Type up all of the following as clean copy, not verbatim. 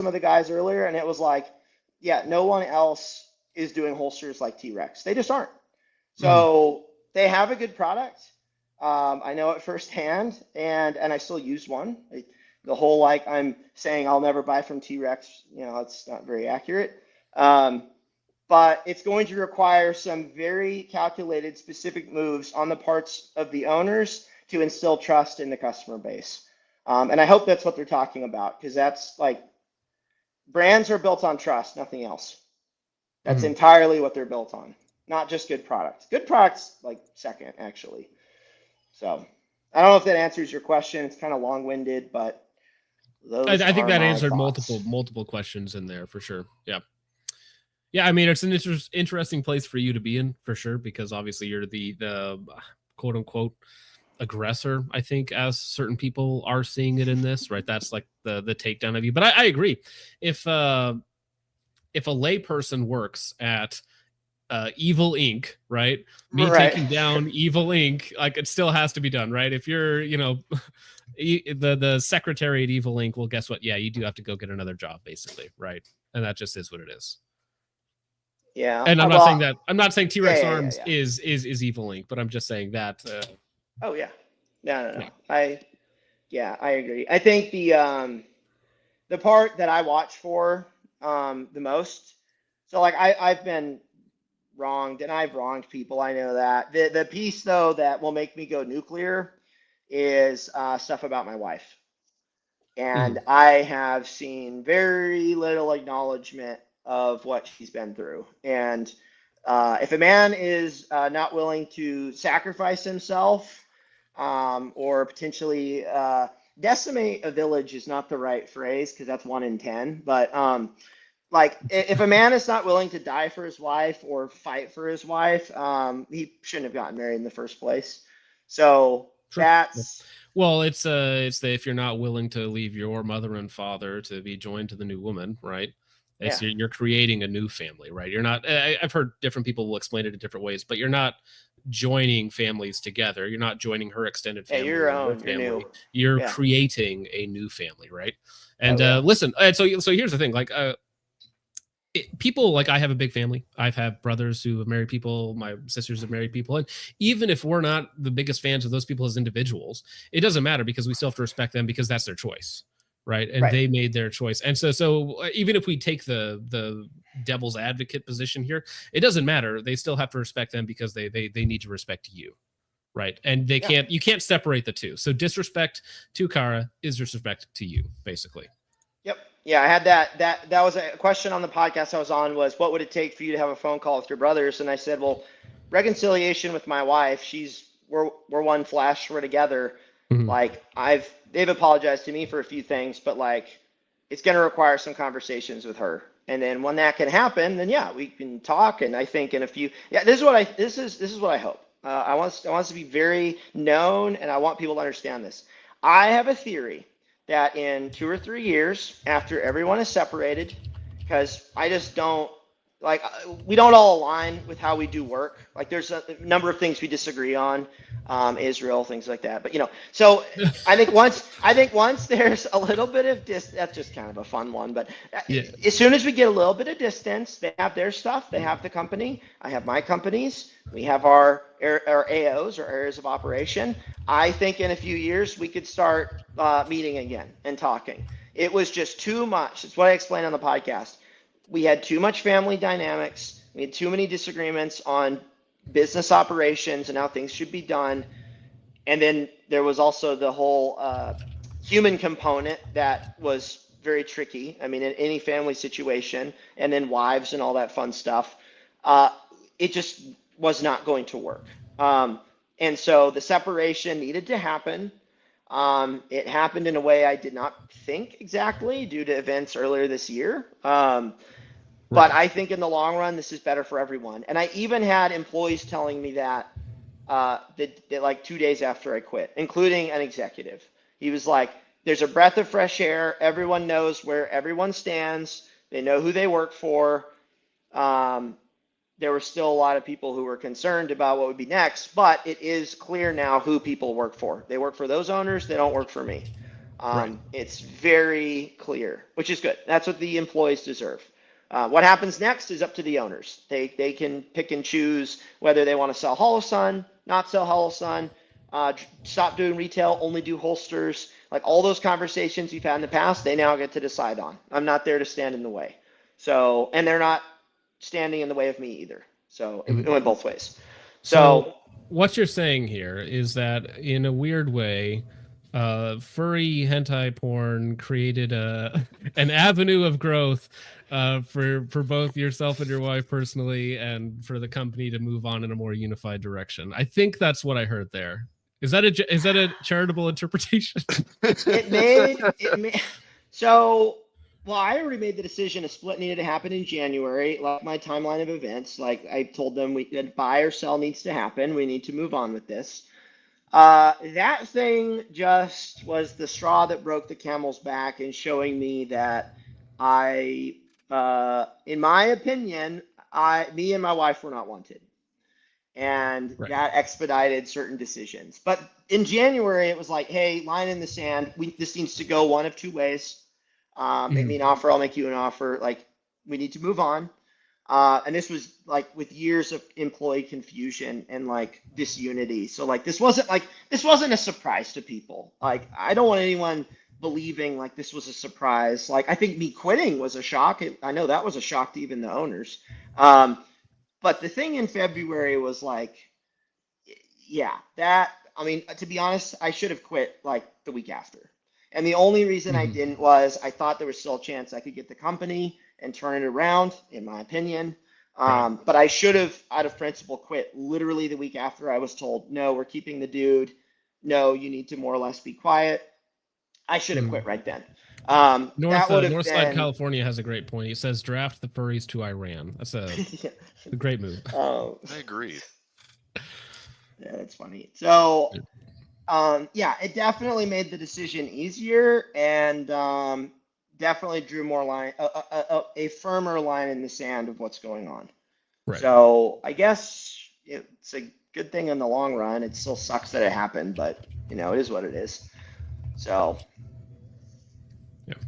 some of the guys earlier, and it was like, yeah, no one else is doing holsters like T-Rex. They just aren't. So they have a good product. I know it firsthand, and I still use one. The whole like I'm saying I'll never buy from T-Rex, it's not very accurate. But it's going to require some very calculated, specific moves on the parts of the owners to instill trust in the customer base. And I hope that's what they're talking about, because that's like, brands are built on trust, nothing else. That's entirely what they're built on, not just good products. Good products, like second, actually. So I don't know if that answers your question. It's kind of long-winded, but I think that answered multiple questions in there for sure. Yeah. Yeah, I mean, it's an interesting place for you to be in, for sure, because obviously you're the quote-unquote aggressor, I think, as certain people are seeing it in this, right? That's like the takedown of you. But I agree. If a layperson works at Evil Inc., right? Taking down Evil Inc., like, it still has to be done, right? If you're, the secretary at Evil Inc., well, guess what? Yeah, you do have to go get another job, basically, right? And that just is what it is. Yeah. And I'm not saying T-Rex Arms is Evil Inc., but I'm just saying that. Oh yeah. No. I agree. I think the part that I watch for the most, so like I've been wronged and I've wronged people. I know that. The piece though that will make me go nuclear is stuff about my wife. And I have seen very little acknowledgement of what she's been through. And if a man is not willing to sacrifice himself or potentially decimate a village is not the right phrase, because that's 1 in 10. But like, if a man is not willing to die for his wife or fight for his wife, he shouldn't have gotten married in the first place. So that's... Well, it's if you're not willing to leave your mother and father to be joined to the new woman, right? You're creating a new family, right? You're not, I've heard different people will explain it in different ways, but you're not joining families together. You're not joining her extended family. You're your own, family. you're new. You're creating a new family, right? And listen, so here's the thing, like, people, like, I have a big family. I've had brothers who have married people. My sisters have married people. And even if we're not the biggest fans of those people as individuals, it doesn't matter, because we still have to respect them, because that's their choice. Right. And they made their choice. And so even if we take the devil's advocate position here, it doesn't matter. They still have to respect them, because they need to respect you. Right. And you can't separate the two. So disrespect to Kara is disrespect to you, basically. Yep. Yeah, I had that was a question on the podcast I was on, was what would it take for you to have a phone call with your brothers? And I said, well, reconciliation with my wife. We're one flesh, we're together. Like, they've apologized to me for a few things, but like, it's going to require some conversations with her. And then when that can happen, then we can talk. And I think in a few, this is what I hope. I want us to be very known, and I want people to understand this. I have a theory that in 2 or 3 years, after everyone is separated, because I just don't, like, we don't all align with how we do work. Like, there's a number of things we disagree on, Israel, things like that. But so I think once there's a little bit of that's just kind of a fun one. But as soon as we get a little bit of distance, they have their stuff, they have the company, I have my companies, we have our AOs, or areas of operation. I think in a few years we could start meeting again and talking. It was just too much. It's what I explained on the podcast. We had too much family dynamics. We had too many disagreements on business operations and how things should be done. And then there was also the whole human component that was very tricky. I mean, in any family situation, and then wives and all that fun stuff, it just was not going to work. And so the separation needed to happen. It happened in a way I did not think exactly due to events earlier this year. But I think in the long run, this is better for everyone. And I even had employees telling me that like 2 days after I quit, including an executive. He was like, there's a breath of fresh air. Everyone knows where everyone stands. They know who they work for. There were still a lot of people who were concerned about what would be next, but it is clear now who people work for. They work for those owners. They don't work for me. It's very clear, which is good. That's what the employees deserve. What happens next is up to the owners. They can pick and choose whether they want to sell Holosun, not sell Holosun, stop doing retail, only do holsters. Like all those conversations we've had in the past, they now get to decide on. I'm not there to stand in the way. So, and they're not standing in the way of me either. So it went both ways. So what you're saying here is that in a weird way, furry hentai porn created an avenue of growth for both yourself and your wife personally, and for the company to move on in a more unified direction. I think that's what I heard there. Is that a charitable interpretation? It made so. Well, I already made the decision a split needed to happen in January, like my timeline of events. Like I told them, that buy or sell needs to happen. We need to move on with this. That thing just was the straw that broke the camel's back in showing me that in my opinion, me and my wife were not wanted. And that expedited certain decisions. But in January, it was like, hey, line in the sand. This needs to go one of two ways. Make me an offer, I'll make you an offer. Like, we need to move on. And this was like with years of employee confusion and like disunity. So like this wasn't a surprise to people. Like I don't want anyone believing like this was a surprise. Like I think me quitting was a shock. I know that was a shock to even the owners. But the thing in February was like, yeah, to be honest, I should have quit like the week after. And the only reason I didn't was I thought there was still a chance I could get the company and turn it around, in my opinion. But I should have, out of principle, quit literally the week after I was told, no, we're keeping the dude. No, you need to more or less be quiet. I should have quit right then. Northside California has a great point. He says, draft the furries to Iran. That's a great move. I agree. Yeah, that's funny. So, it definitely made the decision easier and definitely drew more line, a firmer line in the sand of what's going on. Right. So I guess it's a good thing in the long run. It still sucks that it happened, but it is what it is. So,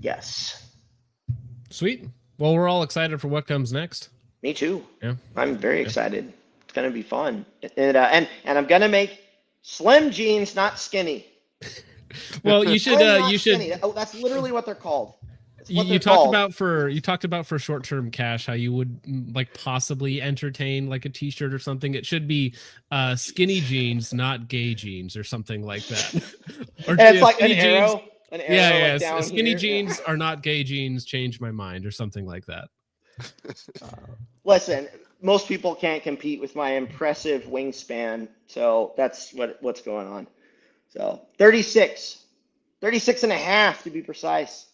yes. Sweet. Well, we're all excited for what comes next. Me too. Yeah. I'm very excited. It's going to be fun. And I'm going to make slim jeans, not skinny. Well, you should. Skinny. Oh, that's literally what they're called. You talked about for short-term cash how you would like possibly entertain like a T-shirt or something. It should be skinny jeans, not gay jeans, or something like that. Or and it's like an arrow. Yeah. Like skinny jeans are not gay jeans. Change my mind, or something like that. Listen. Most people can't compete with my impressive wingspan. So that's what's going on. So 36 and a half to be precise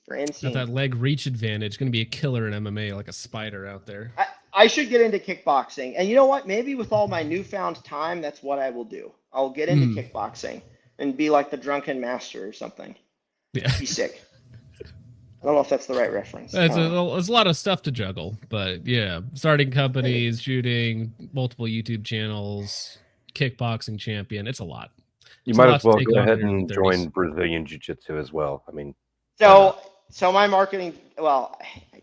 for inseam. Got that leg reach advantage. Going to be a killer in MMA, like a spider out there. I should get into kickboxing. And you know what? Maybe with all my newfound time, that's what I will do. I'll get into kickboxing and be like the drunken master or something. Yeah. Be sick. I don't know if that's the right reference. There's a lot of stuff to juggle, but yeah, starting companies, shooting, multiple YouTube channels, kickboxing champion. It's a lot. You might as well go ahead and join Brazilian Jiu-Jitsu as well. I mean, so my marketing, I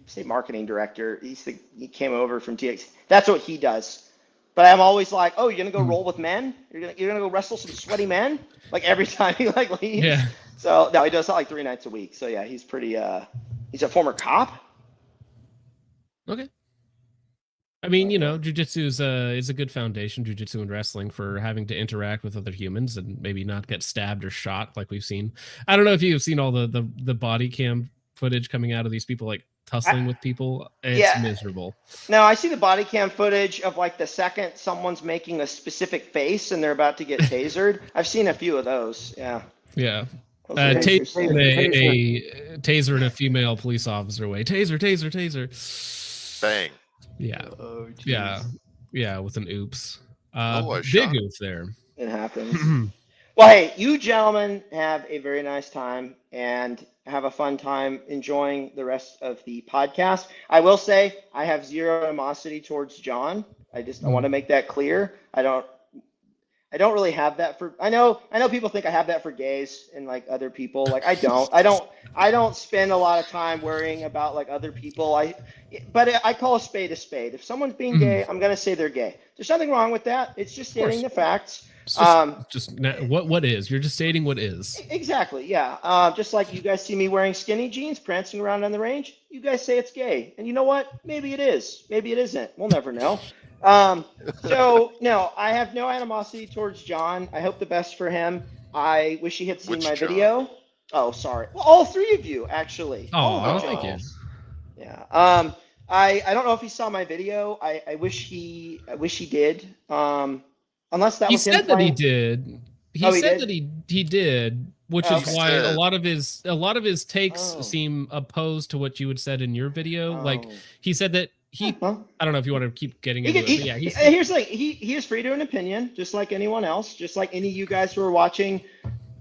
say marketing director, he came over from TX. That's what he does. But I'm always like, oh, you're gonna go roll with men? You're gonna go wrestle some sweaty men? Like every time he like leaves. Yeah. So no, he does that like 3 nights a week. So yeah, he's pretty. He's a former cop. Okay. I mean, jiu-jitsu is a good foundation, jiu-jitsu and wrestling, for having to interact with other humans and maybe not get stabbed or shot like we've seen. I don't know if you've seen all the body cam footage coming out of these people like tussling with people. It's miserable. No, I see the body cam footage of like the second someone's making a specific face and they're about to get tasered. I've seen a few of those. Yeah. Yeah. Taser a female police officer away. Taser. Bang. Yeah. Oh, yeah, with an oops. Big oops there. It happens. Well, hey, you gentlemen have a very nice time and have a fun time enjoying the rest of the podcast. I will say I have zero animosity towards John. I want to make that clear. I don't really have that for, I know people think I have that for gays and like other people. Like I don't spend a lot of time worrying about like other people. But I call a spade a spade. If someone's being gay, I'm going to say they're gay. There's nothing wrong with that. It's just stating the facts. What is, you're just stating what is. Exactly. Yeah. Just like you guys see me wearing skinny jeans, prancing around on the range, you guys say it's gay. And you know what? Maybe it is. Maybe it isn't. We'll never know. So no, I have no animosity towards John. I hope the best for him. I wish he had seen my video. Oh, sorry. Well, all three of you, actually. Oh, thank you. Yeah. I don't know if he saw my video. I wish he did. Unless that was him. He said that he did. He said that he did, which is why a lot of his takes seem opposed to what you had said in your video. Like he said that I don't know if you want to keep getting into it. But yeah, here's the thing. He is free to an opinion, just like anyone else, just like any of you guys who are watching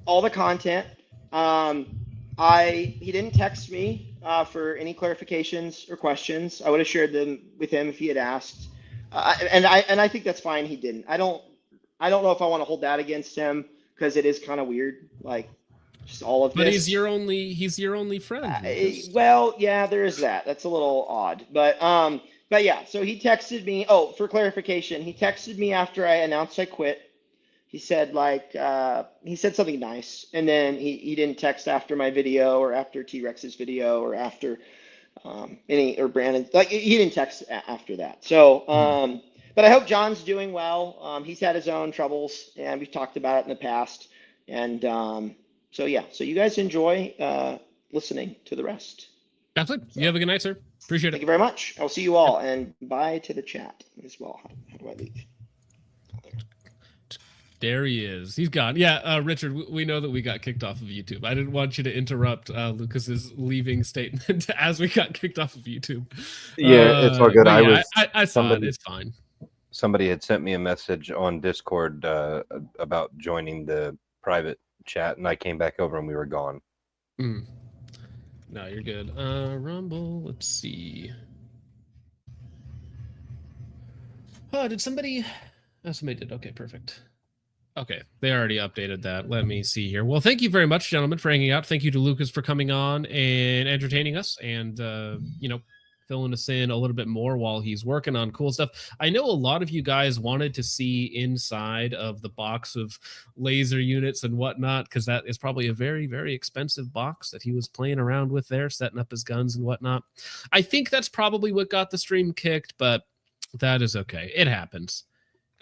all the content. He didn't text me for any clarifications or questions. I would have shared them with him if he had asked. And I think that's fine. He didn't. I don't know if I want to hold that against him because it is kind of weird. Like just all of this. But he's your only friend. Well, yeah, there is that. That's a little odd. But yeah, so he texted me. Oh, for clarification, he texted me after I announced I quit. He said he said something nice, and then he didn't text after my video or after T-Rex's video or after Brandon. Like he didn't text after that. So but I hope John's doing well. He's had his own troubles, and we've talked about it in the past. And so yeah, so you guys enjoy listening to the rest. Absolutely. You have a good night, sir. Appreciate it. Thank you very much. I'll see you all, and bye to the chat as well. How do I leave? There he is. He's gone. Yeah, Richard, we know that we got kicked off of YouTube. I didn't want you to interrupt Lucas's leaving statement as we got kicked off of YouTube. Yeah, it's all good. I saw it. It's fine. Somebody had sent me a message on Discord about joining the private chat, and I came back over and we were gone. No, you're good. Rumble, let's see. Oh, did somebody... Oh, somebody did. Okay, perfect. Okay, they already updated that. Let me see here. Well, thank you very much, gentlemen, for hanging out. Thank you to Lucas for coming on and entertaining us and, filling us in a little bit more while he's working on cool stuff. I know a lot of you guys wanted to see inside of the box of laser units and whatnot, because that is probably a very, very expensive box that he was playing around with there, setting up his guns and whatnot. I think that's probably what got the stream kicked, but that is okay. It happens.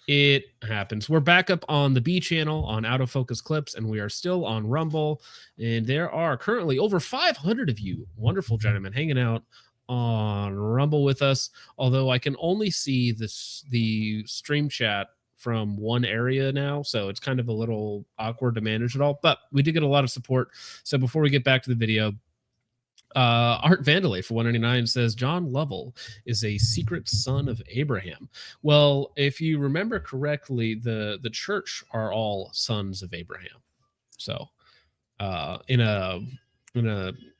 It happens. We're back up on the B channel on Out of Focus Clips, and we are still on Rumble. And there are currently over 500 of you wonderful gentlemen hanging out on Rumble with us. Although I can only see the stream chat from one area now, so it's kind of a little awkward to manage it all. But we did get a lot of support. So before we get back to the video, Art Vandalay for 199 says John Lovell is a secret son of Abraham. Well, if you remember correctly, the church are all sons of Abraham. So in a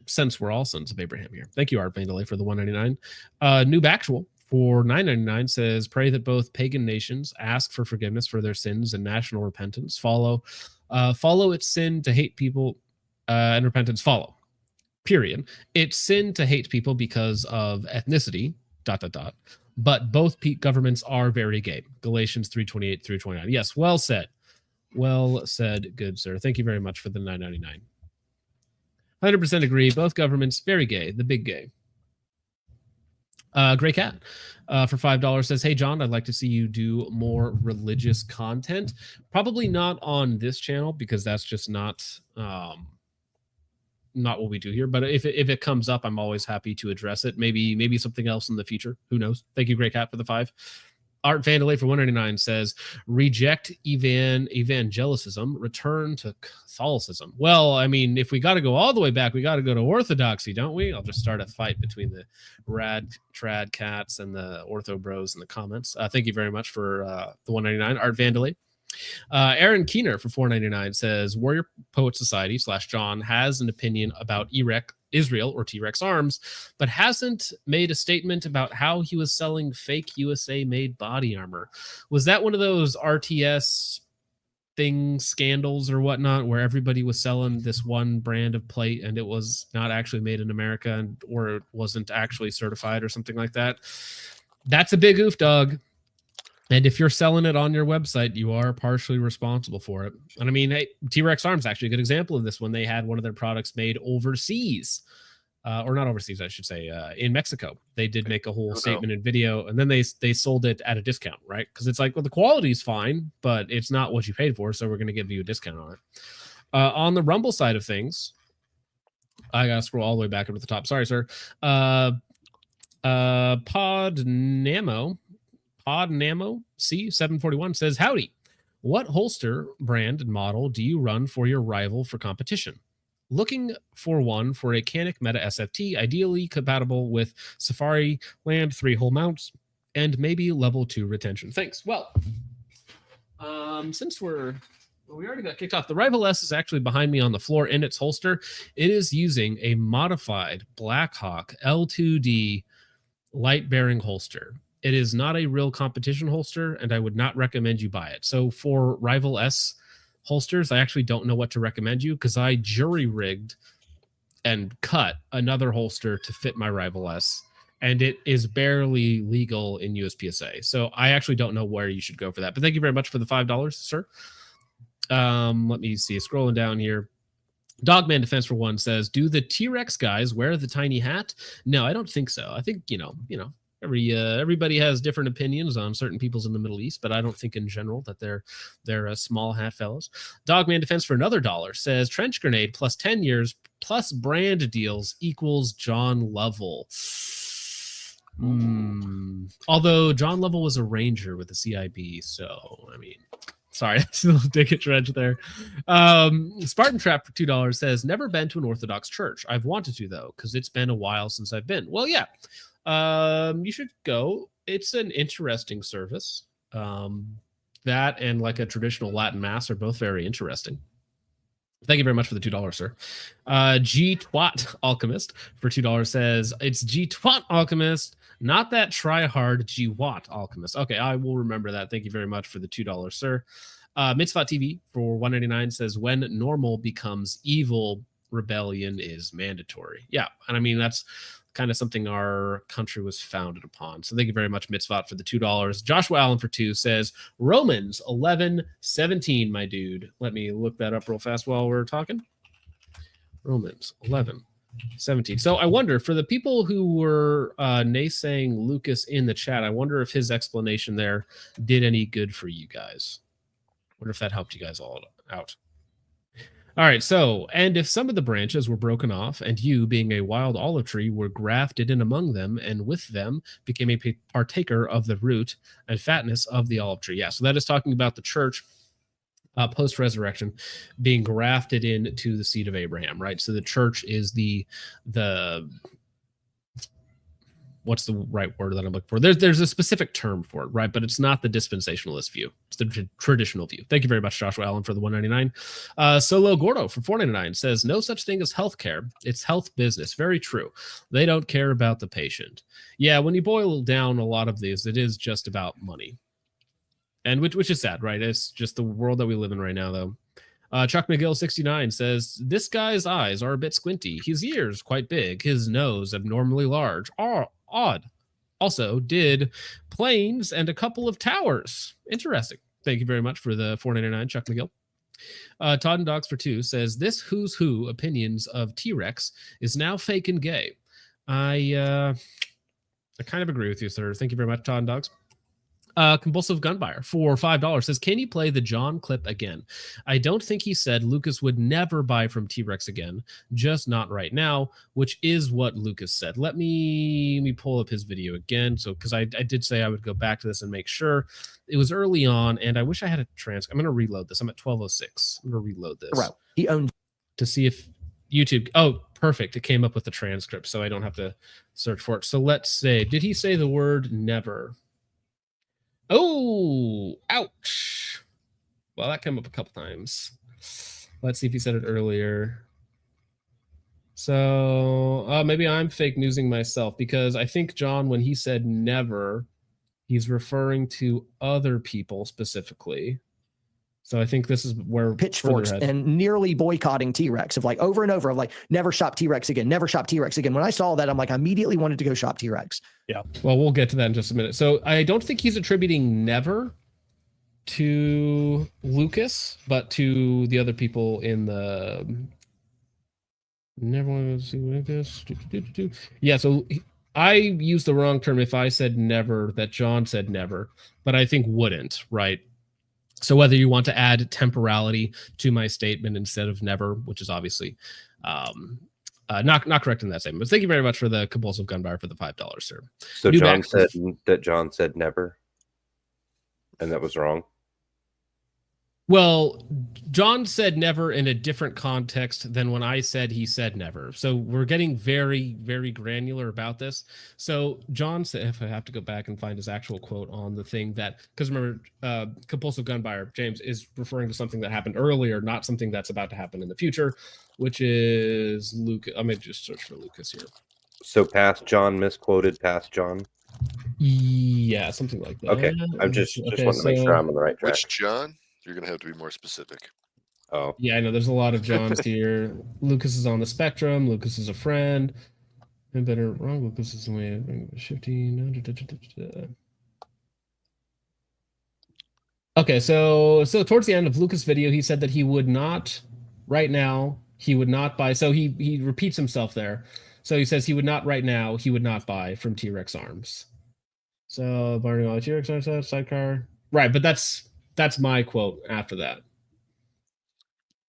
sense, we're all sons of Abraham here. Thank you, Art Vandalay, for the 199. Noob Actual for 999 says pray that both pagan nations ask for forgiveness for their sins and national repentance. Follow its sin to hate people and repentance follow. Period. It's sin to hate people because of ethnicity, ... But both governments are very gay. Galatians 3:28 through 29. Yes, well said. Well said, good sir. Thank you very much for the 999. 100% agree. Both governments, very gay. The big gay. Gray Cat for $5 says, hey, John, I'd like to see you do more religious content. Probably not on this channel because that's just not what we do here, but if it comes up, I'm always happy to address it. Maybe something else in the future. Who knows? Thank you, Grey Cat, for the 5. Art Vandalay for 199 says, reject evangelicism, return to Catholicism. Well, I mean, if we got to go all the way back, we got to go to Orthodoxy, don't we? I'll just start a fight between the Rad Trad Cats and the Ortho Bros in the comments. Thank you very much for the 199, Art Vandalay. Aaron Keener for $4.99 says Warrior Poet Society / John has an opinion about Israel or T-Rex arms, but hasn't made a statement about how he was selling fake USA made body armor. Was that one of those RTS thing scandals or whatnot, where everybody was selling this one brand of plate and it was not actually made in America, or it wasn't actually certified or something like that. That's a big oof, dog. And if you're selling it on your website, you are partially responsible for it. And I mean, hey, T-Rex Arms actually a good example of this when they had one of their products made overseas. Or not overseas, I should say, in Mexico. They did make a whole statement and video, and then they sold it at a discount, right? Because it's like, well, the quality's fine, but it's not what you paid for, so we're going to give you a discount on it. On the Rumble side of things, I got to scroll all the way back up to the top. Sorry, sir. Podnamo C741 says, howdy. What holster brand and model do you run for your rival for competition? Looking for one for a Canik Meta SFT, ideally compatible with Safari Land 3-hole mounts and maybe level 2 retention. Thanks. Well, since we already got kicked off, the Rival S is actually behind me on the floor in its holster. It is using a modified Blackhawk L2D light bearing holster. It is not a real competition holster, and I would not recommend you buy it. So for Rival S holsters, I actually don't know what to recommend you, because I jury-rigged and cut another holster to fit my Rival S, and it is barely legal in USPSA. So I actually don't know where you should go for that. But thank you very much for the $5, sir. Let me see. Scrolling down here. Dogman Defense for One says, do the T-Rex guys wear the tiny hat? No, I don't think so. I think, you know, everybody has different opinions on certain peoples in the Middle East, but I don't think in general that they're small hat fellows. Dogman Defense for another $1 says, trench grenade plus 10 years plus brand deals equals John Lovell. Although John Lovell was a ranger with the CIB, so I mean, sorry, that's a little dig at trench there. Spartan Trap for $2 says, never been to an Orthodox church. I've wanted to though, because it's been a while since I've been. Well, yeah. You should go. It's an interesting service. That and like a traditional Latin mass are both very interesting. Thank you very much for the $2, sir. G-Twat Alchemist for $2 says, it's G-Twat Alchemist, not that try-hard G-Watt Alchemist. Okay, I will remember that. Thank you very much for the $2, sir. Mitzvah TV for $1.99 says, when normal becomes evil, rebellion is mandatory. Yeah, and I mean, that's kind of something our country was founded upon. So thank you very much, Mitzvot, for the $2. Joshua Allen for $2 says, Romans 11:17, my dude. Let me look that up real fast while we're talking. Romans 11:17. So I wonder, for the people who were naysaying Lucas in the chat, I wonder if his explanation there did any good for you guys. I wonder if that helped you guys all out. All right, so, and if some of the branches were broken off, and you, being a wild olive tree, were grafted in among them, and with them became a partaker of the root and fatness of the olive tree. Yeah, so that is talking about the church post-resurrection being grafted into the seed of Abraham, right? So the church is the what's the right word that I'm looking for? There's a specific term for it, right? But it's not the dispensationalist view. It's the traditional view. Thank you very much, Joshua Allen, for the $1.99. Solo Gordo for $4.99 says, no such thing as healthcare. It's health business. Very true. They don't care about the patient. Yeah, when you boil down a lot of these, it is just about money. And which is sad, right? It's just the world that we live in right now, though. Chuck McGill 69 says, this guy's eyes are a bit squinty. His ears quite big. His nose abnormally large. Odd. Also did planes and a couple of towers. Interesting. Thank you very much for the $4.99, Chuck McGill. Todd and Dogs for $2 says, this who's who opinions of T-Rex is now fake and gay. I kind of agree with you, sir. Thank you very much, Todd and Dogs. Compulsive Gunbuyer for $5 says, can you play the John clip again? I don't think he said Lucas would never buy from T-Rex again, just not right now, which is what Lucas said. Let me pull up his video again. So, because I did say I would go back to this and make sure. It was early on, and I wish I had a transcript. I'm going to reload this. I'm at 12:06. I'm going to reload this. Right. He owned to see if YouTube. Oh, perfect. It came up with the transcript, so I don't have to search for it. So let's say, did he say the word never? Oh, ouch. Well, that came up a couple times. Let's see if he said it earlier. So maybe I'm fake newsing myself, because I think John, when he said never, he's referring to other people specifically. So I think this is where pitchforks and nearly boycotting T-Rex of like over and over of like never shop T-Rex again, never shop T-Rex again. When I saw that, I'm like, I immediately wanted to go shop T-Rex. Yeah. Well, we'll get to that in just a minute. So I don't think he's attributing never to Lucas, but to the other people in the never want to see Lucas. Yeah. So I used the wrong term if I said never, that John said never, but I think wouldn't, right? So whether you want to add temporality to my statement instead of never, which is obviously not correct in that statement. But thank you very much for the compulsive gun buyer for the $5, sir. So John said that John said never, and that was wrong. Well, John said never in a different context than when I said he said never. So we're getting very, very granular about this. So John said, if I have to go back and find his actual quote on the thing that, because remember, compulsive gun buyer, James, is referring to something that happened earlier, not something that's about to happen in the future, which is Lucas. I'm going to just search for Lucas here. So past John misquoted past John? Yeah, something like that. Okay, I'm just wanting to make sure I'm on the right track. Which John? You're going to have to be more specific. Oh. Yeah, I know. There's a lot of Johns here. Lucas is on the spectrum. Lucas is a friend. And better wrong. Lucas is the way of shifting. Okay, so towards the end of Lucas' video, he said that he would not, right now, he would not buy. So he repeats himself there. So he says he would not right now, he would not buy from T-Rex Arms. So burning all the T-Rex Arms, sidecar. Right, but that's my quote after that.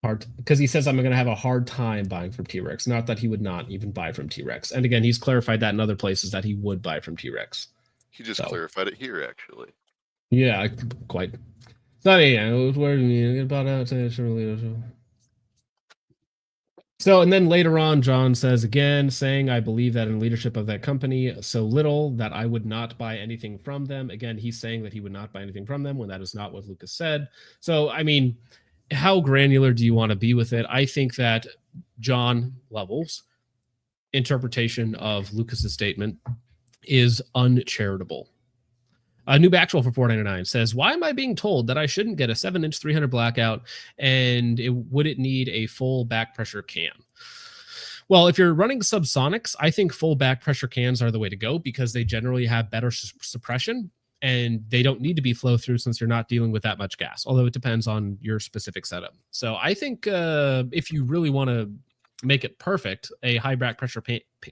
Hard, because he says I'm going to have a hard time buying from T-Rex. Not that he would not even buy from T-Rex. And again, he's clarified that in other places that he would buy from T-Rex. He just clarified it here, actually. Yeah, quite. So yeah, it was worried about So, and then later on, John says again, saying, I believe that in leadership of that company so little that I would not buy anything from them. Again, he's saying that he would not buy anything from them when that is not what Lucas said. So, I mean, how granular do you want to be with it? I think that John Lovell's interpretation of Lucas's statement is uncharitable. A new actual for $4.99 says, why am I being told that I shouldn't get a 7-inch 300 blackout and would it need a full back pressure can? Well, if you're running subsonics, I think full back pressure cans are the way to go because they generally have better suppression and they don't need to be flow through since you're not dealing with that much gas, although it depends on your specific setup. So I think if you really want to make it perfect, a high back pressure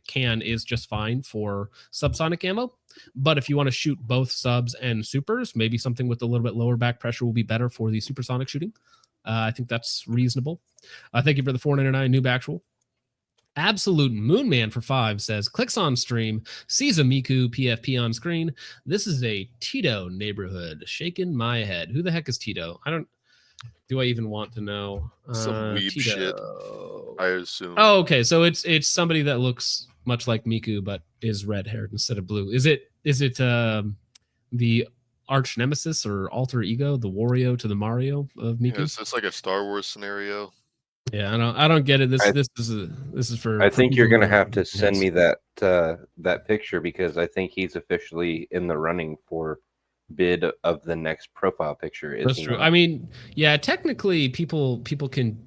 can is just fine for subsonic ammo. But if you want to shoot both subs and supers, maybe something with a little bit lower back pressure will be better for the supersonic shooting. I think that's reasonable. Thank you for the $4.99 noob actual. Absolute Moonman for 5 says, clicks on stream, sees a Miku PFP on screen. This is a Tito neighborhood. Shaking my head. Who the heck is Tito? Do I even want to know? Some weeb Tito. shit, I assume. Oh, okay. So it's somebody that looks much like Miku, but is red-haired instead of blue. Is it the arch nemesis or alter ego, the Wario to the Mario of Miku? Yeah, so it's like a Star Wars scenario. Yeah, I don't get it. This is for. I think you're gonna have to send me that picture because I think he's officially in the running for bid of the next profile picture. That's true. I mean, yeah, technically people can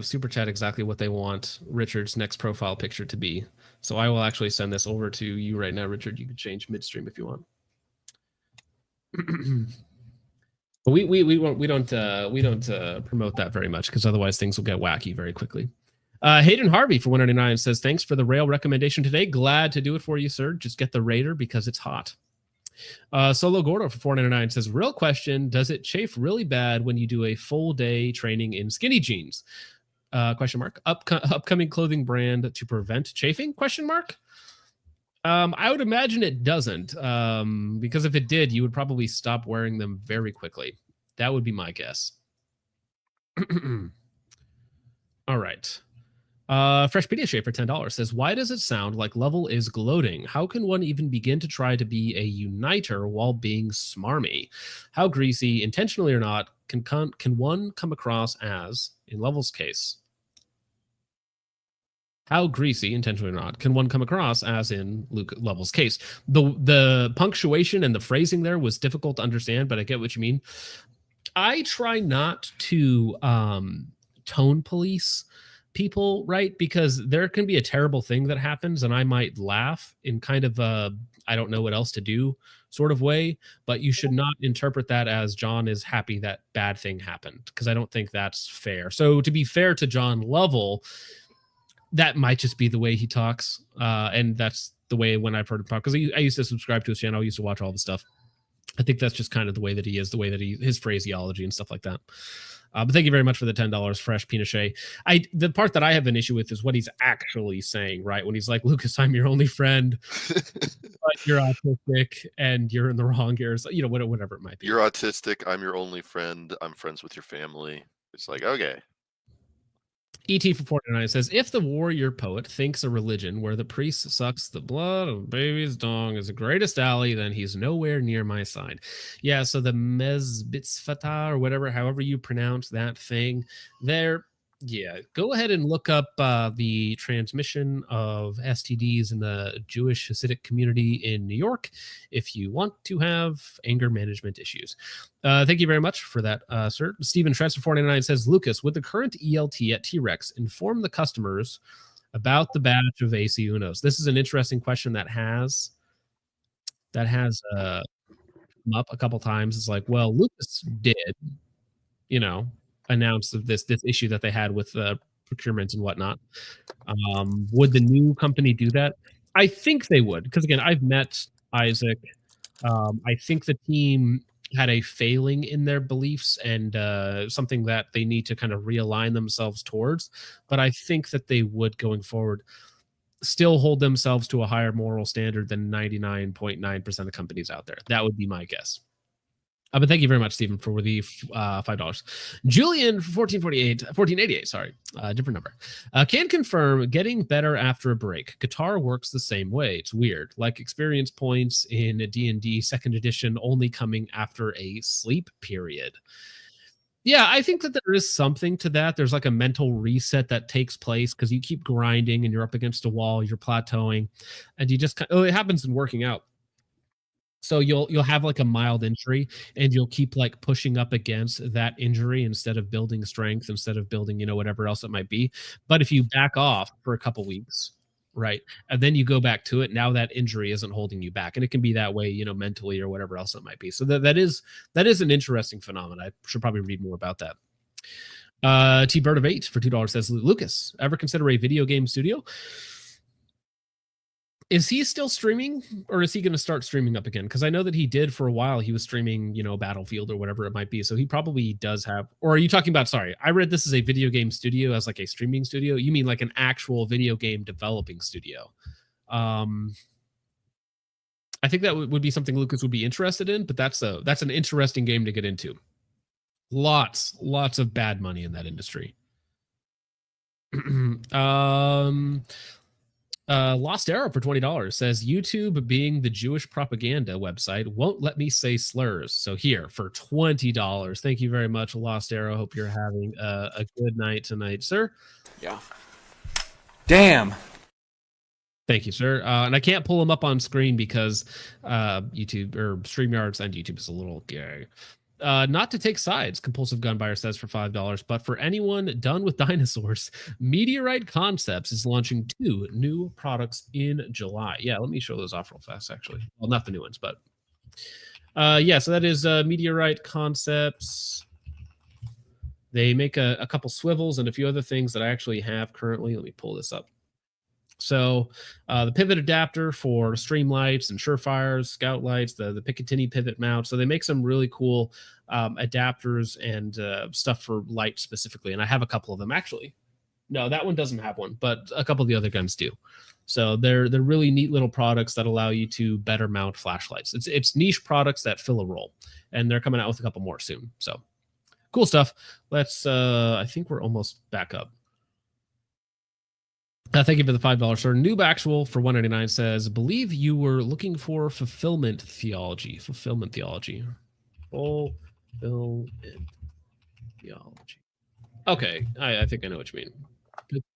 super chat exactly what they want Richard's next profile picture to be. So I will actually send this over to you right now, Richard. You can change midstream if you want. But we don't promote that very much because otherwise things will get wacky very quickly. Hayden Harvey for 199 says, thanks for the rail recommendation today. Glad to do it for you, sir. Just get the Raider because it's hot. Solo Gordo for 499 says, real question, does it chafe really bad when you do a full day training in skinny jeans? Question mark. Upcoming clothing brand to prevent chafing? Question mark. I would imagine it doesn't, because if it did, you would probably stop wearing them very quickly. That would be my guess. All right. Fresh Pedia Shape for $10 says, why does it sound like Lovell is gloating? How can one even begin to try to be a uniter while being smarmy? How greasy, intentionally or not, can one come across as, in Lovell's case? How greasy, intentionally or not, can one come across as in Lovell's case? The punctuation and the phrasing there was difficult to understand, but I get what you mean. I try not to tone police people, right? Because there can be a terrible thing that happens and I might laugh in kind of a I don't know what else to do sort of way, but you should not interpret that as John is happy that bad thing happened, because I don't think that's fair. So to be fair to John Lovell, that might just be the way he talks, and that's the way when I've heard him talk, because I used to subscribe to his channel, I used to watch all the stuff. I think that's just kind of the way that he is, the way that his phraseology and stuff like that. But thank you very much for the $10, Fresh Pinochet. The part that I have an issue with is what he's actually saying, right? When he's like, Lucas, I'm your only friend, but you're autistic and you're in the wrong ears, you know, whatever it might be. You're autistic. I'm your only friend. I'm friends with your family. It's like, okay. ET for 49 says, if the warrior poet thinks a religion where the priest sucks the blood of baby's dong is the greatest ally, then he's nowhere near my side. Yeah, so the Mezbitzfata or whatever, however you pronounce that thing there, yeah, go ahead and look up the transmission of STDs in the Jewish Hasidic community in New York if you want to have anger management issues. Thank you very much for that, sir. Stephen Transfer 49 says, Lucas, would the current ELT at T-Rex inform the customers about the batch of AC Unos? This is an interesting question that has come up a couple times. It's like, well, Lucas did, you know, announce this issue that they had with procurement and whatnot. Would the new company do that? I think they would, because again, I've met Isaac. I think the team had a failing in their beliefs and something that they need to kind of realign themselves towards. But I think that they would, going forward, still hold themselves to a higher moral standard than 99.9% of companies out there. That would be my guess. But thank you very much, Stephen, for the $5. Julian for 1488, sorry, different number. Can confirm getting better after a break. Guitar works the same way. It's weird, like experience points in D&D 2nd edition only coming after a sleep period. Yeah, I think that there is something to that. There's like a mental reset that takes place because you keep grinding and you're up against a wall, you're plateauing, and you just it happens in working out. So you'll have like a mild injury and you'll keep like pushing up against that injury instead of building strength, instead of building, you know, whatever else it might be. But if you back off for a couple weeks, right, and then you go back to it, now that injury isn't holding you back. And it can be that way, you know, mentally or whatever else it might be. So that is an interesting phenomenon. I should probably read more about that. T Bird of 8 for $2 says, Lucas, ever consider a video game studio? Is he still streaming, or is he going to start streaming up again? Because I know that he did for a while. He was streaming, you know, Battlefield or whatever it might be. So he probably does have, or are you talking about, sorry, I read this as a video game studio as like a streaming studio. You mean like an actual video game developing studio? I think that would be something Lucas would be interested in, but that's an interesting game to get into. Lots of bad money in that industry. Lost Arrow for $20 says, YouTube being the Jewish propaganda website won't let me say slurs. So here for $20. Thank you very much, Lost Arrow. Hope you're having a good night tonight, sir. Yeah. Damn. Thank you, sir. And I can't pull them up on screen because YouTube or StreamYards and YouTube is a little gay. Not to take sides, Compulsive Gun Buyer says for $5, but for anyone done with dinosaurs, Meteorite Concepts is launching 2 new products in July. Yeah, let me show those off real fast, actually. Well, not the new ones, but yeah, so that is Meteorite Concepts. They make a couple swivels and a few other things that I actually have currently. Let me pull this up. So the pivot adapter for stream lights and Surefires, scout lights, the Picatinny pivot mount. So they make some really cool adapters and stuff for light specifically. And I have a couple of them actually. No, that one doesn't have one, but a couple of the other guns do. So they're really neat little products that allow you to better mount flashlights. It's niche products that fill a role, and they're coming out with a couple more soon. So cool stuff. Let's I think we're almost back up. Thank you for the $5, sir. Noob Actual for $1.99 says, believe you were looking for fulfillment theology. Fulfillment theology. Fulfillment theology. Okay, I think I know what you mean.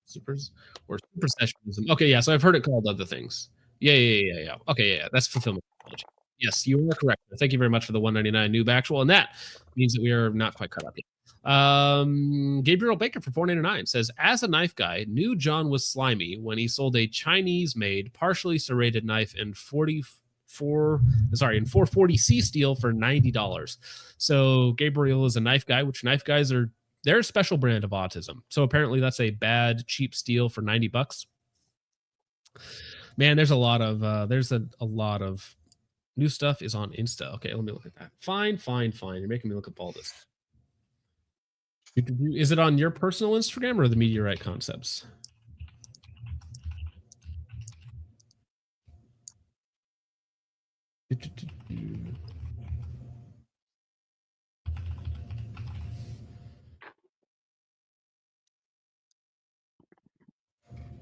Supersessionism. Okay, yeah, so I've heard it called other things. Yeah. Okay, yeah, that's fulfillment theology. Yes, you are correct. Thank you very much for the 199 noob actual, and that means that we are not quite caught up yet. Gabriel Baker for 499 says, as a knife guy, knew John was slimy when he sold a Chinese-made, partially serrated knife in 440C steel for $90. So Gabriel is a knife guy, which knife guys are, they're a special brand of autism. So apparently that's a bad, cheap steel for $90. Man, there's a lot of new stuff is on Insta. Okay, let me look at that. Fine. You're making me look up all this. Is it on your personal Instagram or the Meteorite Concepts?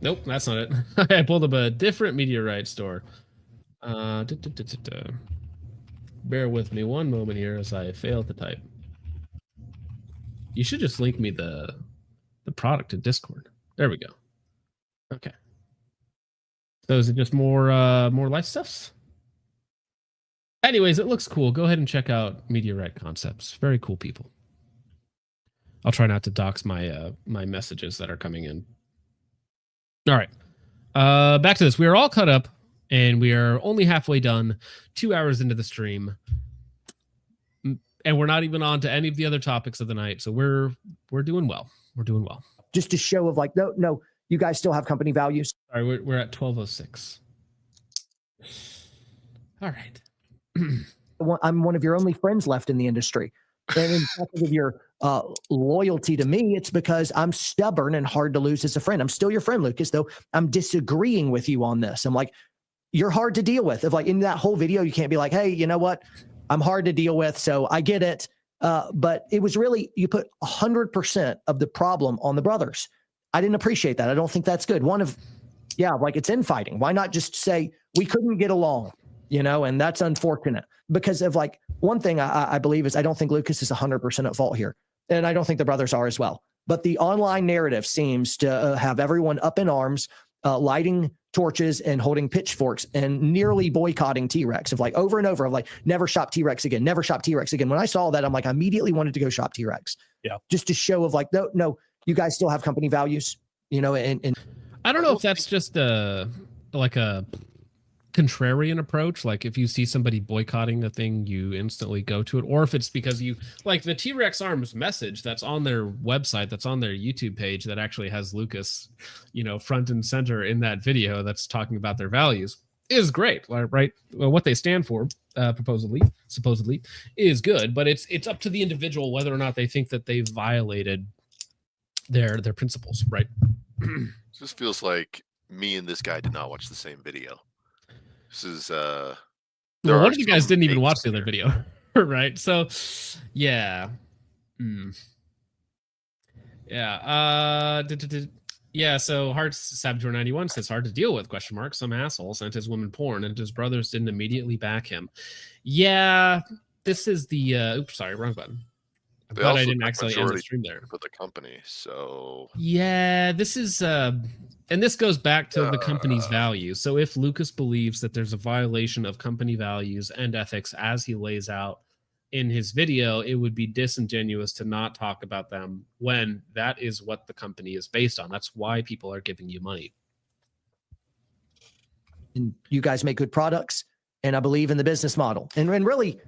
Nope, that's not it. I pulled up a different Meteorite store. Bear with me one moment here as I fail to type. You should just link me the product in Discord. There we go. Okay. So is it just more life stuffs? Anyways, it looks cool. Go ahead and check out Meteorite Concepts. Very cool people. I'll try not to dox my my messages that are coming in. All right. Back to this. We are all caught up and we are only halfway done, 2 hours into the stream. And we're not even on to any of the other topics of the night. So we're doing well. We're doing well. Just a show of like, no, you guys still have company values. All right, we're at 12:06. All right. I'm one of your only friends left in the industry. And in fact of your loyalty to me, it's because I'm stubborn and hard to lose as a friend. I'm still your friend, Lucas, though I'm disagreeing with you on this. I'm like, you're hard to deal with. If like in that whole video, you can't be like, hey, you know what? I'm hard to deal with, so I get it. But it was really, you put 100% of the problem on the brothers. I didn't appreciate that. I don't think that's good. Like it's infighting. Why not just say we couldn't get along, and that's unfortunate. Because of like, one thing I believe is I don't think Lucas is 100% at fault here. And I don't think the brothers are as well. But the online narrative seems to have everyone up in arms, lighting torches and holding pitchforks and nearly boycotting T-Rex of like over and over of like, never shop T-Rex again, never shop T-Rex again. When I saw that, I'm like, I immediately wanted to go shop T-Rex. Yeah. Just to show of like, no, you guys still have company values, and I don't know if that's just like a contrarian approach. Like if you see somebody boycotting a thing, you instantly go to it, or if it's because you like the T-Rex Arms message that's on their website, that's on their YouTube page, that actually has Lucas, front and center in that video that's talking about their values, is great, right? Well, what they stand for, supposedly, is good, but it's up to the individual whether or not they think that they violated their principles, right? This feels like me and this guy did not watch the same video. This is well, one of you guys didn't even watch the other video, right? So yeah. Yeah, so Hearts Saboteur 91 says hard to deal with, ? Some asshole sent his woman porn and his brothers didn't immediately back him. Yeah, this is the oops, sorry, wrong button. I'm glad I didn't actually end the stream there. For the company, so yeah, this is and this goes back to the company's values. So if Lucas believes that there's a violation of company values and ethics as he lays out in his video, it would be disingenuous to not talk about them when that is what the company is based on. That's why people are giving you money. And you guys make good products, and I believe in the business model. And really,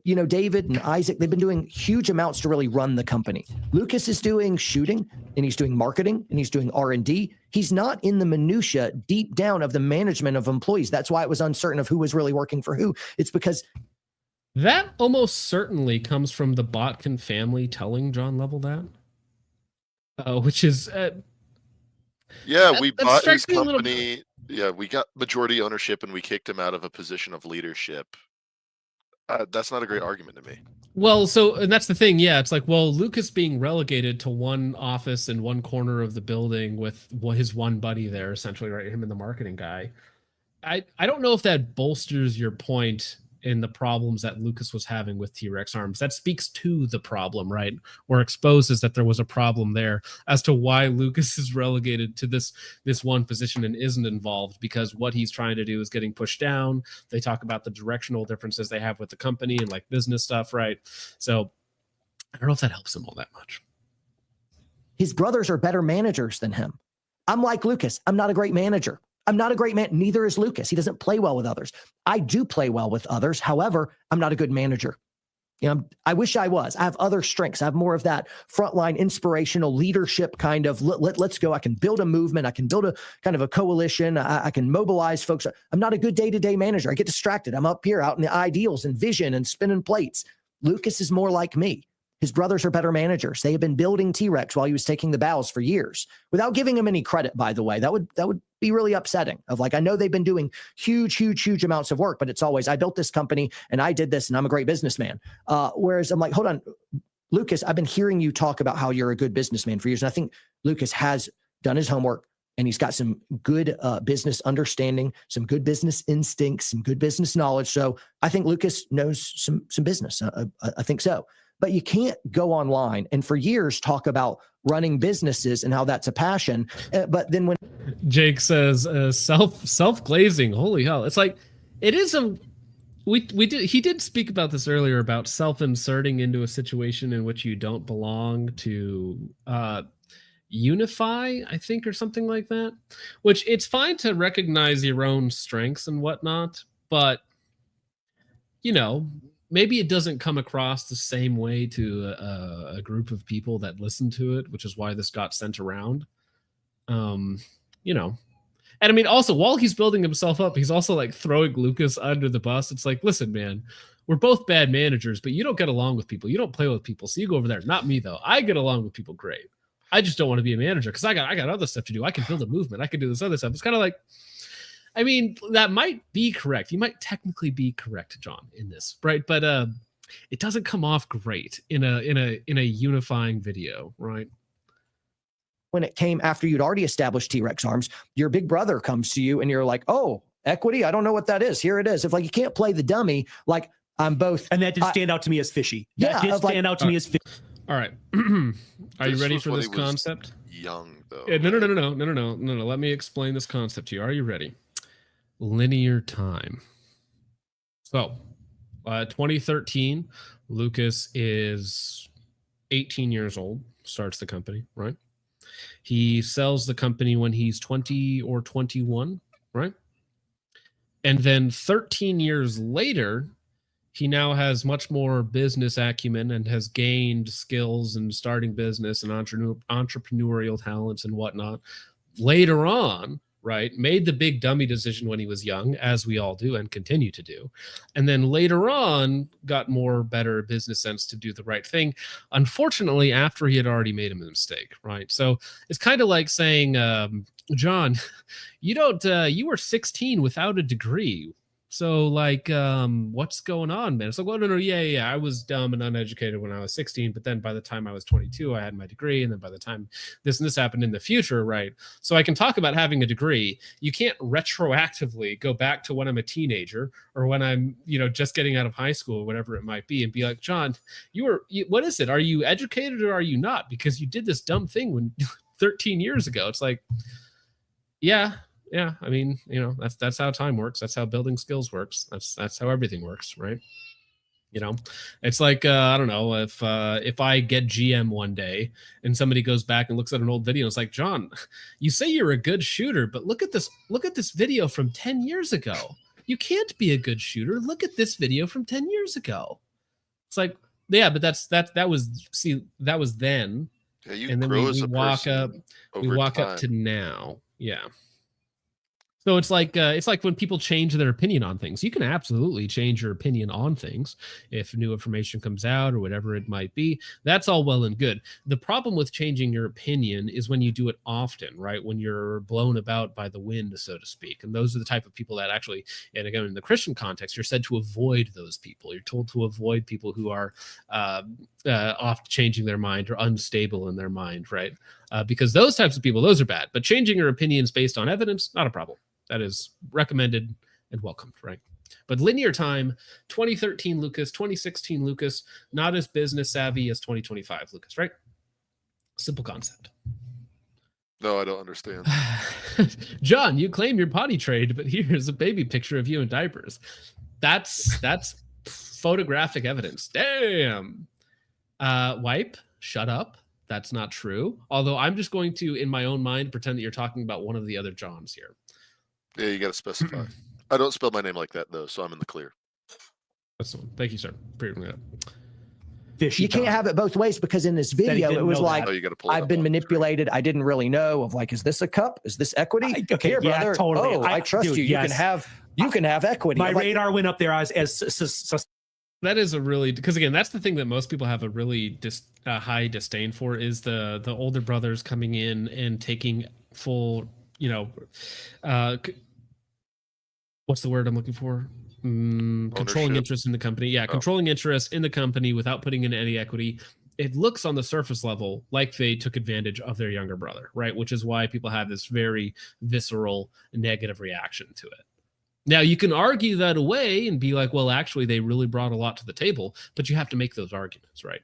David and Isaac, they've been doing huge amounts to really run the company. Lucas is doing shooting, and he's doing marketing, and he's doing R&D. He's not in the minutia deep down of the management of employees. That's why it was uncertain of who was really working for who. It's because that almost certainly comes from the Botkin family telling John Lovell that, which is we bought his company. Yeah, we got majority ownership, and we kicked him out of a position of leadership. That's not a great argument to me. Well, and that's the thing. Yeah, it's like, well, Lucas being relegated to one office in one corner of the building with his one buddy there, essentially, right? Him and the marketing guy. I don't know if that bolsters your point in the problems that Lucas was having with T-Rex arms. That speaks to the problem, right? Or exposes that there was a problem there as to why Lucas is relegated to this one position and isn't involved, because what he's trying to do is getting pushed down. They talk about the directional differences they have with the company and like business stuff, right? So I don't know if that helps him all that much. His brothers are better managers than him. I'm like Lucas. I'm not a great manager. I'm not a great man. Neither is Lucas. He doesn't play well with others. I do play well with others. However, I'm not a good manager. I wish I was. I have other strengths. I have more of that frontline inspirational leadership kind of let's go. I can build a movement. I can build a kind of a coalition. I can mobilize folks. I'm not a good day-to-day manager. I get distracted. I'm up here out in the ideals and vision and spinning plates. Lucas is more like me. His brothers are better managers. They have been building T-Rex while he was taking the bows for years without giving him any credit, by the way. That would be really upsetting. Of like, I know they've been doing huge amounts of work, but it's always, I built this company and I did this and I'm a great businessman. Whereas I'm like, hold on, Lucas, I've been hearing you talk about how you're a good businessman for years. And I think Lucas has done his homework and he's got some good business understanding, some good business instincts, some good business knowledge. So I think Lucas knows some business. I think so. But you can't go online and for years talk about running businesses and how that's a passion. But then when Jake says self glazing, holy hell, it's like it is a he did speak about this earlier about self-inserting into a situation in which you don't belong to unify, I think, or something like that. Which it's fine to recognize your own strengths and whatnot, but maybe it doesn't come across the same way to a group of people that listen to it, which is why this got sent around. And I mean, also while he's building himself up, he's also like throwing Lucas under the bus. It's like, listen, man, we're both bad managers, but you don't get along with people. You don't play with people. So you go over there. Not me though. I get along with people great. I just don't want to be a manager because I got other stuff to do. I can build a movement. I can do this other stuff. It's kind of like, I mean, that might be correct. You might technically be correct, John, in this, right? But it doesn't come off great in a unifying video, right? When it came after you'd already established T-Rex arms, your big brother comes to you and you're like, oh, equity? I don't know what that is. Here it is. If like you can't play the dummy, like I'm both. And that did stand out to me as fishy. That did stand out to me as fishy. All right. Are you ready for this concept? Young though. Yeah, no. Let me explain this concept to you. Are you ready? Linear time. So 2013, Lucas is 18 years old, starts the company, right? He sells the company when he's 20 or 21, right? And then 13 years later, he now has much more business acumen and has gained skills in starting business and entrepreneurial talents and whatnot. Later on, right, made the big dummy decision when he was young, as we all do and continue to do. And then later on got better business sense to do the right thing. Unfortunately, after he had already made a mistake, right? So it's kind of like saying, John, you were 16 without a degree. So like, what's going on, man? It's like, well, no, yeah. I was dumb and uneducated when I was 16, but then by the time I was 22, I had my degree. And then by the time this and this happened in the future, right? So I can talk about having a degree. You can't retroactively go back to when I'm a teenager or when I'm, just getting out of high school or whatever it might be and be like, John, what is it? Are you educated or are you not? Because you did this dumb thing when 13 years ago. It's like, yeah. I mean, that's how time works. That's how building skills works. That's how everything works, right? It's like I don't know if I get GM one day and somebody goes back and looks at an old video. It's like, John, you say you're a good shooter, but look at this video from 10 years ago. You can't be a good shooter. Look at this video from 10 years ago. It's like, yeah, but that was then. Yeah, you and then grow we as a walk person up. We walk time. up to now. Yeah. So it's like when people change their opinion on things. You can absolutely change your opinion on things if new information comes out or whatever it might be. That's all well and good. The problem with changing your opinion is when you do it often, right? When you're blown about by the wind, so to speak. And those are the type of people that actually, and again, in the Christian context, you're said to avoid those people. You're told to avoid people who are oft changing their mind or unstable in their mind, right? Because those types of people, those are bad. But changing your opinions based on evidence, not a problem. That is recommended and welcomed, right? But linear time, 2013 Lucas, 2016 Lucas, not as business savvy as 2025 Lucas, right? Simple concept. No, I don't understand. John, you claim you're potty trained, but here's a baby picture of you in diapers. That's photographic evidence. Damn. Wipe, shut up. That's not true. Although I'm just going to, in my own mind, pretend that you're talking about one of the other Johns here. Yeah, you got to specify. I don't spell my name like that, though, so I'm in the clear. That's the one. Thank you, sir. You can't have it both ways, because in this video it was like, I've been manipulated. I didn't really know of like, is this a cup? Is this equity? Okay, here, yeah, brother. totally. Oh, I trust you. Yes. You can have equity. My radar went up there as that is a really, because again, that's the thing that most people have a really high disdain for, is the older brothers coming in and taking full, what's the word I'm looking for? Controlling interest in the company. Yeah, controlling interest in the company without putting in any equity. It looks on the surface level like they took advantage of their younger brother, right? Which is why people have this very visceral negative reaction to it. Now, you can argue that away and be like, well, actually, they really brought a lot to the table, but you have to make those arguments, right?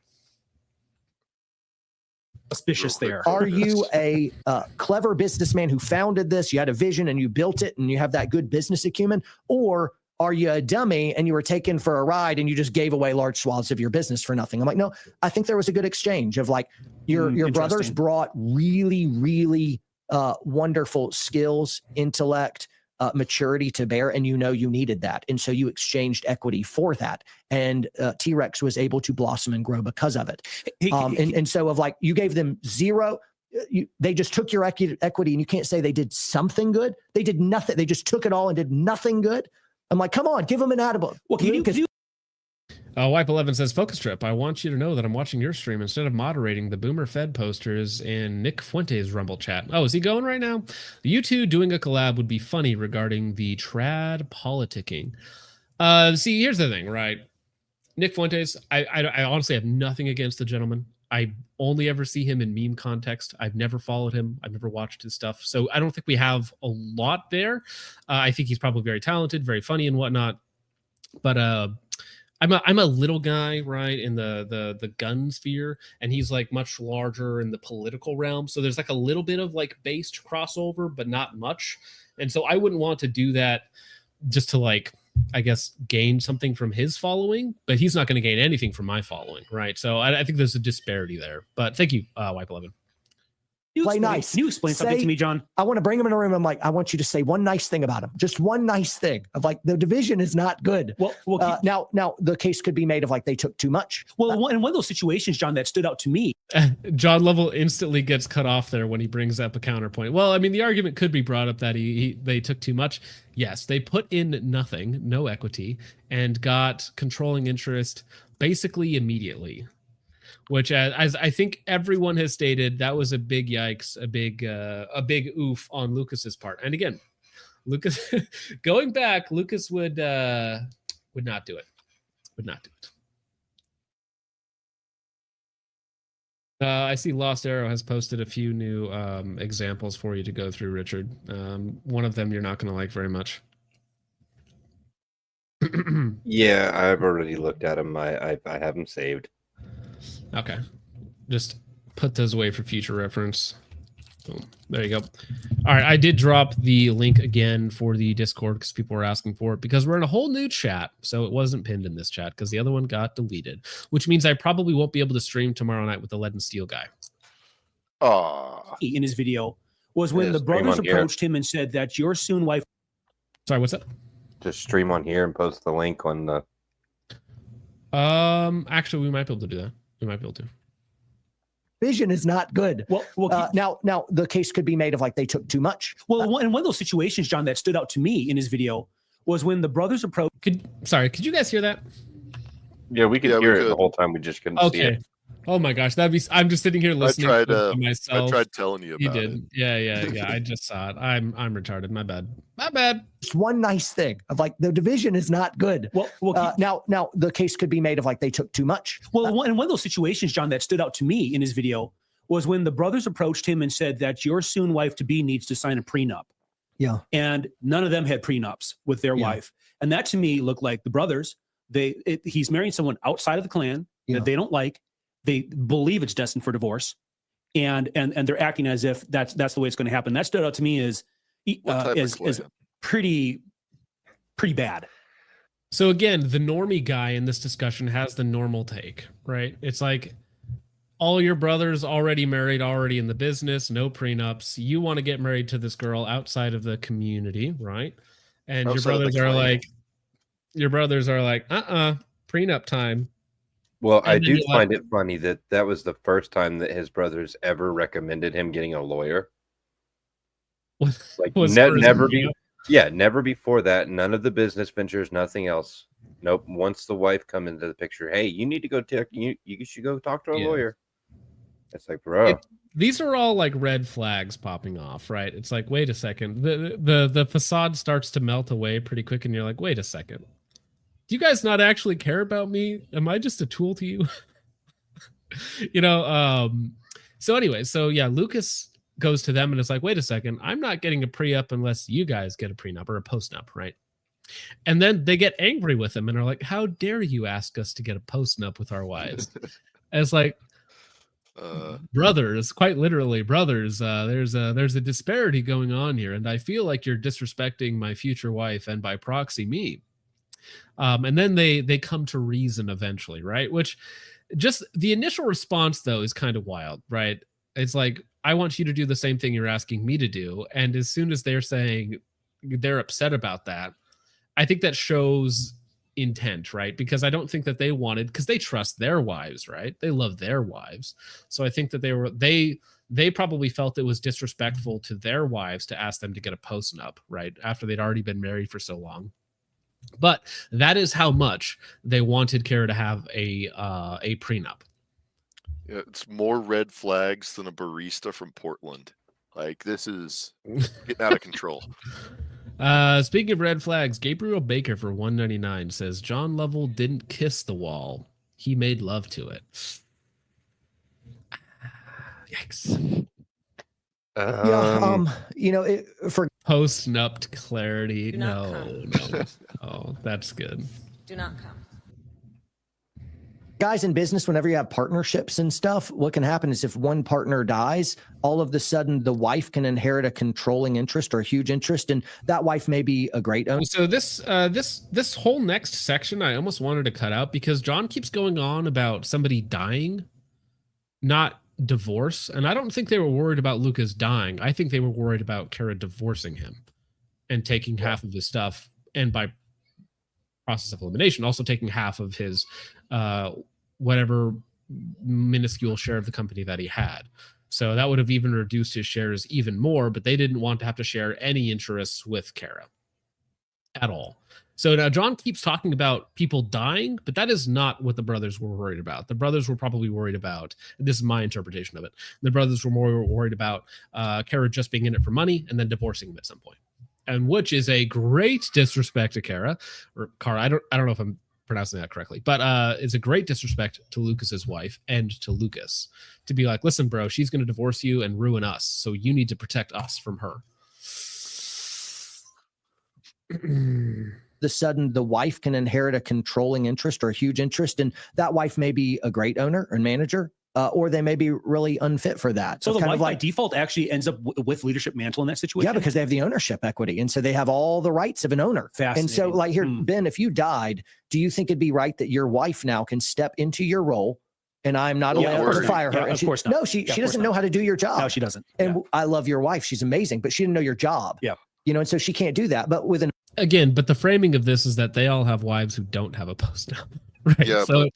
Suspicious there. Are you a clever businessman who founded this? You had a vision and you built it and you have that good business acumen? Or are you a dummy and you were taken for a ride and you just gave away large swaths of your business for nothing? I'm like, no, I think there was a good exchange of like your brothers brought really, really wonderful skills, intellect, maturity to bear, and you needed that. And so you exchanged equity for that. And T-Rex was able to blossom and grow because of it. And so of like, you gave them zero. They just took your equity and you can't say they did something good. They did nothing. They just took it all and did nothing good. I'm like, come on, give them an attaboy. Well, Wipe 11 says, Focus Trip, I want you to know that I'm watching your stream instead of moderating the Boomer Fed posters in Nick Fuentes' Rumble chat. Oh, is he going right now? You two doing a collab would be funny regarding the trad politicking. See, here's the thing, right? Nick Fuentes, I honestly have nothing against the gentleman. I only ever see him in meme context. I've never followed him. I've never watched his stuff. So I don't think we have a lot there. I think he's probably very talented, very funny and whatnot. But I'm a little guy, right, in the gun sphere, and he's like much larger in the political realm. So there's like a little bit of like based crossover, but not much. And so I wouldn't want to do that just to like, I guess, gain something from his following, but he's not going to gain anything from my following, right? So I think there's a disparity there. But thank you, Wipe 11. Play nice. Can you explain something to me, John? I want to bring him in a room. I'm like, I want you to say one nice thing about him. Just one nice thing of like, the division is not good. Well, now the case could be made of like they took too much. Well, in one of those situations, John, that stood out to me. John Lovell instantly gets cut off there when he brings up a counterpoint. Well, I mean, the argument could be brought up that they took too much. Yes, they put in nothing, no equity, and got controlling interest basically immediately. Which, as I think everyone has stated, that was a big yikes, a big oof on Lucas's part. And again, Lucas, going back, Lucas would not do it. Would not do it. I see Lost Arrow has posted a few new examples for you to go through, Richard. One of them you're not going to like very much. Yeah, I've already looked at them. I have them saved. Okay, just put those away for future reference. Boom. There you go. All right, I did drop the link again for the Discord because people were asking for it, because we're in a whole new chat, so it wasn't pinned in this chat because the other one got deleted, which means I probably won't be able to stream tomorrow night with the Lead and Steel guy. In his video was when the brothers approached him and said that your soon wife. Sorry, what's that? Just stream on here and post the link on the. Actually, we might be able to do that. We might be able to. Vision is not good. Now the case could be made of like they took too much. Well, in one of those situations, John, that stood out to me in his video was when the brothers approached. Could you guys hear that? Yeah, we could hear it the whole time. We just couldn't see it. Oh my gosh, I'm just sitting here listening to myself. I tried telling you about it. Yeah. I just saw it. I'm retarded. My bad. Just one nice thing of like the division is not good. Now the case could be made of like they took too much. Well, in one of those situations, John, that stood out to me in his video was when the brothers approached him and said that your soon wife to be needs to sign a prenup. Yeah. And none of them had prenups with their wife. And that to me looked like the brothers. He's marrying someone outside of the clan that they don't like. They believe it's destined for divorce. And they're acting as if that's the way it's going to happen. That stood out to me as pretty bad. So again, the normie guy in this discussion has the normal take, right? It's like all your brothers already married, already in the business, no prenups. You want to get married to this girl outside of the community, right? And your brothers are like, prenup time. Well, I do find it funny that was the first time that his brothers ever recommended him getting a lawyer. Like never before that. None of the business ventures, nothing else. Nope. Once the wife come into the picture, hey, you need to go you should go talk to a lawyer. It's like, bro. These are all like red flags popping off, right? It's like, wait a second. The facade starts to melt away pretty quick, and you're like, wait a second. Do you guys not actually care about me? Am I just a tool to you? So anyway, Lucas goes to them and it's like, wait a second, I'm not getting a pre-up unless you guys get a prenup or a post-nup, right? And then they get angry with him and are like, how dare you ask us to get a post-nup with our wives? And it's like, brothers, quite literally brothers, there's a disparity going on here, and I feel like you're disrespecting my future wife and by proxy me. And then they come to reason eventually, right? Which just the initial response though is kind of wild, right? It's like, I want you to do the same thing you're asking me to do. And as soon as they're saying they're upset about that, I think that shows intent, right? Because I don't think that they wanted, because they trust their wives, right? They love their wives. So I think that they probably felt it was disrespectful to their wives to ask them to get a post-nup, right? After they'd already been married for so long. But that is how much they wanted Kara to have a prenup. Yeah, it's more red flags than a barista from Portland. Like, this is getting out of control. Speaking of red flags, Gabriel Baker for $1.99 says John Lovell didn't kiss the wall. He made love to it. Yikes. For post-nupped clarity. No. Oh, that's good. Do not come. Guys in business, whenever you have partnerships and stuff, what can happen is if one partner dies, all of the sudden the wife can inherit a controlling interest or a huge interest, and that wife may be a great owner. So this whole next section I almost wanted to cut out because John keeps going on about somebody dying, not divorce. And I don't think they were worried about Lucas dying. I think they were worried about Kara divorcing him and taking half of his stuff, and by process of elimination, also taking half of his whatever minuscule share of the company that he had. So that would have even reduced his shares even more, but they didn't want to have to share any interests with Kara at all. So now John keeps talking about people dying, but that is not what the brothers were worried about. The brothers were probably worried about, this is my interpretation of it, the brothers were more worried about Kara just being in it for money and then divorcing him at some point. And which is a great disrespect to Kara, or Kara, I don't know if I'm pronouncing that correctly, but it's a great disrespect to Lucas's wife and to Lucas to be like, listen, bro, she's going to divorce you and ruin us, so you need to protect us from her. The sudden the wife can inherit a controlling interest or a huge interest, and that wife may be a great owner and manager, or they may be really unfit for that. So the wife by default actually ends up with leadership mantle in that situation? Yeah, because they have the ownership equity. And so they have all the rights of an owner. And so like here, Ben, if you died, do you think it'd be right that your wife now can step into your role and I'm not allowed to fire her? Yeah, of course not. No, she doesn't know how to do your job. No, she doesn't. And I love your wife. She's amazing, but she didn't know your job. Yeah. And so she can't do that. But with an again, but the framing of this is that they all have wives who don't have a post-nup, right? Yeah, so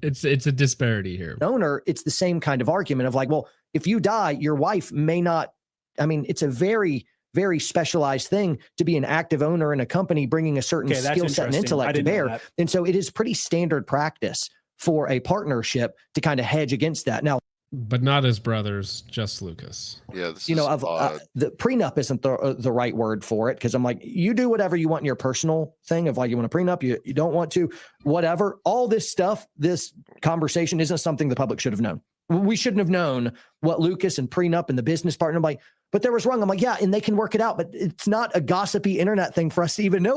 it's a disparity here. Owner, it's the same kind of argument of like, well, if you die, your wife may not. I mean, it's a very, very specialized thing to be an active owner in a company, bringing a certain skill set and intellect to bear. And so it is pretty standard practice for a partnership to kind of hedge against that. Now, but not as brothers, just Lucas. Yeah, this the prenup isn't the right word for it, because I'm like, you do whatever you want in your personal thing of like, you want a prenup, you don't want to, whatever. All this stuff, this conversation isn't something the public should have known. We shouldn't have known what Lucas and prenup and the business partner, like, but there was wrong. I'm like, yeah, and they can work it out, but it's not a gossipy internet thing for us to even know.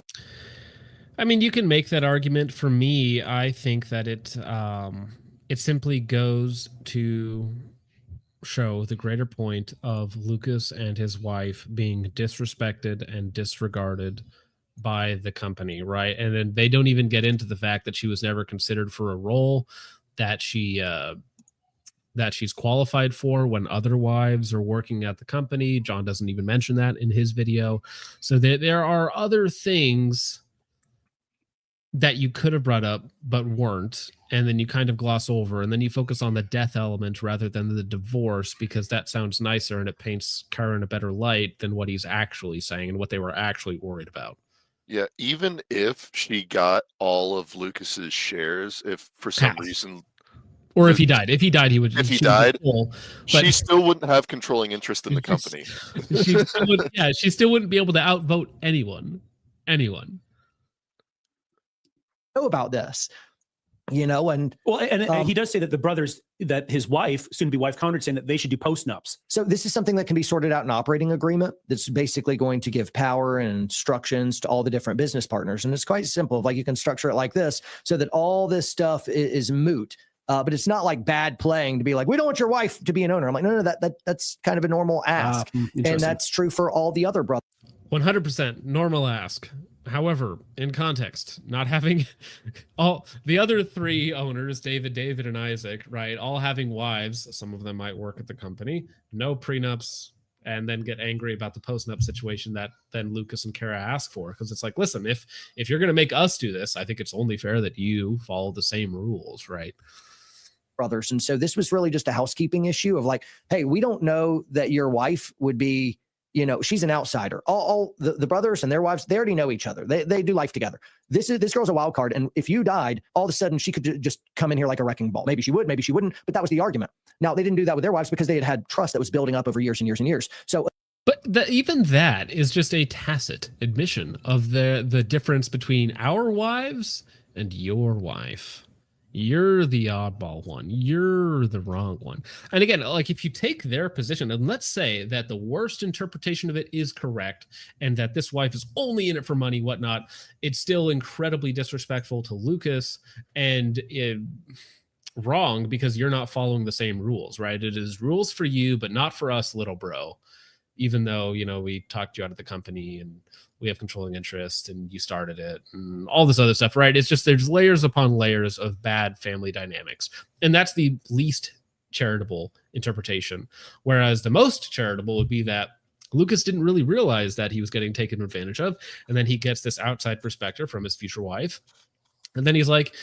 I mean, you can make that argument. For me, I think that it simply goes to show the greater point of Lucas and his wife being disrespected and disregarded by the company, right? And then they don't even get into the fact that she was never considered for a role that she's qualified for when other wives are working at the company. John doesn't even mention that in his video. So there are other things that you could have brought up but weren't, and then you kind of gloss over, and then you focus on the death element rather than the divorce, because that sounds nicer and it paints Kara in a better light than what he's actually saying and what they were actually worried about. Yeah, even if she got all of Lucas's shares, if for some reason, or if he died, he would. If he died, she still wouldn't have controlling interest in the company. She still wouldn't be able to outvote anyone. Know about this, and he does say that the brothers, that his wife, soon-to-be wife, countered, saying that they should do post-nups. So this is something that can be sorted out in operating agreement. That's basically going to give power and instructions to all the different business partners, and it's quite simple. Like, you can structure it like this so that all this stuff is moot. But it's not like bad playing to be like, we don't want your wife to be an owner. I'm like, no, that's kind of a normal ask, and that's true for all the other brothers. 100% normal ask. However, in context, not having all the other three owners, David, and Isaac, right, all having wives, some of them might work at the company, no prenups, and then get angry about the post-nup situation that then Lucas and Kara ask for. Because it's like, listen, if you're going to make us do this, I think it's only fair that you follow the same rules, right? Brothers. And so this was really just a housekeeping issue of like, hey, we don't know that your wife would be, she's an outsider. All the brothers and their wives, they already know each other. They do life together. This girl's a wild card. And if you died, all of a sudden she could just come in here like a wrecking ball. Maybe she would, maybe she wouldn't. But that was the argument. Now, they didn't do that with their wives because they had trust that was building up over years and years and years. So, but even that is just a tacit admission of the difference between our wives and your wife. You're the oddball one. You're the wrong one. And again, like, if you take their position, and let's say that the worst interpretation of it is correct, and that this wife is only in it for money, whatnot, it's still incredibly disrespectful to Lucas and wrong because you're not following the same rules, right? It is rules for you, but not for us, little bro. Even though, we talked you out of the company and we have controlling interest and you started it and all this other stuff, right? It's just, there's layers upon layers of bad family dynamics. And that's the least charitable interpretation. Whereas the most charitable would be that Lucas didn't really realize that he was getting taken advantage of. And then he gets this outside perspective from his future wife. And then he's like,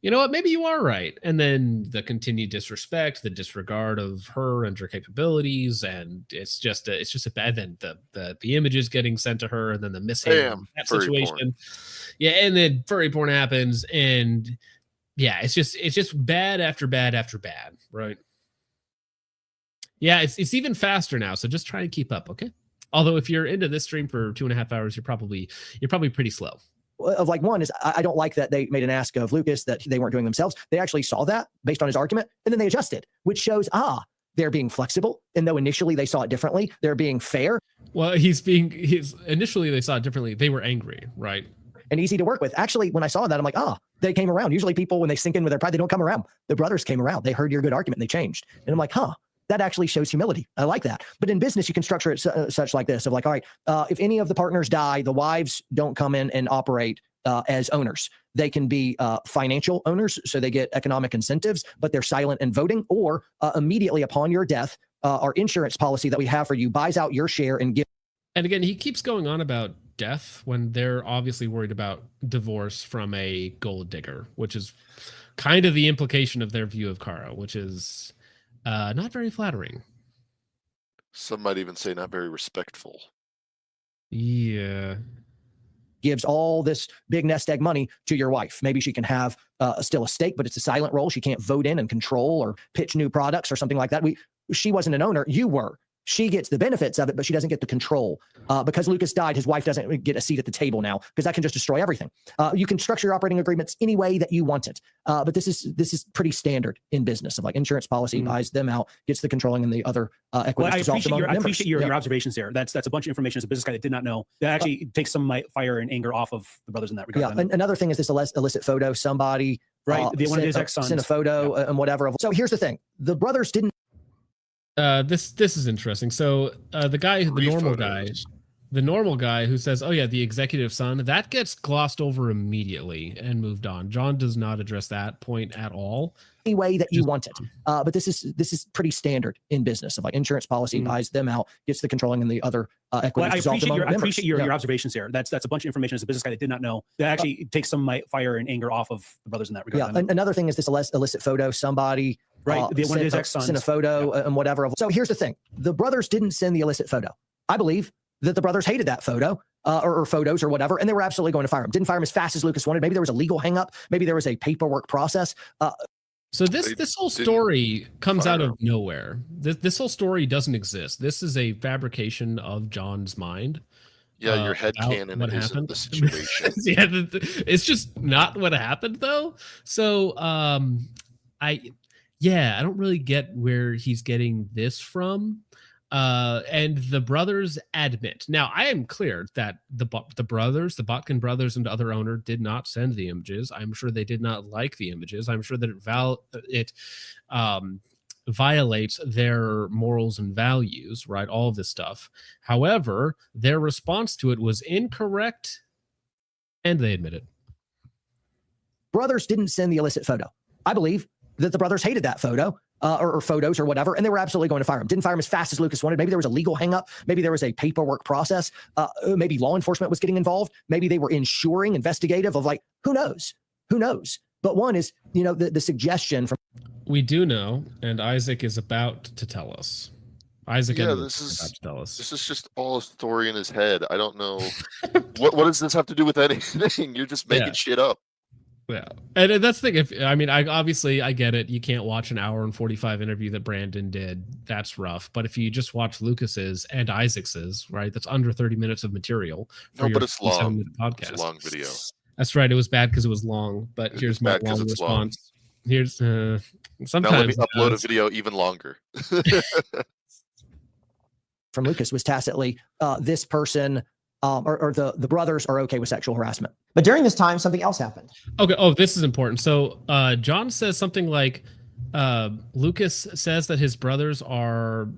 you know what, maybe you are right. And then the continued disrespect, the disregard of her and her capabilities, and it's just a bad. Then the images getting sent to her, and then the missing that situation. Porn. Yeah, and then furry porn happens, and yeah, it's just bad after bad after bad, right? Yeah, it's even faster now, so just try to keep up, okay? Although if you're into this stream for 2.5 hours, you're probably pretty slow. Of like, one is, I don't like that they made an ask of Lucas that they weren't doing themselves. They actually saw that based on his argument, and then they adjusted, which shows, they're being flexible. And though initially they saw it differently, they're being fair. Well, initially they saw it differently. They were angry, right? And easy to work with. Actually, when I saw that, I'm like, they came around. Usually people, when they sink in with their pride, they don't come around. The brothers came around. They heard your good argument and they changed. And I'm like, that actually shows humility. I like that. But in business, you can structure it such like this of like, all right, if any of the partners die, the wives don't come in and operate as owners. They can be financial owners, so they get economic incentives, but they're silent in voting, or immediately upon your death, our insurance policy that we have for you buys out your share and gives. And again, he keeps going on about death when they're obviously worried about divorce from a gold digger, which is kind of the implication of their view of Kara, which is not very flattering. Some might even say not very respectful. Yeah. Gives all this big nest egg money to your wife. Maybe she can have still a stake, but it's a silent role. She can't vote in and control or pitch new products or something like that. She wasn't an owner. You were. She gets the benefits of it, but she doesn't get the control. Because Lucas died, his wife doesn't get a seat at the table now, because that can just destroy everything. You can structure your operating agreements any way that you want it. But this is pretty standard in business of like insurance policy buys them out, gets the controlling and the other equity. Well, I appreciate your observations there. That's a bunch of information as a business guy that did not know. That actually takes some of my fire and anger off of the brothers in that regard. Yeah. Another thing is this illicit photo. Somebody one of his ex-sons sent a photo and whatever. So here's the thing: the brothers didn't. This is interesting. So the normal guy who says, "Oh yeah, the executive son," that gets glossed over immediately and moved on. John does not address that point at all. Any way that you want it. But this is pretty standard in business of like insurance policy buys them out, gets the controlling and the other equity. Well, I appreciate your observations there. That's a bunch of information as a business guy that did not know. That actually takes some of my fire and anger off of the brothers in that regard. Yeah. Another thing is this illicit photo. Somebody one of his ex-sons sent a photo and whatever. So here's the thing: the brothers didn't send the illicit photo. I believe that the brothers hated that photo or photos or whatever, and they were absolutely going to fire him. Didn't fire him as fast as Lucas wanted. Maybe there was a legal hang-up. Maybe there was a paperwork process. So this whole story comes out of nowhere. This whole story doesn't exist. This is a fabrication of John's mind. Yeah, your headcanon isn't the situation. Yeah, it's just not what happened though. So I don't really get where he's getting this from. And the brothers admit. Now, I am clear that the Botkin brothers and other owner did not send the images. I'm sure they did not like the images. I'm sure that it violates their morals and values, right? All of this stuff. However, their response to it was incorrect, and they admit it. Brothers didn't send the illicit photo. I believe that the brothers hated that photo. Or photos or whatever, and they were absolutely going to fire him. Didn't fire him as fast as Lucas wanted. Maybe there was a legal hang-up. Maybe there was a paperwork process. Maybe law enforcement was getting involved. Maybe they were ensuring investigative of like, who knows? But one is, the suggestion from. We do know, and Isaac is about to tell us. This is just all a story in his head. I don't know. what does this have to do with anything? You're just making shit up. Yeah, and that's the thing. I get it. You can't watch an hour and 45 interview that Brandon did. That's rough. But if you just watch Lucas's and Isaac's, right, that's under 30 minutes of material. But it's long. Podcast. It's a long video. That's right. It was bad because it was long. But here's my long response. Here's sometimes. Now let me upload a video even longer. From Lucas was tacitly this person. Or the brothers are okay with sexual harassment. But during this time, something else happened. Okay. Oh, this is important. So John says something like, Lucas says that his brothers are,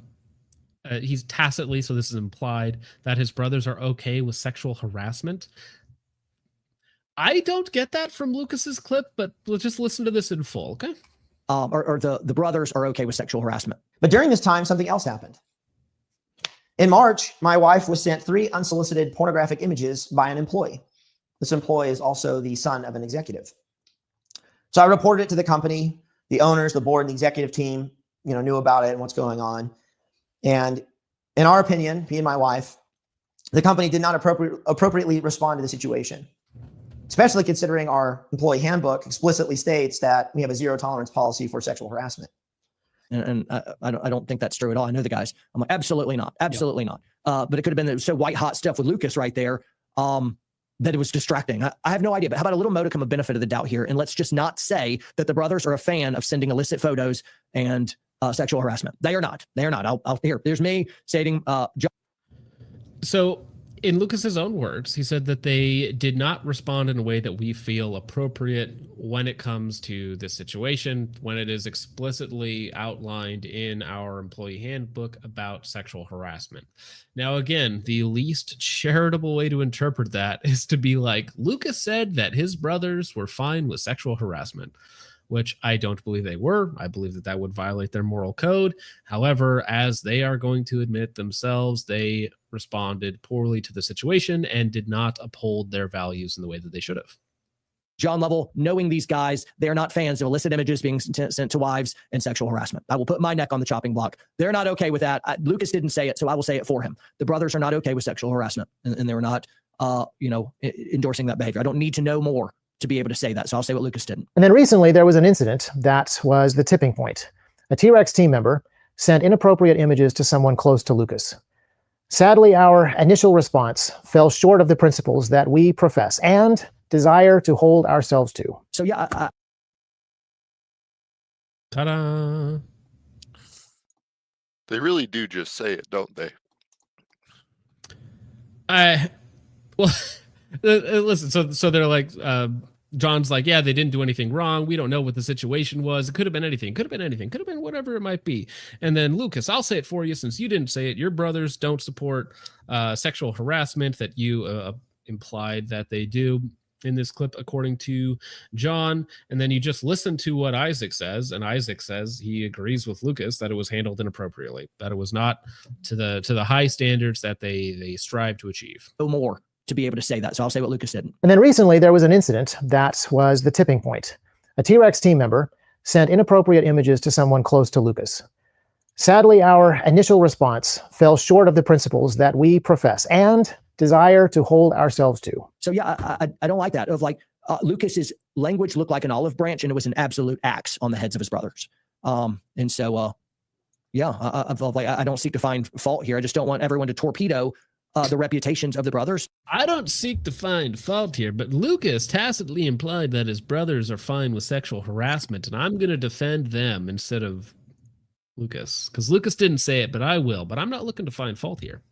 he's tacitly, so this is implied, that his brothers are okay with sexual harassment. I don't get that from Lucas's clip, but we'll just listen to this in full, okay? Or the brothers are okay with sexual harassment. But during this time, something else happened. In March, my wife was sent 3 unsolicited pornographic images by an employee. This employee is also the son of an executive. So I reported it to the company. The owners, the board, and the executive team, knew about it and what's going on. And in our opinion, me and my wife, the company did not appropriately respond to the situation, especially considering our employee handbook explicitly states that we have a zero tolerance policy for sexual harassment. And I don't think that's true at all. I know the guys. I'm like, absolutely not. Absolutely not. But it could have been so white hot stuff with Lucas right there that it was distracting. I have no idea. But how about a little modicum of benefit of the doubt here? And let's just not say that the brothers are a fan of sending illicit photos and sexual harassment. They are not. They are not. There's me stating. So in Lucas's own words, he said that they did not respond in a way that we feel appropriate when it comes to this situation, when it is explicitly outlined in our employee handbook about sexual harassment. Now, again, the least charitable way to interpret that is to be like, Lucas said that his brothers were fine with sexual harassment, which I don't believe they were. I believe that would violate their moral code. However, as they are going to admit themselves, they responded poorly to the situation and did not uphold their values in the way that they should have. John Lovell, knowing these guys, they are not fans of illicit images being sent to wives and sexual harassment. I will put my neck on the chopping block. They're not okay with that. Lucas didn't say it, so I will say it for him. The brothers are not okay with sexual harassment, and they're not, endorsing that behavior. I don't need to know more to be able to say that, so I'll say what Lucas didn't. And then recently, there was an incident that was the tipping point. A T-Rex team member sent inappropriate images to someone close to Lucas. Sadly, our initial response fell short of the principles that we profess and desire to hold ourselves to. So yeah, Ta-da! They really do just say it, don't they? Listen. So they're like, John's like, yeah, they didn't do anything wrong. We don't know what the situation was. It could have been anything. Could have been anything. Could have been whatever it might be. And then Lucas, I'll say it for you since you didn't say it. Your brothers don't support sexual harassment that you implied that they do in this clip, according to John. And then you just listen to what Isaac says, and Isaac says he agrees with Lucas that it was handled inappropriately, that it was not to the high standards that they strive to achieve. no more to be able to say that. So I'll say what Lucas said. And then recently there was an incident that was the tipping point. A T-Rex team member sent inappropriate images to someone close to Lucas. Sadly, our initial response fell short of the principles that we profess and desire to hold ourselves to. So yeah, I don't like that. Of like Lucas's language looked like an olive branch, and it was an absolute axe on the heads of his brothers. And so yeah, I don't seek to find fault here. I just don't want everyone to torpedo the reputations of the brothers. I don't seek to find fault here, but Lucas tacitly implied that his brothers are fine with sexual harassment, and I'm going to defend them instead of Lucas, because Lucas didn't say it, but I will. But I'm not looking to find fault here.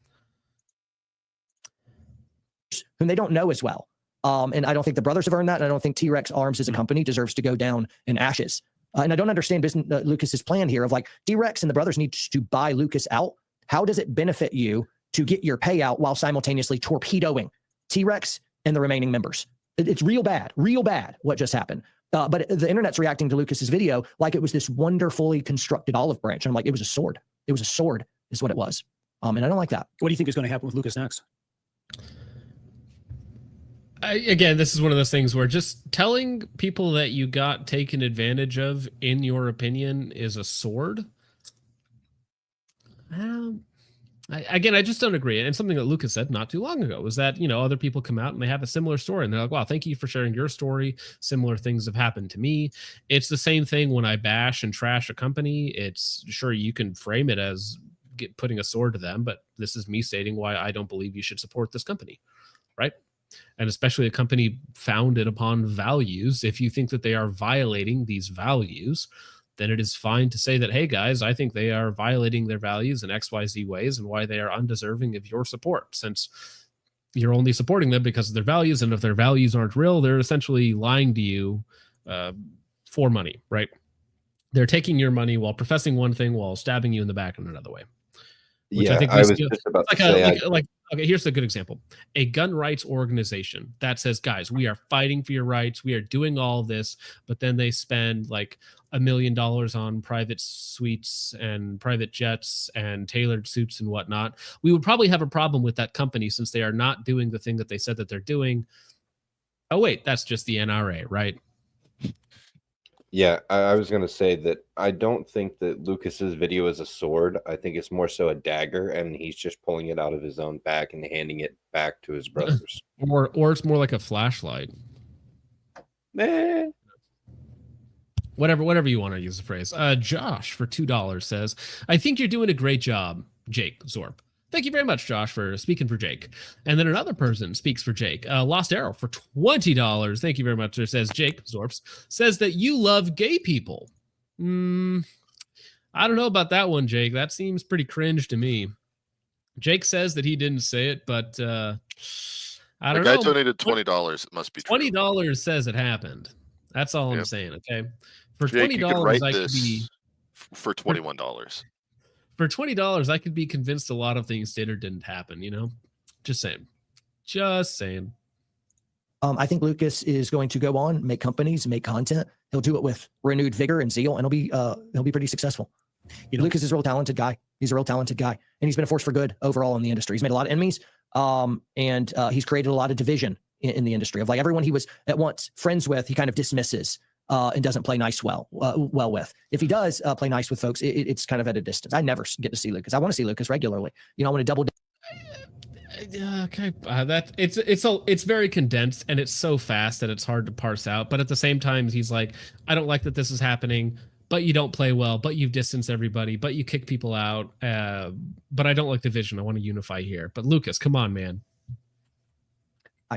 Whom they don't know as well. And I don't think the brothers have earned that. And I don't think T-Rex Arms as a company deserves to go down in ashes. And I don't understand Lucas's plan here of like T-Rex and the brothers need to buy Lucas out. How does it benefit you to get your payout while simultaneously torpedoing T-Rex and the remaining members? It's real bad what just happened. But the internet's reacting to Lucas's video like it was this wonderfully constructed olive branch. And I'm like, it was a sword. It was a sword is what it was. And I don't like that. What do you think is going to happen with Lucas next? Again, this is one of those things where just telling people that you got taken advantage of, in your opinion, is a sword. I just don't agree. And something that Lucas said not too long ago was that, other people come out and they have a similar story and they're like, wow, thank you for sharing your story. Similar things have happened to me. It's the same thing when I bash and trash a company. It's sure you can frame it as putting a sword to them, but this is me stating why I don't believe you should support this company, right? And especially a company founded upon values. If you think that they are violating these values, then it is fine to say that, hey guys, I think they are violating their values in XYZ ways and why they are undeserving of your support, since you're only supporting them because of their values. And if their values aren't real, they're essentially lying to you for money, right? They're taking your money while professing one thing while stabbing you in the back in another way. Which yeah, I was just about to say. Okay, here's a good example. A gun rights organization that says, guys, we are fighting for your rights. We are doing all of this, but then they spend like $1 million on private suites and private jets and tailored suits and whatnot. We would probably have a problem with that company since they are not doing the thing that they said that they're doing. Oh, wait, that's just the NRA, right? Yeah, I was going to say that I don't think that Lucas's video is a sword. I think it's more so a dagger, and he's just pulling it out of his own back and handing it back to his brothers. Or it's more like a flashlight. Whatever you want to use the phrase. Josh for $2 says, I think you're doing a great job, Jake Zorp. Thank you very much, Josh, for speaking for Jake. And then another person speaks for Jake. Lost Arrow for $20. Thank you very much. It says Jake Zorps says that you love gay people. I don't know about that one, Jake. That seems pretty cringe to me. Jake says that he didn't say it, but I don't know. The guy donated $20. It must be true. $20 says it happened. That's all I'm saying. Okay, for Jake, $20, I could be for $21. For $20, I could be convinced a lot of things did or didn't happen, Just saying. I think Lucas is going to go on, make companies, make content. He'll do it with renewed vigor and zeal, and he'll be pretty successful. Lucas is a real talented guy. He's a real talented guy, and he's been a force for good overall in the industry. He's made a lot of enemies, and he's created a lot of division in the industry of like everyone he was at once friends with, he kind of dismisses. And doesn't play nice well with. If he does play nice with folks, it's kind of at a distance. I never get to see Lucas. I want to see Lucas regularly. I want to double. Okay, it's very condensed and it's so fast that it's hard to parse out. But at the same time, he's like, I don't like that this is happening, but you don't play well, but you distance everybody, but you kick people out. But I don't like division. I want to unify here. But Lucas, come on, man.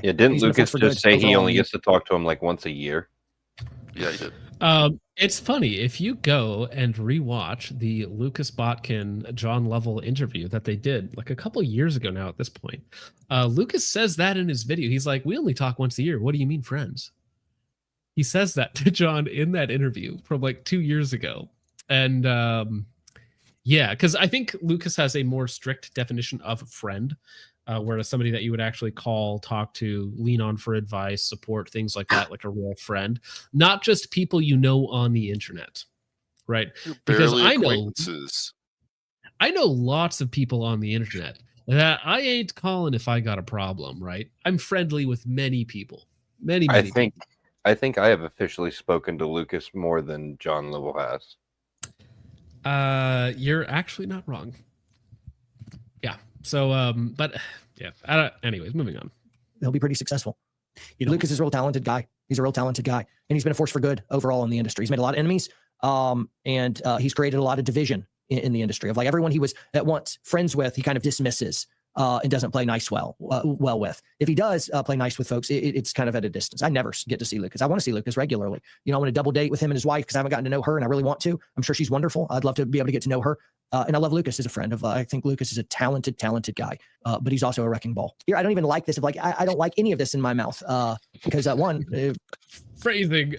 Yeah, didn't Lucas just say he only gets to talk to him like once a year? Yeah, he did. It's funny if you go and rewatch the Lucas Botkin John Lovell interview that they did like a couple years ago now. At this point, Lucas says that in his video. He's like, "We only talk once a year. What do you mean, friends?" He says that to John in that interview from like 2 years ago, and yeah, because I think Lucas has a more strict definition of friend. Whereas somebody that you would actually call, talk to, lean on for advice, support, things like that, like a real friend, not just people you know on the internet, right? Because I know lots of people on the internet that I ain't calling if I got a problem, right? I'm friendly with many people, many people. I think I have officially spoken to Lucas more than John Lovell has. You're actually not wrong. Yeah. So, but yeah. Anyways, moving on. He'll be pretty successful. Lucas is a real talented guy. He's a real talented guy, and he's been a force for good overall in the industry. He's made a lot of enemies, and he's created a lot of division in the industry. Of like everyone he was at once friends with, he kind of dismisses and doesn't play nice well with. If he does play nice with folks, it's kind of at a distance. I never get to see Lucas. I want to see Lucas regularly. I want to double date with him and his wife because I haven't gotten to know her, and I really want to. I'm sure she's wonderful. I'd love to be able to get to know her. And I love Lucas as a friend. I think Lucas is a talented guy, but he's also a wrecking ball. Here, I don't even like this. I don't like any of this in my mouth because phrasing.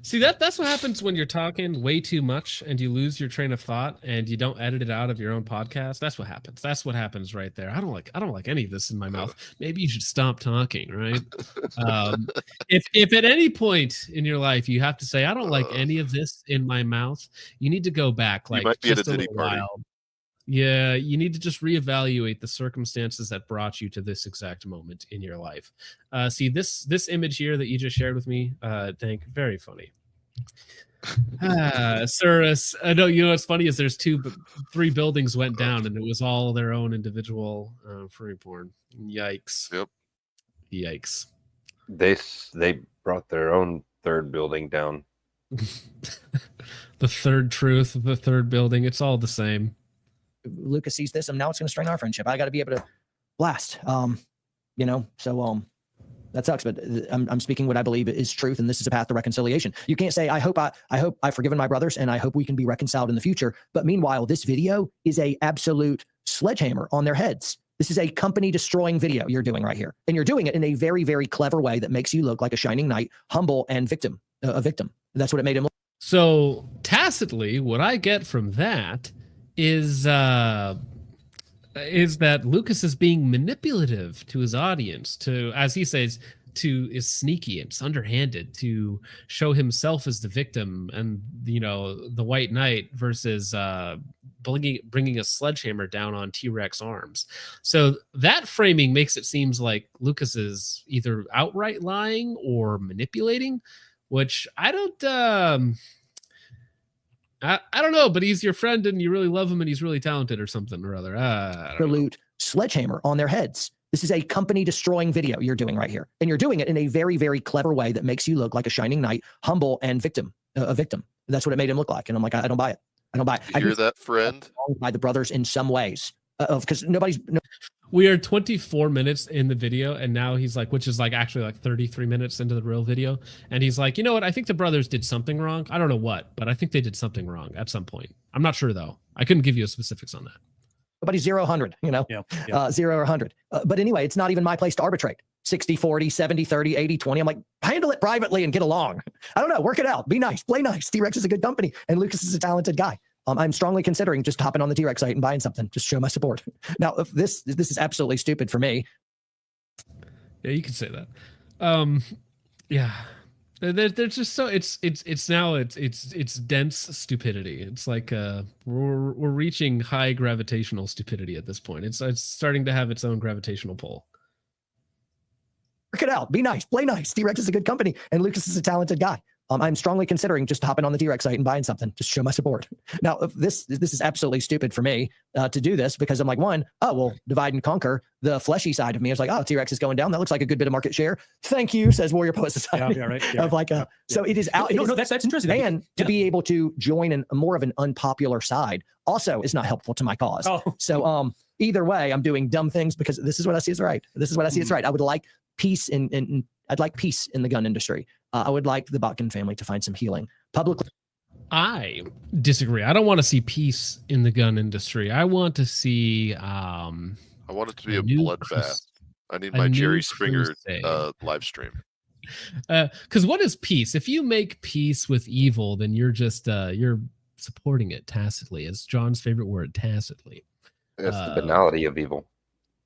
See that's what happens when you're talking way too much and you lose your train of thought and you don't edit it out of your own podcast. That's what happens. That's what happens right there. I don't like any of this in my mouth. Maybe you should stop talking, right? If at any point in your life you have to say I don't like any of this in my mouth, you need to go back like just a little while. Yeah, you need to just reevaluate the circumstances that brought you to this exact moment in your life. See this image here that you just shared with me, Tank, very funny. Cirrus, I know you know what's funny is there's 3 buildings went down and it was all their own individual free porn. Yikes. Yep. Yikes. They brought their own 3rd building down. The third truth, the 3rd building, it's all the same. Lucas sees this, and now it's going to strain our friendship. I got to be able to blast, so that sucks. But I'm speaking what I believe is truth, and this is a path to reconciliation. You can't say I hope I've forgiven my brothers, and I hope we can be reconciled in the future. But meanwhile, this video is a absolute sledgehammer on their heads. This is a company destroying video you're doing right here, and you're doing it in a very, very clever way that makes you look like a shining knight, humble and a victim. That's what it made him look. So tacitly, what I get from that is that Lucas is being manipulative to his audience, to, as he says, is sneaky and it's underhanded to show himself as the victim and the white knight versus bringing a sledgehammer down on T-Rex arms. So that framing makes it seems like Lucas is either outright lying or manipulating, which I don't know, but he's your friend and you really love him and he's really talented or something or other. Absolute sledgehammer on their heads. This is a company destroying video you're doing right here. And you're doing it in a very, very clever way that makes you look like a shining knight, humble and a victim. That's what it made him look like. And I'm like, I don't buy it. I don't buy it. You hear that, friend? By the brothers in some ways. Because we are 24 minutes in the video, and now he's like, which is like actually like 33 minutes into the real video, and he's like, you know what? I think the brothers did something wrong. I don't know what, but I think they did something wrong at some point. I'm not sure though. I couldn't give you specifics on that. Nobody's 0-100, Yeah. 0 or 100. But anyway, it's not even my place to arbitrate. 60-40, 70-30, 80-20. I'm like, handle it privately and get along. I don't know. Work it out. Be nice. Play nice. T-Rex is a good company, and Lucas is a talented guy. I'm strongly considering just hopping on the T-Rex site and buying something. Just show my support. Now, if this is absolutely stupid for me. Yeah, you can say that. Yeah, they're just so it's dense stupidity. It's like we're reaching high gravitational stupidity at this point. It's starting to have its own gravitational pull. Work it out. Be nice. Play nice. T-Rex is a good company, and Lucas is a talented guy. I'm strongly considering just hopping on the T-Rex site and buying something, just show my support. Now, this is absolutely stupid for me to do this because I'm like, divide and conquer. The fleshy side of me is like, oh, T-Rex is going down. That looks like a good bit of market share. Thank you, says Warrior Poet Society. So it is out. That's interesting. And to be able to join more of an unpopular side also is not helpful to my cause. So either way, I'm doing dumb things because this is what I see as right. I would like peace I'd like peace in the gun industry. I would like the Botkin family to find some healing publicly. I disagree. I don't want to see peace in the gun industry. I want to see. I want it to be a bloodbath. I need my Jerry Springer live stream. Because what is peace? If you make peace with evil, then you're just you're supporting it tacitly. It's John's favorite word, tacitly. It's the banality of evil.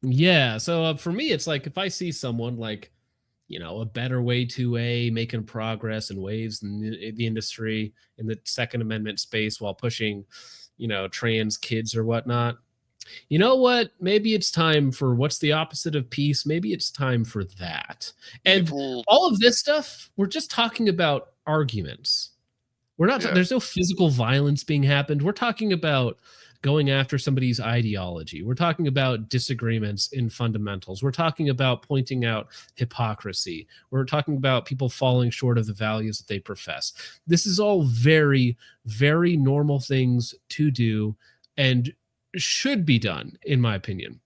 Yeah. So for me, it's like if I see someone like, a better way to making progress and waves in the industry in the Second Amendment space while pushing, trans kids or whatnot. You know what? Maybe it's time for what's the opposite of peace. Maybe it's time for that. And all of this stuff, we're just talking about arguments. We're not, there's no physical violence being happened. We're talking about going after somebody's ideology. We're talking about disagreements in fundamentals. We're talking about pointing out hypocrisy. We're talking about people falling short of the values that they profess. This is all very, very normal things to do and should be done, in my opinion.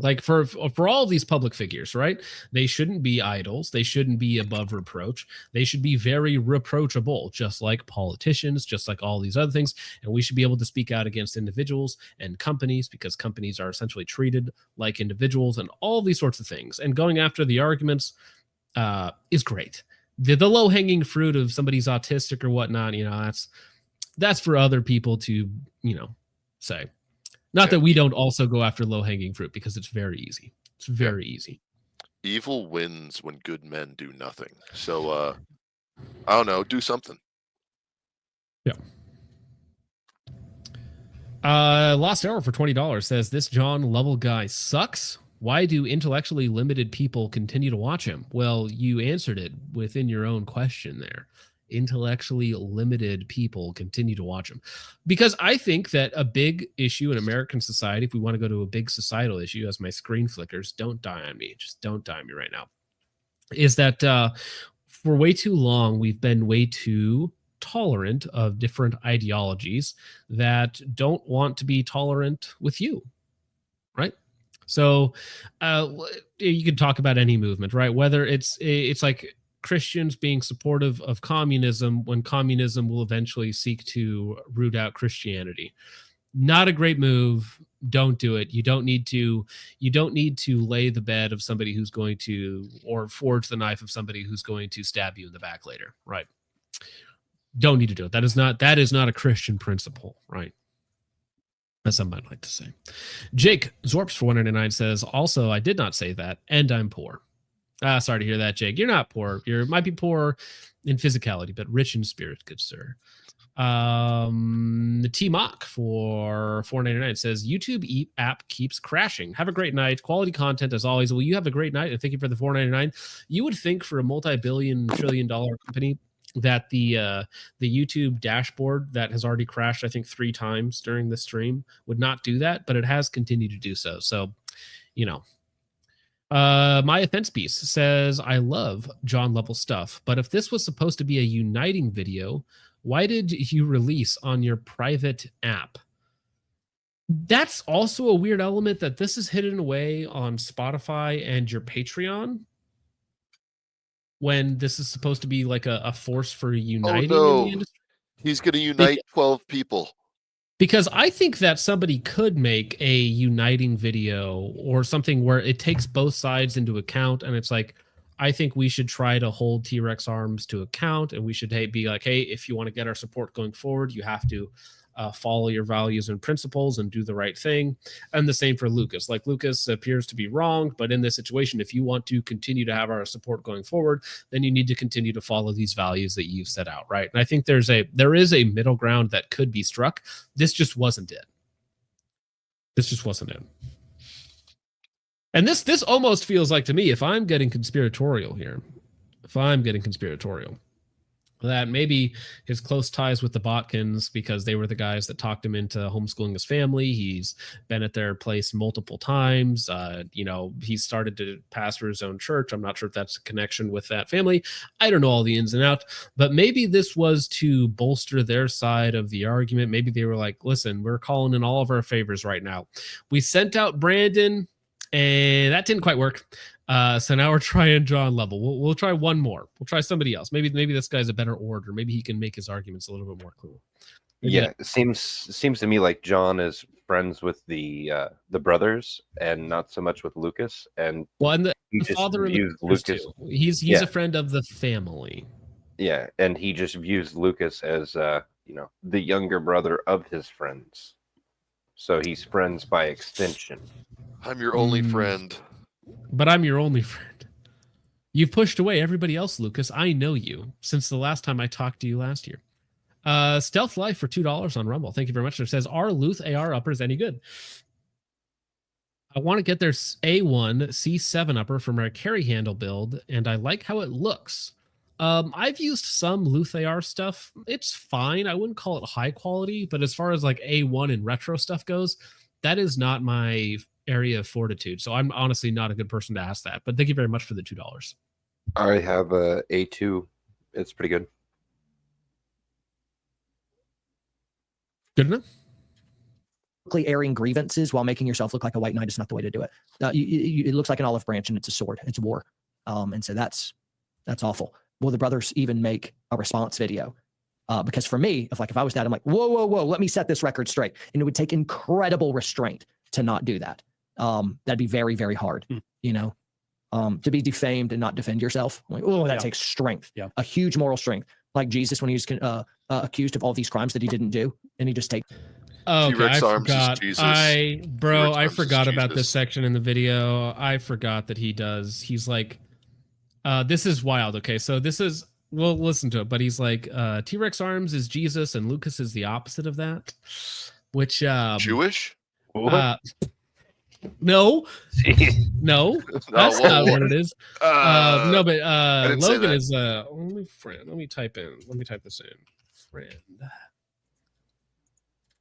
Like for all these public figures, right? They shouldn't be idols. They shouldn't be above reproach. They should be very reproachable, just like politicians, just like all these other things. And we should be able to speak out against individuals and companies because companies are essentially treated like individuals and all these sorts of things. And going after the arguments is great. The low-hanging fruit of somebody's autistic or whatnot, that's for other people to, say. Not that we don't also go after low-hanging fruit because it's very easy. It's very easy. Evil wins when good men do nothing. So, I don't know, do something. Yeah. Lost Arrow for $20 says, this John Lovell guy sucks. Why do intellectually limited people continue to watch him? Well, you answered it within your own question there. Intellectually limited people continue to watch him because I think that a big issue in American society, if we want to go to a big societal issue, as my screen flickers, don't die on me, just don't die on me right now, is that for way too long we've been way too tolerant of different ideologies that don't want to be tolerant with you, right? So you can talk about any movement, right? Whether it's like Christians being supportive of communism when communism will eventually seek to root out Christianity. Not a great move. Don't do it. You don't need to lay the bed of somebody who's going to, or forge the knife of somebody who's going to stab you in the back later. Right. Don't need to do it. That is not a Christian principle. Right. As some might like to say. Jake Zorps for 199 says, also, I did not say that, and I'm poor. Sorry to hear that, Jake. You're not poor. You might be poor in physicality, but rich in spirit, good sir. The T-Mock for $4.99 says, YouTube app keeps crashing. Have a great night. Quality content as always. Well, you have a great night, and thank you for the $4.99. You would think for a multi-billion, trillion-dollar company that the YouTube dashboard that has already crashed, I think 3 times during the stream, would not do that, but it has continued to do so. So, my offense piece says, I love John Lovell stuff, but if this was supposed to be a uniting video, why did you release on your private app? That's also a weird element that this is hidden away on Spotify and your Patreon when this is supposed to be like a force for uniting in the industry. He's going to unite 12 people. Because I think that somebody could make a uniting video or something where it takes both sides into account. And it's like, I think we should try to hold T-Rex Arms to account. And we should be like, hey, if you want to get our support going forward, you have to follow your values and principles and do the right thing. And the same for Lucas. Like, Lucas appears to be wrong, but in this situation, if you want to continue to have our support going forward, then you need to continue to follow these values that you've set out, right? And I think there is a middle ground that could be struck. This just wasn't it. And this almost feels like, to me, if I'm getting conspiratorial here, that maybe his close ties with the Botkins, because they were the guys that talked him into homeschooling his family. He's been at their place multiple times. He started to pastor his own church. I'm not sure if that's a connection with that family. I don't know all the ins and outs, but maybe this was to bolster their side of the argument. Maybe they were like, listen, we're calling in all of our favors right now. We sent out Brandon and that didn't quite work. So now we're trying John Lovell. We'll try one more. We'll try somebody else. Maybe this guy's a better orator. Maybe he can make his arguments a little bit more clear. Yeah, it seems to me like John is friends with the brothers and not so much with Lucas. And the father and the Lucas too. He's a friend of the family. Yeah, and he just views Lucas as the younger brother of his friends. So he's friends by extension. I'm your only friend. But I'm your only friend. You've pushed away everybody else, Lucas. I know you since the last time I talked to you last year. Stealth Life for $2 on Rumble. Thank you very much. It says, are Luth AR uppers any good? I want to get their A1 C7 upper from our carry handle build, and I like how it looks. I've used some Luth AR stuff. It's fine. I wouldn't call it high quality, but as far as like A1 and retro stuff goes, that is not my area of fortitude. So I'm honestly not a good person to ask that. But thank you very much for the $2. I have a A2. It's pretty good. Good enough. Airing grievances while making yourself look like a white knight is not the way to do it. It looks like an olive branch and it's a sword. It's war. And so that's awful. Will the brothers even make a response video? Because for me, if I was that, I'm like, whoa, let me set this record straight. And it would take incredible restraint to not do that. That'd be very, very hard, to be defamed and not defend yourself. I'm like, that takes strength, a huge moral strength. Like Jesus, when he was accused of all these crimes that he didn't do, and he just takes. Oh, okay. I forgot. I forgot about this section in the video. I forgot that he does. He's like, this is wild. Okay, so this is. We'll listen to it, but he's like, T-Rex arms is Jesus, and Lucas is the opposite of that. Which Jewish? No, that's not what it is. No, but Logan is only friend. Let me type this in. Friend.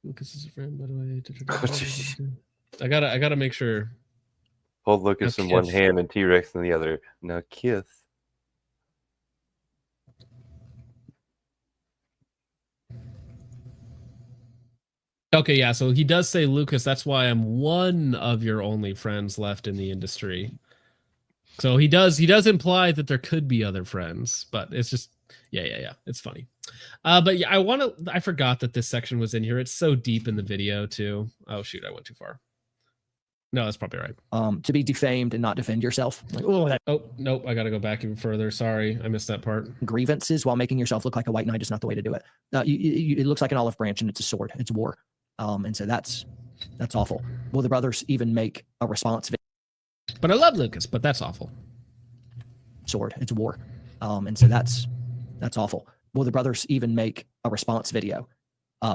Lucas is a friend, by the way. I gotta make sure. Hold Lucas in one hand and T-Rex in the other. Now kiss. Okay, yeah, so he does say Lucas, that's why I'm one of your only friends left in the industry. So he does imply that there could be other friends, but it's just yeah, it's funny. But yeah, I forgot that this section was in here. It's so deep in the video too. Oh shoot, I went too far. No, that's probably right. To be defamed and not defend yourself. Like, nope, I gotta go back even further. Sorry, I missed that part. Grievances while making yourself look like a white knight is not the way to do it. It looks like an olive branch and it's a sword. It's war. And so that's awful. Will the brothers even make a response video? But I love Lucas, but that's awful. Sword. It's war. And so that's awful. Will the brothers even make a response video?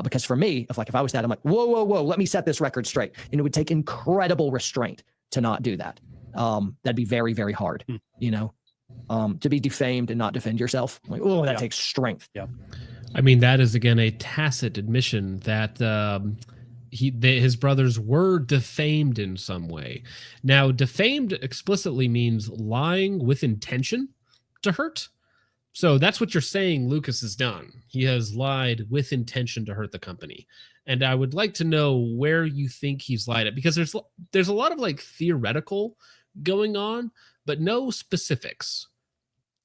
Because for me, if I was that, I'm like, whoa, let me set this record straight. And it would take incredible restraint to not do that. That'd be very, very hard, to be defamed and not defend yourself. Like, that takes strength. Yeah. I mean, that is, again, a tacit admission that his brothers were defamed in some way. Now, defamed explicitly means lying with intention to hurt. So that's what you're saying Lucas has done. He has lied with intention to hurt the company. And I would like to know where you think he's lied at, because there's a lot of like theoretical going on, but no specifics.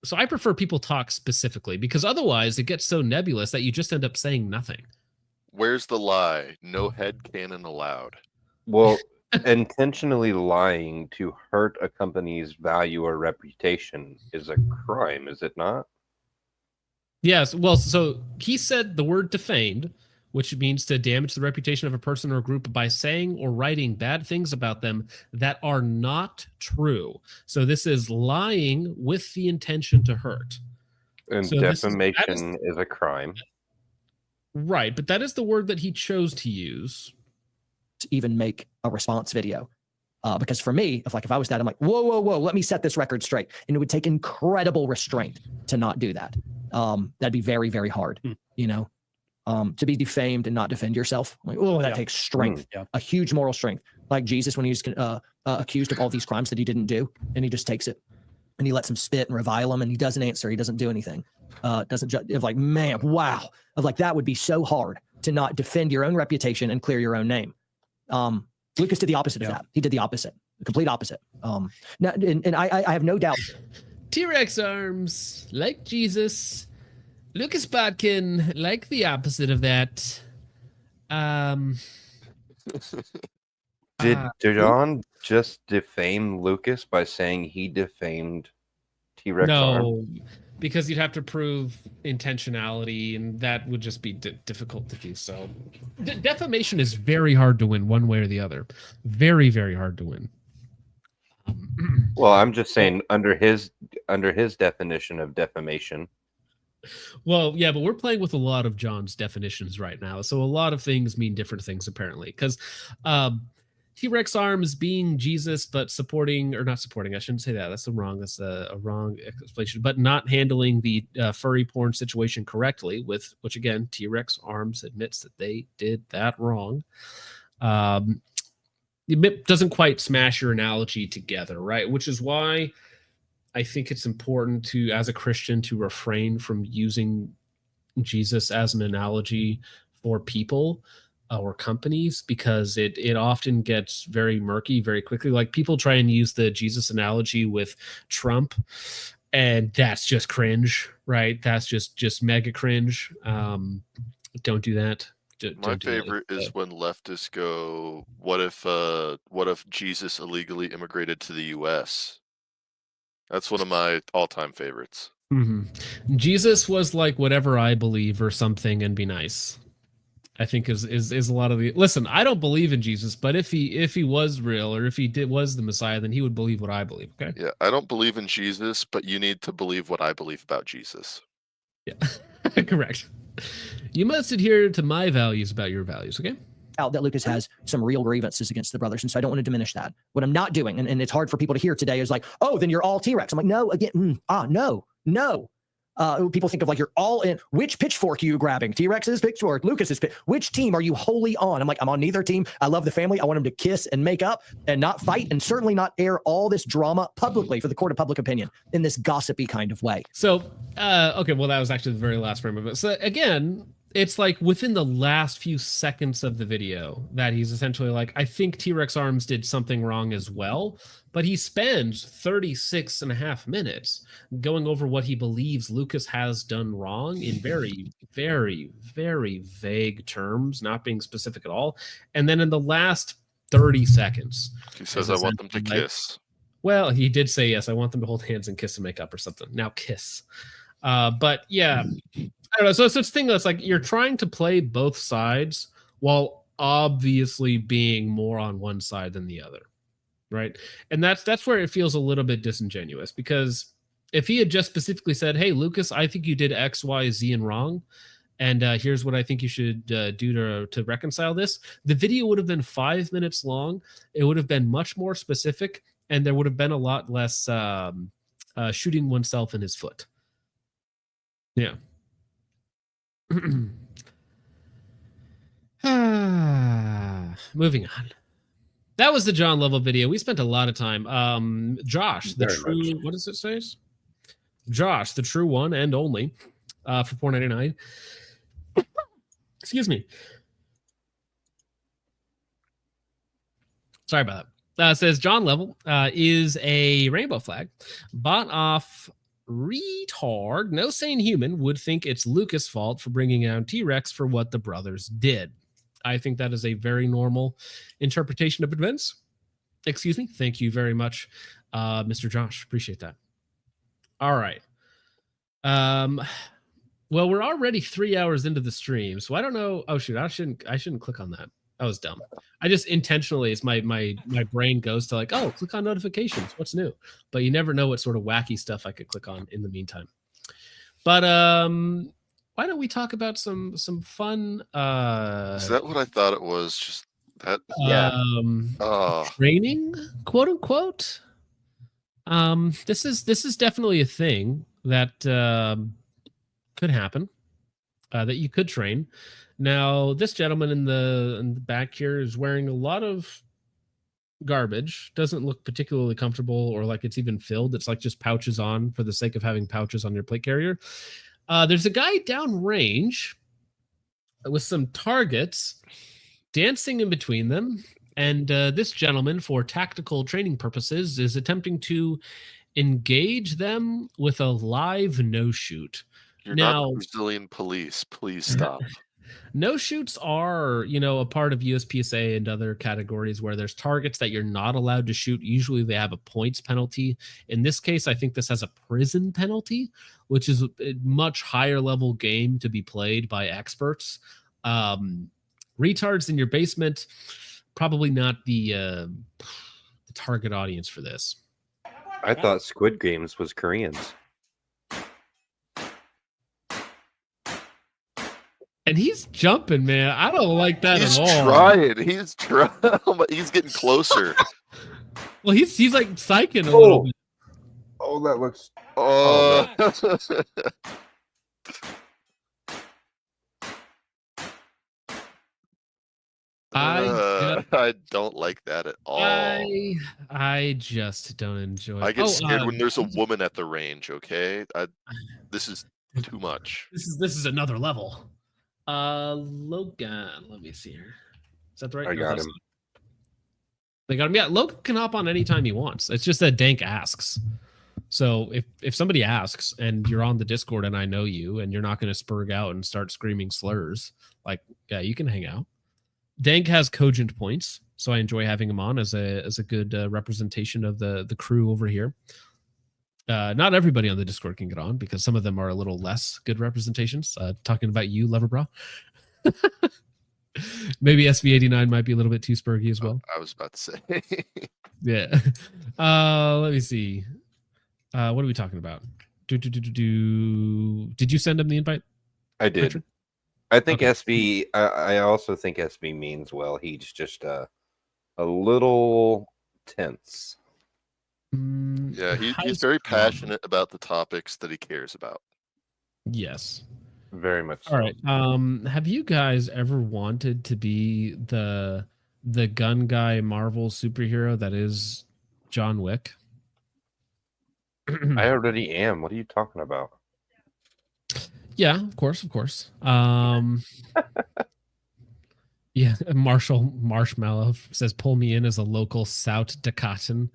So I prefer people talk specifically, because otherwise it gets so nebulous that you just end up saying nothing. Where's the lie? No headcanon allowed. Well, intentionally lying to hurt a company's value or reputation is a crime, is it not? Yes. Well, so he said the word defamed, which means to damage the reputation of a person or group by saying or writing bad things about them that are not true. So this is lying with the intention to hurt. And so defamation is a crime. Right, but that is the word that he chose to use. To even make a response video. Because for me, if I was that, I'm like, whoa, let me set this record straight. And it would take incredible restraint to not do that. That'd be very, very hard, to be defamed and not defend yourself. Like, that takes strength, a huge moral strength. Like Jesus, when he was accused of all these crimes that he didn't do, and he just takes it and he lets him spit and revile him, and he doesn't answer. He doesn't do anything. Man, wow. That would be so hard to not defend your own reputation and clear your own name. Lucas did the opposite of that. He did the opposite, the complete opposite. Now, and I have no doubt. T-Rex arms, like Jesus. Lucas Botkin, like the opposite of that. Did John just defame Lucas by saying he defamed T-Rex arm? No, because you'd have to prove intentionality, and that would just be difficult to do. So defamation is very hard to win one way or the other. Very, very hard to win. Well, I'm just saying under his definition of defamation. Well, yeah, but we're playing with a lot of John's definitions right now. So a lot of things mean different things, apparently. Because T-Rex arms being Jesus, but supporting, or not supporting, I shouldn't say that. That's a wrong explanation. But not handling the furry porn situation correctly, which again, T-Rex arms admits that they did that wrong. It doesn't quite smash your analogy together, right? Which is why I think it's important to, as a Christian, to refrain from using Jesus as an analogy for people or companies, because it often gets very murky very quickly. Like, people try and use the Jesus analogy with Trump, and that's just cringe, right? That's just mega cringe. Don't do that. My favorite is when leftists go, what if Jesus illegally immigrated to the U.S.? That's one of my all-time favorites. Mm-hmm. Jesus was like whatever I believe or something, and be nice. I think is a lot of the. Listen, I don't believe in Jesus, but if he was real, or if he was the Messiah, then he would believe what I believe. Okay. Yeah, I don't believe in Jesus, but you need to believe what I believe about Jesus. Yeah, correct. You must adhere to my values about your values. Okay. Out that Lucas has some real grievances against the brothers, and so I don't want to diminish that. What I'm not doing, and it's hard for people to hear today, is like, oh, then you're all T-Rex. I'm like, no, again, no. People think of like you're all in. Which pitchfork are you grabbing? T-Rex's pitchfork, Lucas's pitch. Which team are you wholly on? I'm like, I'm on neither team. I love the family. I want them to kiss and make up and not fight, and certainly not air all this drama publicly for the court of public opinion in this gossipy kind of way. So, okay, well, that was actually the very last frame of it. So again, it's like within the last few seconds of the video that he's essentially like, I think T-Rex arms did something wrong as well, but he spends 36 and a half minutes going over what he believes Lucas has done wrong in very, very, very vague terms, not being specific at all. And then in the last 30 seconds, he says, I want them to kiss. Well, he did say, yes, I want them to hold hands and kiss and make up or something. Now kiss. But yeah, I don't know. So it's this thing that's like, you're trying to play both sides while obviously being more on one side than the other. Right. And that's where it feels a little bit disingenuous, because if he had just specifically said, hey, Lucas, I think you did X, Y, Z and wrong, and here's what I think you should do to reconcile this, the video would have been 5 minutes long. It would have been much more specific, and there would have been a lot less shooting oneself in his foot. Yeah. Moving on. That was the John Lovell video. We spent a lot of time. Josh, the true, what does it say? Josh, the true one and only, for $4.99. Excuse me. Sorry about that. Says John Lovell is a rainbow flag bought off retard. No sane human would think it's Lucas' fault for bringing out T-Rex for what the brothers did. I think that is a very normal interpretation of events. Excuse me. Thank you very much, Mr. Josh. Appreciate that. All right. Well, we're already 3 hours into the stream, so I don't know. Oh shoot, I shouldn't click on that. That was dumb. I just intentionally, as my brain goes to like, oh, click on notifications. What's new? But you never know what sort of wacky stuff I could click on in the meantime. But why don't we talk about some fun? Is that what I thought it was? Just Training, quote unquote. This is definitely a thing that could happen. That you could train. Now, this gentleman in the back here is wearing a lot of garbage. Doesn't look particularly comfortable or like it's even filled. It's like just pouches on for the sake of having pouches on your plate carrier. There's a guy down range with some targets dancing in between them. And this gentleman, for tactical training purposes, is attempting to engage them with a live no-shoot. You're not Brazilian police. Please stop. No-shoots are, a part of USPSA and other categories where there's targets that you're not allowed to shoot. Usually they have a points penalty. In this case, I think this has a prison penalty, which is a much higher level game to be played by experts. Retards in your basement, probably not the target audience for this. I thought Squid Games was Koreans. And he's jumping, man. I don't like that at all. He's trying. But he's getting closer. Well, he's like psyching a little bit. Oh, that looks. Oh. I don't like that at all. I just don't enjoy it. I get scared when there's a woman at the range, okay? This is too much. This is another level. Logan, let me see here. Is that the right? I got him. They got him. Yeah, Logan can hop on anytime he wants. It's just that Dank asks. So if somebody asks and you're on the Discord and I know you and you're not going to spurg out and start screaming slurs, like, yeah, you can hang out. Dank has cogent points, so I enjoy having him on as a good representation of the crew over here. Not everybody on the Discord can get on because some of them are a little less good representations. Talking about you, Loverbra. Maybe SV89 might be a little bit too spurgy as well. I was about to say. Yeah. Let me see. What are we talking about? Did you send him the invite? I did. Patrick? I think SB. I also think SB means well. He's just a little tense. Yeah, he's very passionate about the topics that he cares about. Yes, very much so. All right. Have you guys ever wanted to be the gun guy Marvel superhero that is John Wick? I already am. What are you talking about? Yeah, of course. Yeah, Marshmallow says, pull me in as a local South Dakota.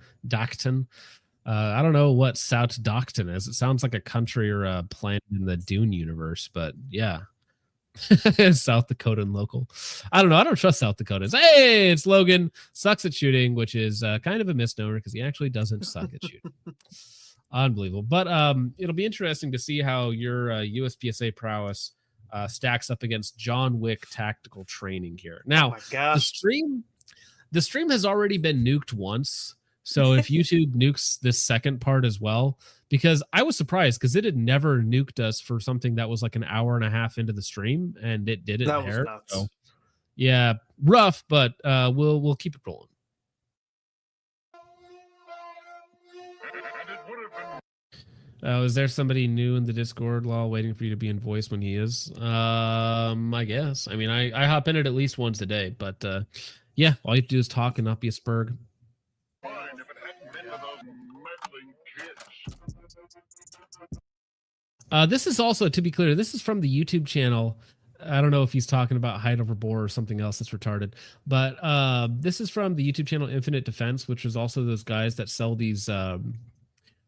I don't know what South Dakota is. It sounds like a country or a planet in the Dune universe, but yeah. South Dakota and local. I don't know. I don't trust South Dakotans. Hey, it's Logan. Sucks at shooting, which is kind of a misnomer because he actually doesn't suck at shooting. Unbelievable. But it'll be interesting to see how your USPSA prowess stacks up against John Wick tactical training here. Now, the stream has already been nuked once. So if YouTube nukes this second part as well, because I was surprised because it had never nuked us for something that was like an hour and a half into the stream, and it did it That there. was nuts. So, yeah, rough, but we'll keep it rolling. Is there somebody new in the Discord while waiting for you to be in voice when he is? I guess. I mean, I hop in it at least once a day, but yeah, all you have to do is talk and not be a spurg. This is also, to be clear, this is from the YouTube channel. I don't know if he's talking about Hide Over Bore or something else that's retarded, but this is from the YouTube channel Infinite Defense, which is also those guys that sell these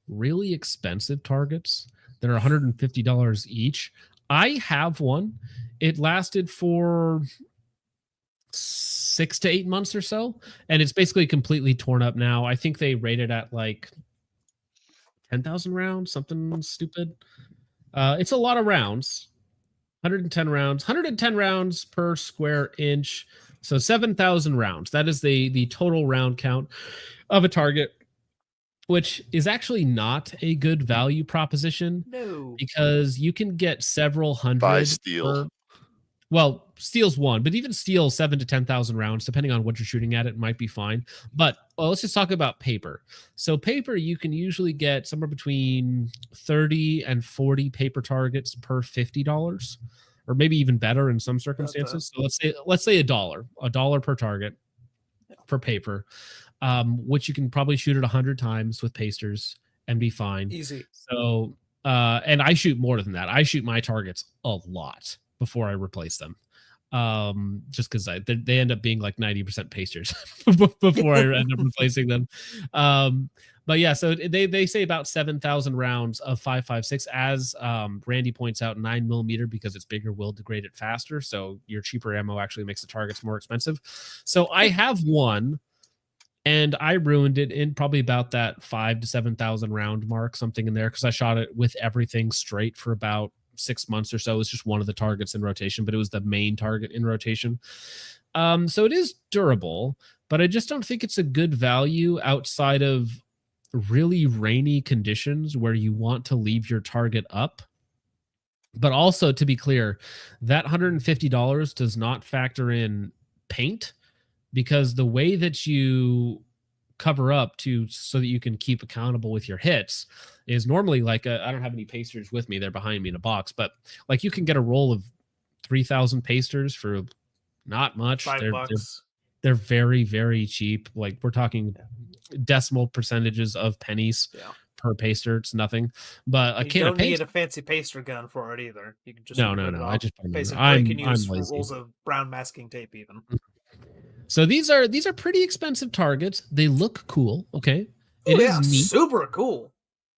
really expensive targets that are $150 each. I have one. It lasted for 6 to 8 months or so, and it's basically completely torn up now. I think they rated at like 10,000 rounds, something stupid. It's a lot of rounds. 110 rounds per square inch. So 7,000 rounds. That is the total round count of a target, which is actually not a good value proposition. No. Because you can get several hundred. Buy steel. Well, steel's one, but even steel 7,000 to 10,000 rounds, depending on what you're shooting at, it might be fine. But let's just talk about paper. So paper, you can usually get somewhere between 30 and 40 paper targets per $50, or maybe even better in some circumstances. So let's say $1 per target for paper, which you can probably shoot it 100 times with pasters and be fine. Easy. So, and I shoot more than that. I shoot my targets a lot before I replace them. Just because they end up being like 90% pasters before I end up replacing them. But yeah, so they say about 7,000 rounds of 5.56, as Randy points out, 9mm, because it's bigger, will degrade it faster. So your cheaper ammo actually makes the targets more expensive. So I have one, and I ruined it in probably about that 5,000 to 7,000 round mark, something in there, because I shot it with everything straight for about 6 months or so. It was just one of the targets in rotation, but it was the main target in rotation. So it is durable, but I just don't think it's a good value outside of really rainy conditions where you want to leave your target up. But also, to be clear, that $150 does not factor in paint, because the way that you cover up so that you can keep accountable with your hits is normally like I don't have any pasters with me. They're behind me in a box, but like you can get a roll of 3,000 pasters for not much. $5. They're very, very cheap. Like we're talking decimal percentages of pennies per paster. It's nothing. But you don't need a fancy paster gun for it either. You can just no. I just can use rolls of brown masking tape even. So these are pretty expensive targets. They look cool. Okay. It is neat. Super cool.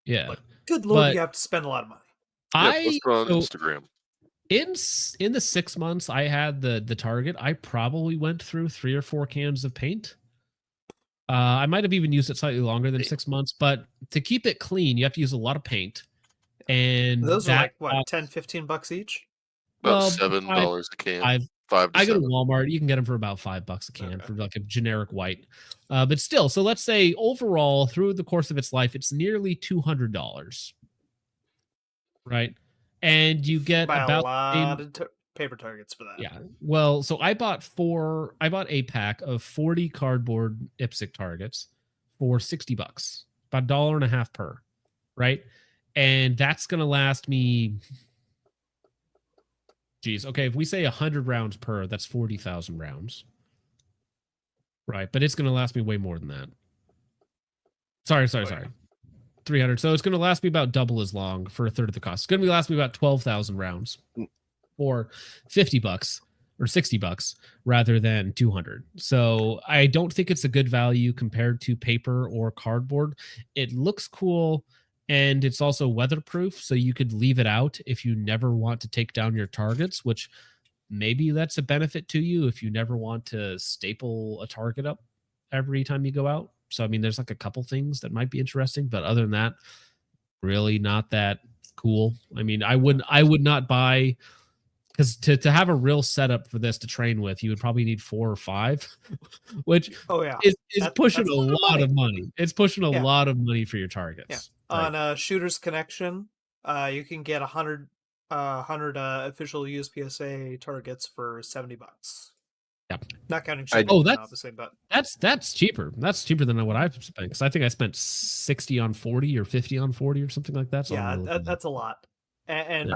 Yeah. But good lord, you have to spend a lot of money. Let's go on Instagram. In the 6 months I had the target, I probably went through 3 or 4 cans of paint. I might have even used it slightly longer than 6 months, but to keep it clean, you have to use a lot of paint. And those are like what, $10-15 each? About $7 a can. I go to Walmart. You can get them for about $5 a can for like a generic white. But still, so let's say overall through the course of its life, it's nearly $200. Right. And you get about a lot of paper targets for that. Yeah. Well, so I bought a pack of 40 cardboard IPSC targets for $60, about $1.50 per. Right. And that's going to last me. Geez. Okay. If we say 100 rounds per, that's 40,000 rounds. Right. But it's going to last me way more than that. Sorry. 300. So it's going to last me about double as long for a third of the cost. It's going to last me about 12,000 rounds for $50 or $60 rather than 200. So I don't think it's a good value compared to paper or cardboard. It looks cool. And it's also weatherproof, so you could leave it out if you never want to take down your targets, which maybe that's a benefit to you if you never want to staple a target up every time you go out. So, I mean, there's like a couple things that might be interesting, but other than that, really not that cool. I mean, I would not buy, because to have a real setup for this to train with, you would probably need 4 or 5, which is pushing a lot of money. It's pushing a lot of money for your targets. Yeah. On Shooter's Connection, you can get 100 official USPSA targets for $70. Yep. Not counting shipping, that's obviously, but that's cheaper. That's cheaper than what I've spent, because I think I spent 60 on 40 or 50 on 40 or something like that. So that's a lot. And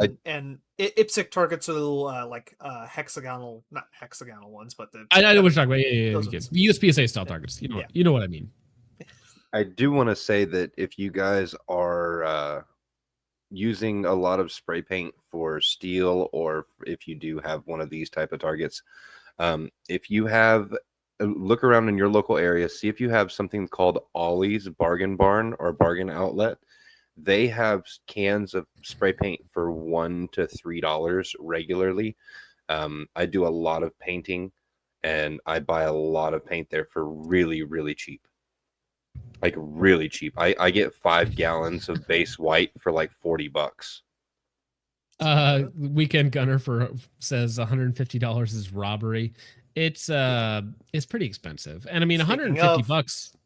IPSC targets are little like hexagonal, not hexagonal ones, but I know what you're talking about. Yeah. The USPSA style targets. You know what I mean. I do want to say that if you guys are using a lot of spray paint for steel, or if you do have one of these type of targets, if you have, look around in your local area, see if you have something called Ollie's Bargain Barn or Bargain Outlet. They have cans of spray paint for $1 to $3 regularly. I do a lot of painting, and I buy a lot of paint there for really, really cheap. Like really cheap. I get 5 gallons of base white for like $40. Weekend Gunner says $150 is robbery. It's pretty expensive. And I mean, $150.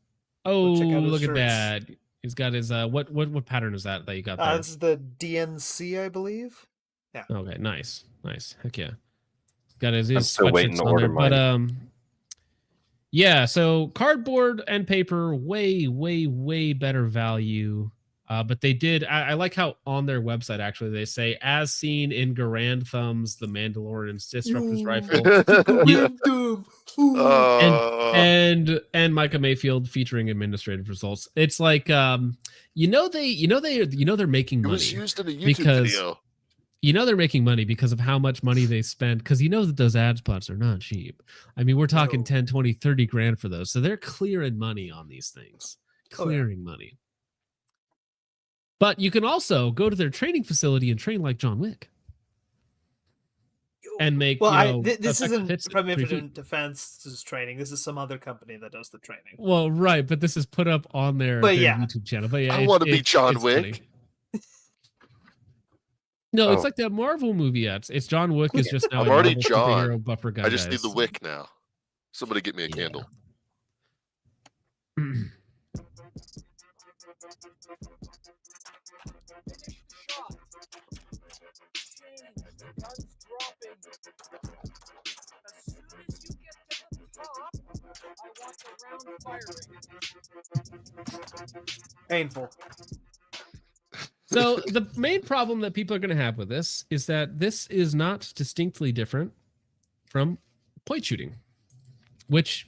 Oh, look at that. He's got his what pattern is that you got there? This is the DNC, I believe. Yeah. Okay, nice. Heck yeah. Got his I'm still waiting to order mine. But yeah, so cardboard and paper, way better value. But they did. I like how on their website actually they say, as seen in Garand Thumb's The Mandalorian's Disruptor's Rifle, and Micah Mayfield featuring administrative results. It's like they're making money. It was used in a YouTube video. They're making money because of how much money they spend, because that those ad spots are not cheap. I mean, we're talking 10, 20, 30 grand for those. So they're clearing money on these things. Money. But you can also go to their training facility and train like John Wick. And make this isn't from Infinite Defense's training. This is some other company that does the training. Well, right, but this is put up on their YouTube channel. But yeah, I want to be John Wick. Funny. No, it's like that Marvel movie. It's John Wick is just now. I'm already John. Superhero buffer guy. I just need the wick now. Somebody get me a candle. Painful. So the main problem that people are going to have with this is that this is not distinctly different from point shooting, which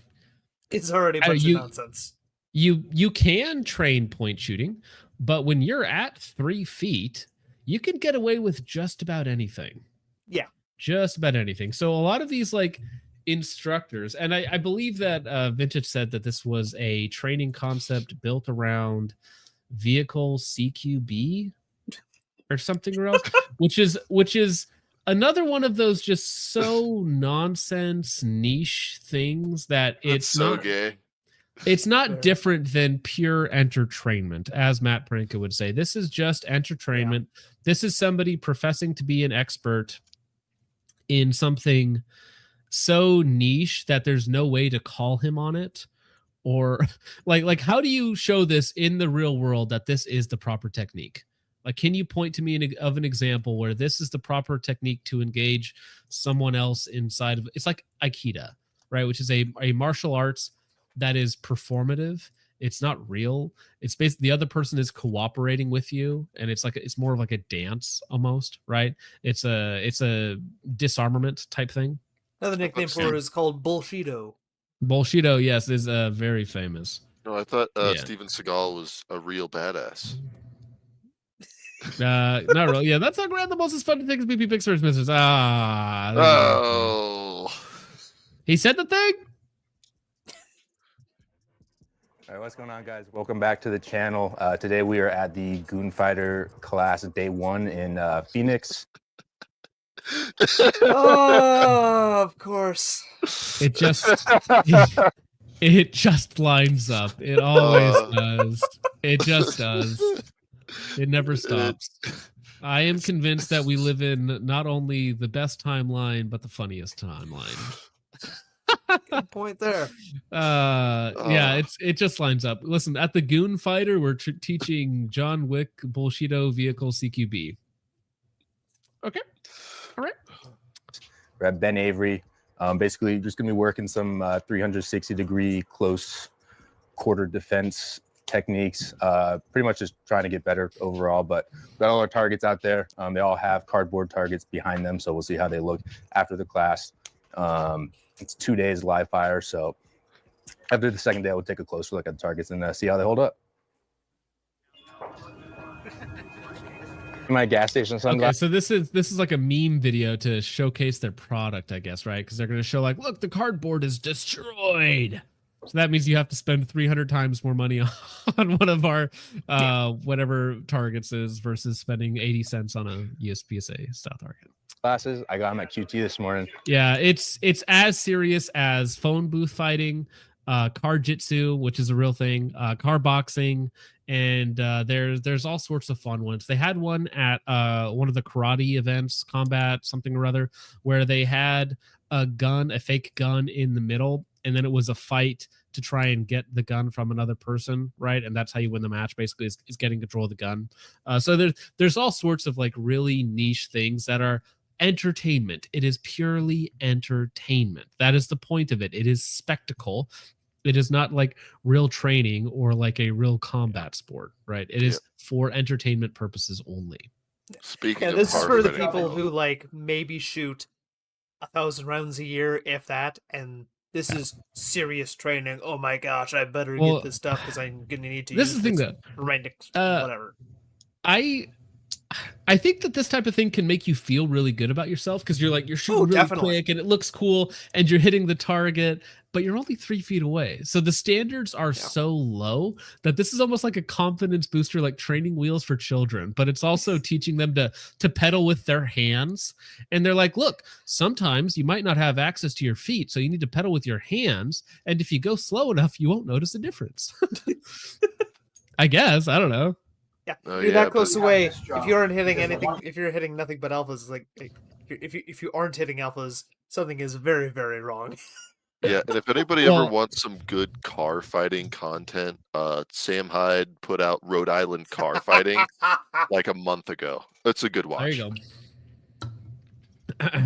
it's already a bunch of nonsense. You can train point shooting, but when you're at 3 feet, you can get away with just about anything. Yeah, just about anything. So a lot of these like instructors, and I believe that Vintage said that this was a training concept built around vehicle CQB or something else, which is another one of those just so nonsense niche things that it's so not gay. It's not different than pure entertainment, as Matt Parinka would say. This is just entertainment. Yeah. This is somebody professing to be an expert in something so niche that there's no way to call him on it. Or like how do you show this in the real world that this is the proper technique? Like, can you point to me an example where this is the proper technique to engage someone else inside of? It's like Aikido, right? Which is a martial arts that is performative. It's not real. It's basically the other person is cooperating with you, and it's more of like a dance almost, right? It's a disarmament type thing. Another nickname for it is called Bullshido. Bullshido, yes, is very famous. No, I thought Steven Seagal was a real badass. Not really. Yeah, that's not grand. The most fun thing is BP Pixar's misses. He said the thing. All right, what's going on, guys? Welcome back to the channel. Today we are at the Goon Fighter class day 1 in Phoenix. Oh, of course. It just lines up. It always does. It just does. It never stops. I am convinced that we live in not only the best timeline, but the funniest timeline. Good point there. Yeah, it just lines up. Listen, at the Goon Fighter, we're teaching John Wick Bullshido vehicle CQB. Okay. All right. We're at Ben Avery. Basically, just gonna be working some 360-degree close quarter defense techniques. Pretty much just trying to get better overall. But we've got all our targets out there. They all have cardboard targets behind them, so we'll see how they look after the class. It's 2 days live fire, so after the second day, we'll take a closer look at the targets and see how they hold up. My gas station sunglasses. Okay, so this is like a meme video to showcase their product, I guess, right? Because they're going to show like, look, the cardboard is destroyed. So that means you have to spend 300 times more money on one of our whatever targets is versus spending 80 cents on a USPSA style target. Classes. I got them at QT this morning. Yeah, it's as serious as phone booth fighting, car jitsu, which is a real thing, car boxing, and there's all sorts of fun ones. They had one at one of the karate events, combat something or other, where they had a fake gun in the middle, and then it was a fight to try and get the gun from another person, right? And that's how you win the match, basically, is getting control of the gun. So there's all sorts of like really niche things that are entertainment. It is purely entertainment. That is the point of it. It is spectacle. It is not like real training or like a real combat sport, right? It is for entertainment purposes only. Speaking of this is for the fighting, people who like maybe shoot 1,000 rounds a year, if that, and this is serious training. Oh my gosh, I better get this stuff because I'm gonna need to. This use is the thing this that whatever. I think that this type of thing can make you feel really good about yourself because you're shooting really quick and it looks cool and you're hitting the target, but you're only 3 feet away. So the standards are so low that this is almost like a confidence booster, like training wheels for children, but it's also teaching them to pedal with their hands. And they're like, look, sometimes you might not have access to your feet, so you need to pedal with your hands. And if you go slow enough, you won't notice a difference. I guess. I don't know. Yeah, you're that close away. If you aren't hitting anything, if you're hitting nothing but alphas, like if you aren't hitting alphas, something is very, very wrong. Yeah, and if anybody ever wants some good car fighting content, Sam Hyde put out Rhode Island car fighting like a month ago. That's a good watch. There you go.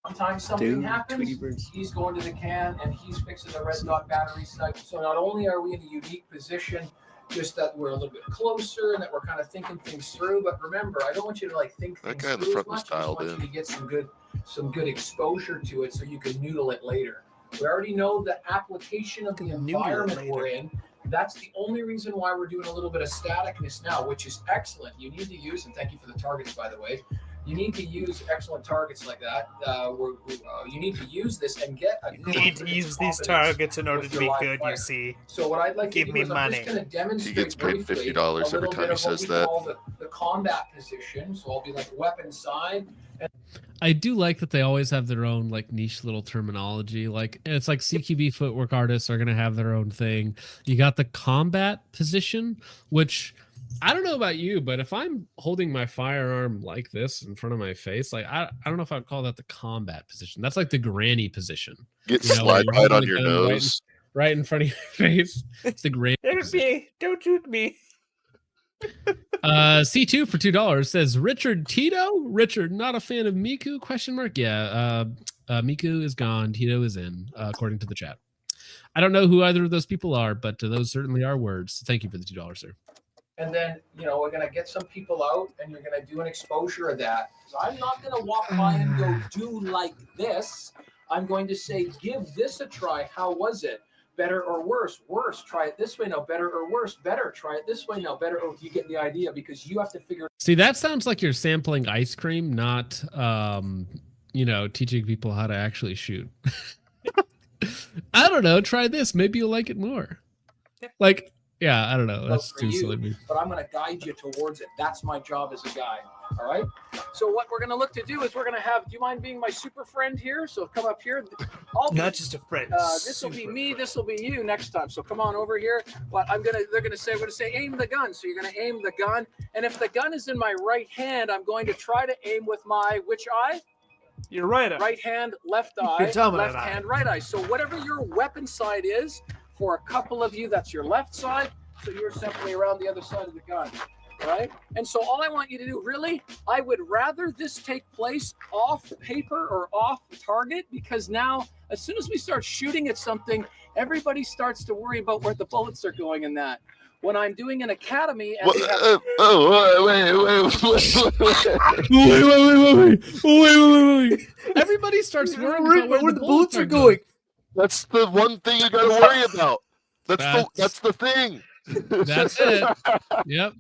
Sometimes something happens, he's going to the can and he's fixing the red dot battery site. So not only are we in a unique position, just that we're a little bit closer and that we're kind of thinking things through. But remember, I don't want you to like think things through as much. I just want you to get some good exposure to it so you can noodle it later. We already know the application of the environment we're in. That's the only reason why we're doing a little bit of staticness now, which is excellent. You need to use, and thank you for the targets, by the way. You need to use excellent targets like that. You need to use this and get. You need to use these targets in order to be good. You see. So what I'd like to do is I'm just going to demonstrate. He gets paid $50 every time he says that. The combat position. So I'll be like weapon side. I do like that they always have their own like niche little terminology. Like it's like CQB footwork artists are going to have their own thing. You got the combat position, which I don't know about you, but if I'm holding my firearm like this in front of my face, like I don't know if I'd call that the combat position. That's like the granny position. Get slide right on your nose. Right in front of your face. It's the granny position. Don't shoot me. C2 for $2 says Richard Tito. Richard, not a fan of Miku? Question mark. Yeah. Miku is gone. Tito is in, according to the chat. I don't know who either of those people are, but those certainly are words. Thank you for the $2, sir. And then, we're going to get some people out and you're going to do an exposure of that. So I'm not going to walk by and go do like this. I'm going to say, give this a try. How was it? Better or worse? Worse. Try it this way. No. Better or worse? Better. Try it this way. No. Better. Or you get the idea because you have to figure. See, that sounds like you're sampling ice cream, not, teaching people how to actually shoot. I don't know. Try this. Maybe you'll like it more. Like, yeah, I don't know. That's too silly. But I'm going to guide you towards it. That's my job as a guide. All right. So what we're going to look to do is we're going to have. Do you mind being my super friend here? So come up here. Not just a friend. This will be me. This will be you next time. So come on over here. But they're going to say, aim the gun. So you're going to aim the gun. And if the gun is in my right hand, I'm going to try to aim with my which eye? Your right eye. Right hand, left eye. Left hand, right eye. So whatever your weapon side is. For a couple of you, that's your left side. So you're simply around the other side of the gun. All right. And so all I want you to do, really, I would rather this take place off paper or off target, because now as soon as we start shooting at something, everybody starts to worry about where the bullets are going in that. When I'm doing an academy, and wait. Everybody starts worrying about where the bullets are going. That's the one thing you got to worry about. That's the thing. That's it. Yep.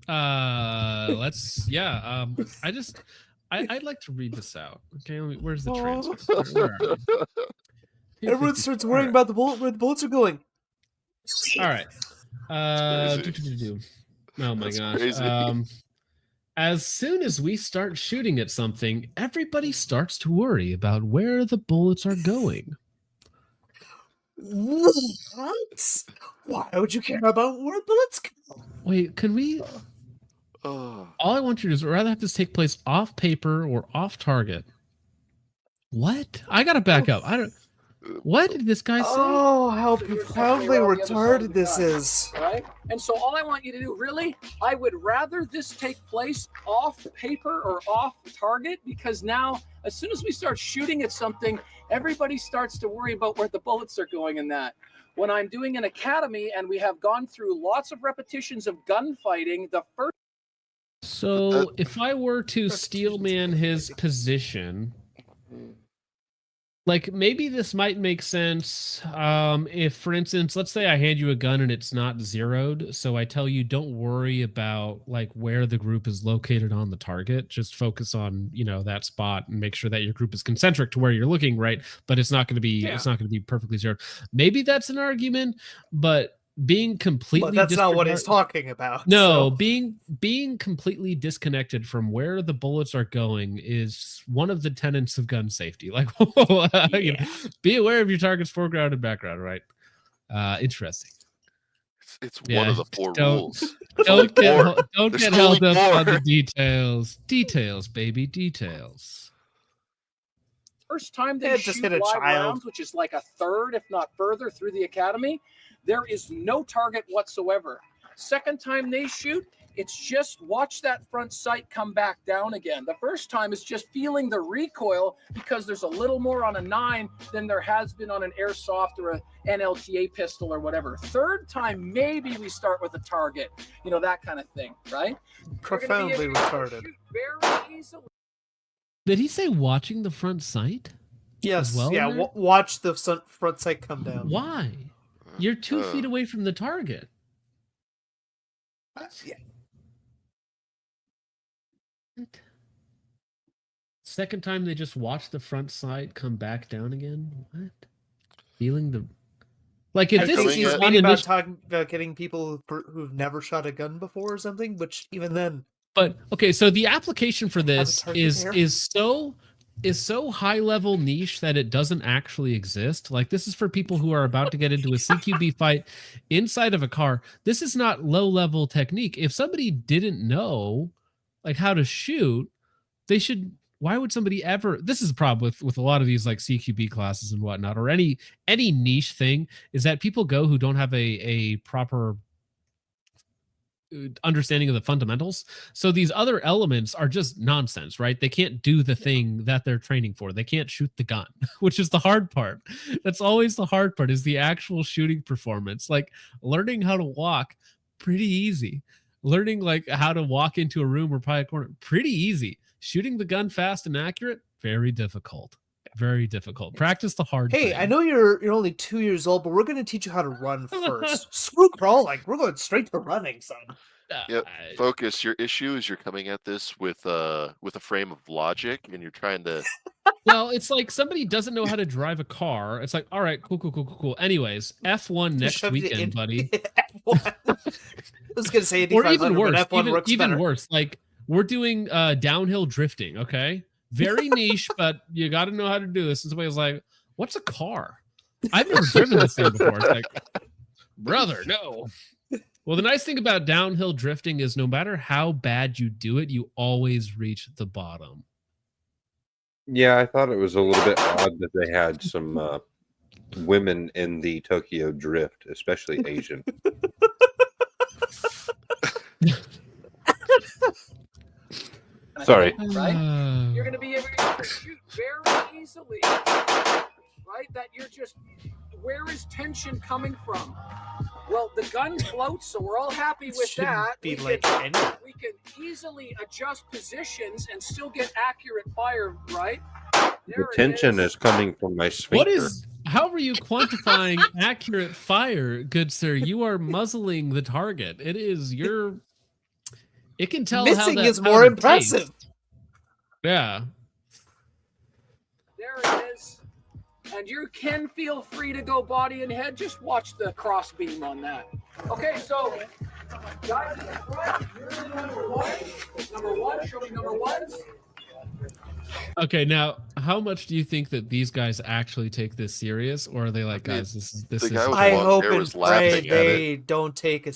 I'd like to read this out. Okay, where's the transcript? Where are we? Everyone starts worrying about where the bullets are going. All right. Oh my gosh. As soon as we start shooting at something, everybody starts to worry about where the bullets are going. What? Why would you care about where bullets go? Wait, can we? All I want you to do is rather have this take place off paper or off target. What? I gotta back up. What did this guy say? Oh, how profoundly retarded this is. Right? And so all I want you to do, really, I would rather this take place off paper or off target, because now as soon as we start shooting at something, everybody starts to worry about where the bullets are going in that. When I'm doing an academy and we have gone through lots of repetitions of gunfighting, the first... So if I were to steelman his position, like maybe this might make sense if, for instance, let's say I hand you a gun and it's not zeroed. So I tell you, don't worry about like where the group is located on the target. Just focus on, you know, that spot and make sure that your group is concentric to where you're looking, right? But it's not going to be, it's not going to be perfectly zeroed. Maybe that's an argument, but being completely But that's not what he's talking about. No, so. being completely disconnected from where the bullets are going is one of the tenets of gun safety. Like, you know, be aware of your target's foreground and background, right? Interesting. It's one of the 4 rules. Don't get held up on the details. Details, baby, details. First time they just shoot hit a live child. rounds, which is like a third, if not further, through the academy, there is no target whatsoever. Second time they shoot, it's just watch that front sight come back down again. The first time is just feeling the recoil because there's a little more on a 9 than there has been on an airsoft or an NLTA pistol or whatever. Third time, maybe we start with a target, you know, that kind of thing, right? Profoundly retarded. Very easily. Did he say watching the front sight? Yes. Well, yeah. Watch the front sight come down. Why? You're 2 feet away from the target. Yeah. Second time they just watch the front sight come back down again. What? Feeling the like if this is he's talking about getting people who've never shot a gun before or something, which even then. But okay, so the application for this is so high level niche that it doesn't actually exist. Like this is for people who are about to get into a CQB fight inside of a car. This is not low level technique. If somebody didn't know like how to shoot, they should. Why would somebody ever? This is a problem with a lot of these like CQB classes and whatnot, or any niche thing, is that people go who don't have a proper understanding of the fundamentals. So these other elements are just nonsense, right? They can't do the thing that they're training for. They can't shoot the gun, which is the hard part. That's always the hard part, is the actual shooting performance. Like learning how to walk, pretty easy. Learning like how to walk into a room or probably a corner, pretty easy. Shooting the gun fast and accurate, very difficult. Very difficult. Practice the hard thing. I know you're only 2 years old, but we're going to teach you how to run first. Screw crawling. We're going straight to running, son. Yep. Focus. Your issue is you're coming at this with a frame of logic, and you're trying to. Well, it's like somebody doesn't know how to drive a car. It's like, all right, cool. Anyways, F1 next weekend, buddy. F1. I was going to say or even worse. F1 works even better. worse. Like we're doing downhill drifting. Okay. Very niche, but you got to know how to do this. And somebody was like, what's a car? I've never driven this thing before. It's like, brother, no. Well, the nice thing about downhill drifting is no matter how bad you do it, you always reach the bottom. Yeah, I thought it was a little bit odd that they had some women in the Tokyo Drift, especially Asian. Sorry. Right? You're going to be able to shoot very easily. Right? That you're just, where is tension coming from? Well, the gun floats, so we're all happy with that. We can easily adjust positions and still get accurate fire, right? The tension is coming from my sphincter. How are you quantifying accurate fire, good sir? You are muzzling the target. It is your... It can tell missing how that is more impressive. Tastes. Yeah. There it is. And you can feel free to go body and head. Just watch the cross beam on that. Okay, so guys in the front, you're number one. Number one, show me number ones. Okay, now how much do you think that these guys actually take this serious, or are they like, guys, this is I hope and pray they don't take a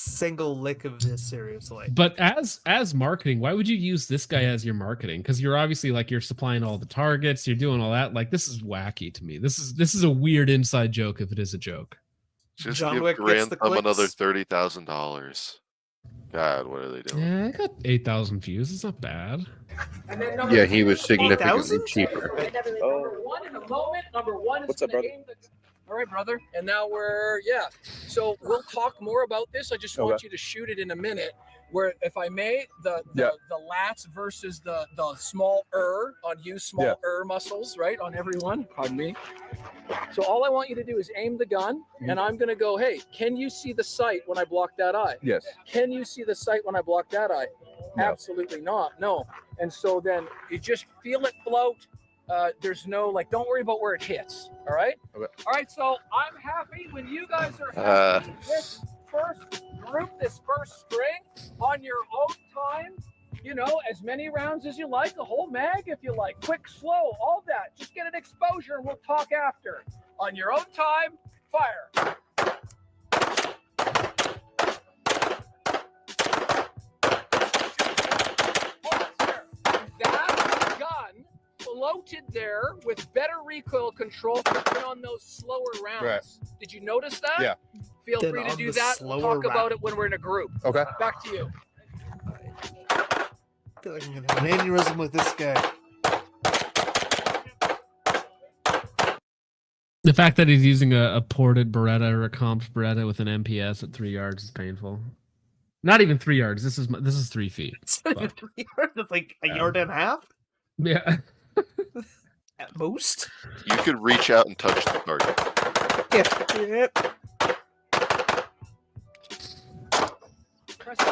single lick of this seriously. But as marketing, why would you use this guy as your marketing? Because you're obviously like you're supplying all the targets, you're doing all that. Like this is wacky to me. This is a weird inside joke if it is a joke. Just John give Wick gets the Grantham another clicks. $30,000. God, what are they doing? Yeah, I got 8,000 views. It's not bad. And then Yeah, he was 8,000? significantly cheaper. Number one in a moment. Number one is What's up, gonna brother? aim the. All right, brother. And now so we'll talk more about this. I just want you to shoot it in a minute. Where, if I may, the lats versus the small on you, small muscles, right, on everyone. Pardon me. So all I want you to do is aim the gun, and I'm gonna go, hey, can you see the sight when I block that eye? Yes. Can you see the sight when I block that eye? No. Absolutely not. No. And so then you just feel it float. There's no don't worry about where it hits. All right. Okay. All right. So I'm happy when you guys are happy. This first group, this first string on your own time. As many rounds as you like, a whole mag if you like, quick, slow, all that. Just get an exposure and we'll talk after. On your own time, fire. That gun floated there with better recoil control than on those slower rounds. Right. Did you notice that? Yeah. Feel Then free to on do the that. We'll slower talk about it when we're in a group. Okay. Back to you. I feel like I'm gonna have an aneurysm with this guy. The fact that he's using a ported Beretta or a comped Beretta with an MPS at 3 yards is painful. Not even 3 yards. This is 3 feet. It's not even 3 yards. It's like a yard and a half Yeah. at most. You could reach out and touch the target. Yep.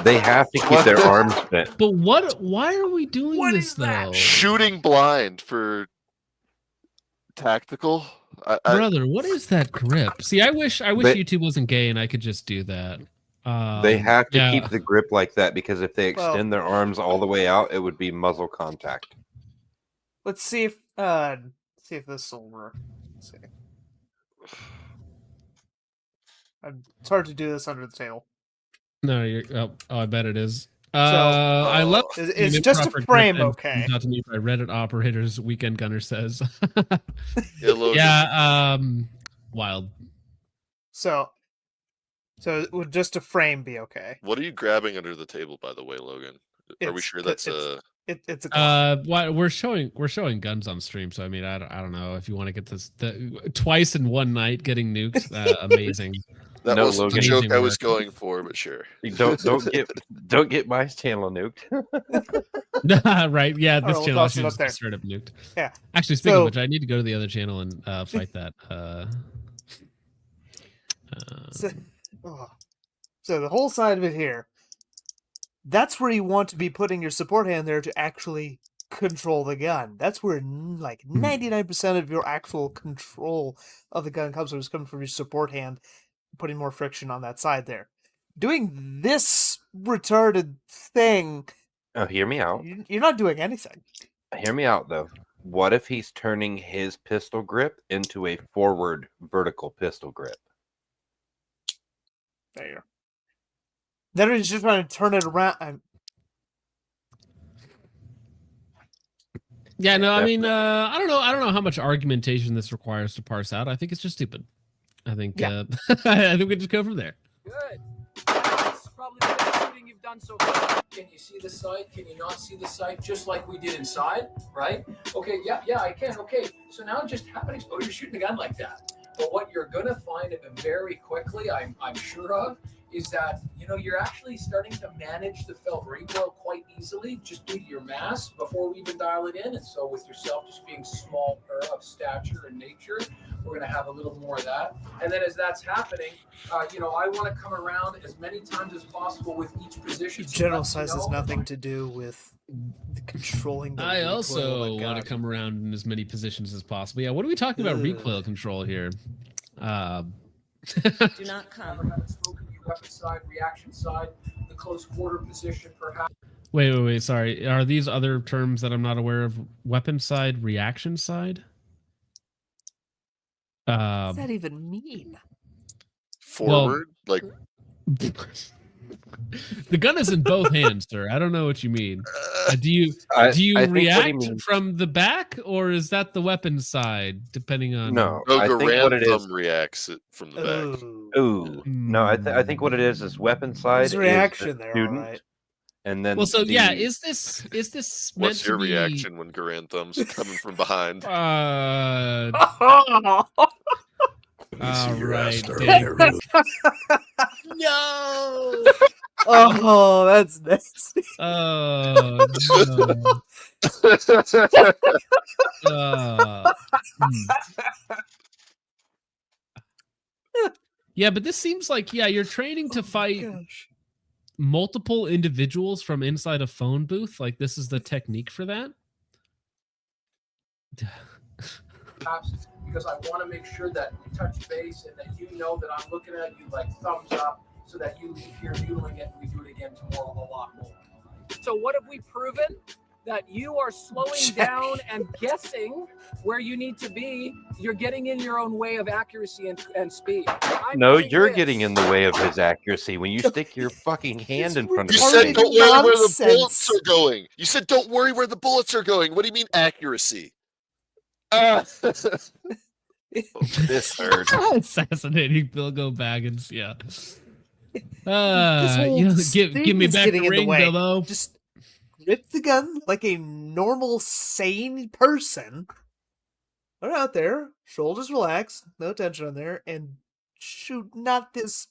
They have to keep their arms bent. But why are we doing this though? Shooting blind for tactical. Brother, what is that grip? See, I wish YouTube wasn't gay and I could just do that. They have to yeah. keep the grip like that because if they extend their arms all the way out, it would be muzzle contact. Let's see if this will work. Let's see. It's hard to do this under the table. No, I bet it is. I love it's just a frame, okay. Not to me by Reddit operators. Weekend Gunner says. Yeah, wild. So would just a frame be okay? What are you grabbing under the table, by the way, Logan? Are we sure that's it's a we're showing guns on stream, so I mean I don't know if you want to get this twice in one night getting nuked. Amazing. That No, was the Logan. joke I was going for, but sure. Don't get my channel nuked. Right? Yeah, this we'll channel toss it up is there. straight up nuked. Yeah. Actually, speaking of which, I need to go to the other channel and fight that. So the whole side of it here, that's where you want to be putting your support hand there to actually control the gun. That's where like 99% of your actual control of the gun comes from your support hand, putting more friction on that side there. Doing this retarded thing. Oh, hear me out. You're not doing anything. Hear me out, though. What if he's turning his pistol grip into a forward vertical pistol grip? There you go. Then he's just trying to turn it around. Yeah, no, I mean, I don't know how much argumentation this requires to parse out. I think it's just stupid. I think I think we just go from there. Good. That's probably the best shooting you've done so far. Can you see the sight? Can you not see the sight? Just like we did inside, right? Okay, yeah, I can. Okay, so now just have an exposure shooting the gun like that. But what you're gonna find very quickly, I'm sure of, is that you're actually starting to manage the felt recoil quite easily just due to your mass before we even dial it in. And so with yourself just being smaller of stature and nature, we're going to have a little more of that. And then as that's happening, I want to come around as many times as possible with each position. General size has nothing to do with controlling the I recoil. also want to come around in as many positions as possible. Yeah, what are we talking about recoil control here? Do not come. Weapon side, reaction side, the close quarter position, perhaps. Wait. Sorry. Are these other terms that I'm not aware of? Weapon side, reaction side? What does that even mean? Forward? The gun is in both hands, sir. I don't know what you mean. Do you I think react means, from the back, or is that the weapon side? Depending on no, No, I think what it is. reacts from the back. Ooh, no, I think what it is weapon side There's a reaction is the there, student, all right. and then Well, so the, yeah, is this meant What's to your be... reaction when Garand Thumb's coming from behind? All right, No. Oh, that's nasty. Oh no. Yeah, but this seems like you're training to fight multiple individuals from inside a phone booth. Like this is the technique for that. Because I want to make sure that we touch base and that you know that I'm looking at you like thumbs up, so that you leave here doing it and we do it again tomorrow a lot more. So what have we proven? That you are slowing down and guessing where you need to be. You're getting in your own way of accuracy and speed. No, you're getting in the way of his accuracy when you stick your fucking hand in front of You his said face. don't worry where the bullets are going. You said don't worry where the bullets are going. What do you mean accuracy? This hurt. Assassinating Bilbo Baggins. Yeah. This whole Give me back the ring, Bilbo. Just grip the gun like a normal, sane person. Put it out there, shoulders relaxed, no tension on there, and shoot, not this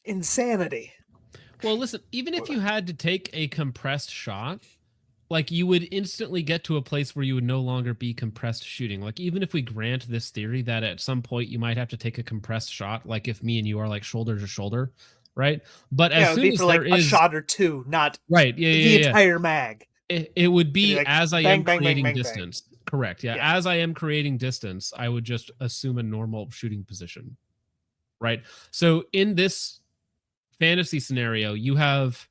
insanity. Well, listen, even if you had to take a compressed shot, like you would instantly get to a place where you would no longer be compressed shooting. Like even if we grant this theory that at some point you might have to take a compressed shot, like if me and you are like shoulder to shoulder, right? But as soon as for there like is a shot or two, not right, the entire mag. It would be like, as I bang, am bang, creating bang, bang, distance. Correct. Yeah. As I am creating distance, I would just assume a normal shooting position. Right. So in this fantasy scenario, you have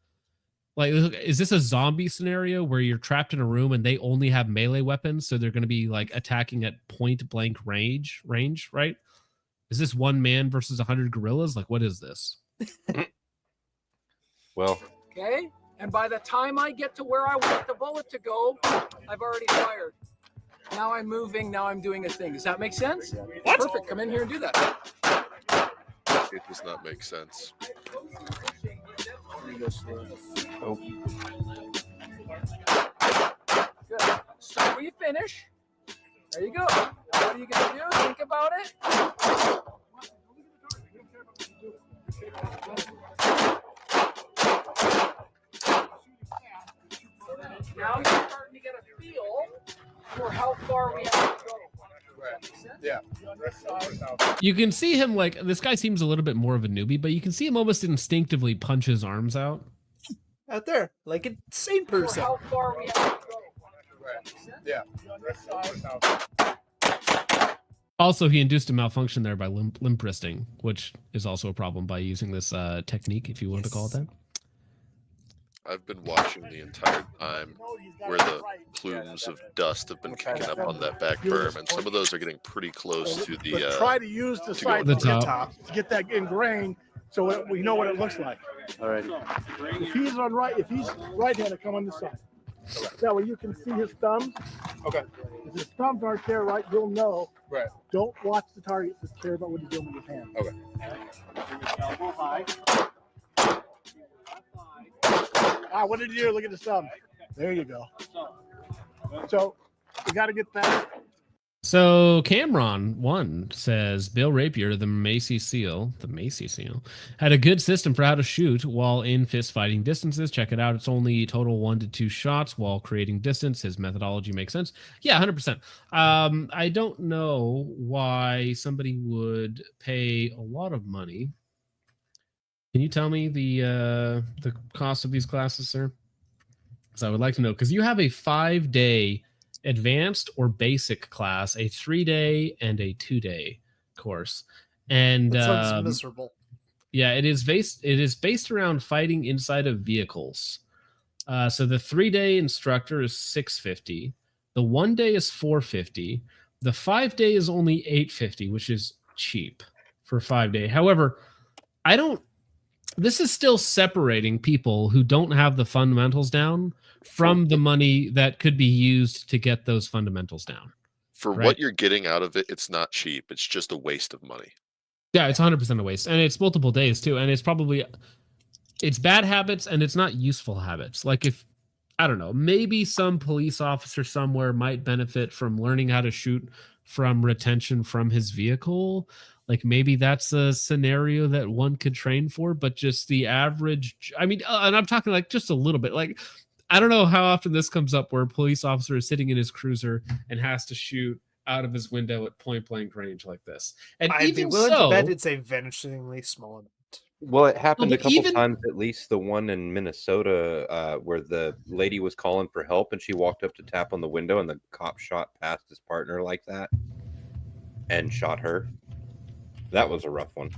like, is this a zombie scenario where you're trapped in a room and they only have melee weapons? So they're going to be like attacking at point blank range, right? Is this one man versus 100 gorillas? Like, what is this? Well, Okay? And by the time I get to where I want the bullet to go, I've already fired. Now I'm moving, now I'm doing a thing. Does that make sense? What? Perfect. Come in here and do that. It does not make sense. oh, Good. Start where you finish. There you go. Now what are you going to do? Think about it. Now you're starting to get a feel for how far we have to go. Yeah. You can see him like this guy seems a little bit more of a newbie, but you can see him almost instinctively punch his arms out. Out there, like a sane person. How far we have to go. Yeah. Also, he induced a malfunction there by limp wristing, which is also a problem by using this technique, if you want to call it that. I've been watching the entire time where the plumes of dust have been kicking up on that back berm, and some of those are getting pretty close to the. Try to use the side the top to get that ingrained, so we know what it looks like. all right. If he's right-handed, come on this side. That way you can see his thumbs. Okay. If his thumbs aren't there, right, you'll know. Right. Don't watch the target, just care about what you're doing with your hand. Okay. Elbow high. What did you do? Look at the thumb. There you go. So we got to get that. So Cameron 1 says Bill Rapier, the Macy Seal, had a good system for how to shoot while in fist fighting distances. Check it out. It's only total 1 to 2 shots while creating distance. His methodology makes sense. Yeah, 100%. I don't know why somebody would pay a lot of money. Can you tell me the cost of these classes, sir? Because I would like to know. Because you have a 5-day advanced or basic class, a 3-day and a 2-day course, and that sounds miserable. Yeah, it is based around fighting inside of vehicles. So the 3-day instructor is $650. The 1-day is $450. The 5-day is only $850, which is cheap for 5-day. However, this is still separating people who don't have the fundamentals down from the money that could be used to get those fundamentals down. For right? what you're getting out of it, it's not cheap. It's just a waste of money. Yeah, it's 100% a waste. And it's multiple days too. And it's bad habits and it's not useful habits. Like if, I don't know, maybe some police officer somewhere might benefit from learning how to shoot from retention from his vehicle. Like maybe that's a scenario that one could train for, but just the average, I mean, and I'm talking like just a little bit, like, I don't know how often this comes up where a police officer is sitting in his cruiser and has to shoot out of his window at point blank range like this. And I'd be willing to bet it's a vanishingly small amount. Well, it happened No, a but couple even- times, at least the one in Minnesota, where the lady was calling for help and she walked up to tap on the window and the cop shot past his partner like that and shot her. That was a rough one.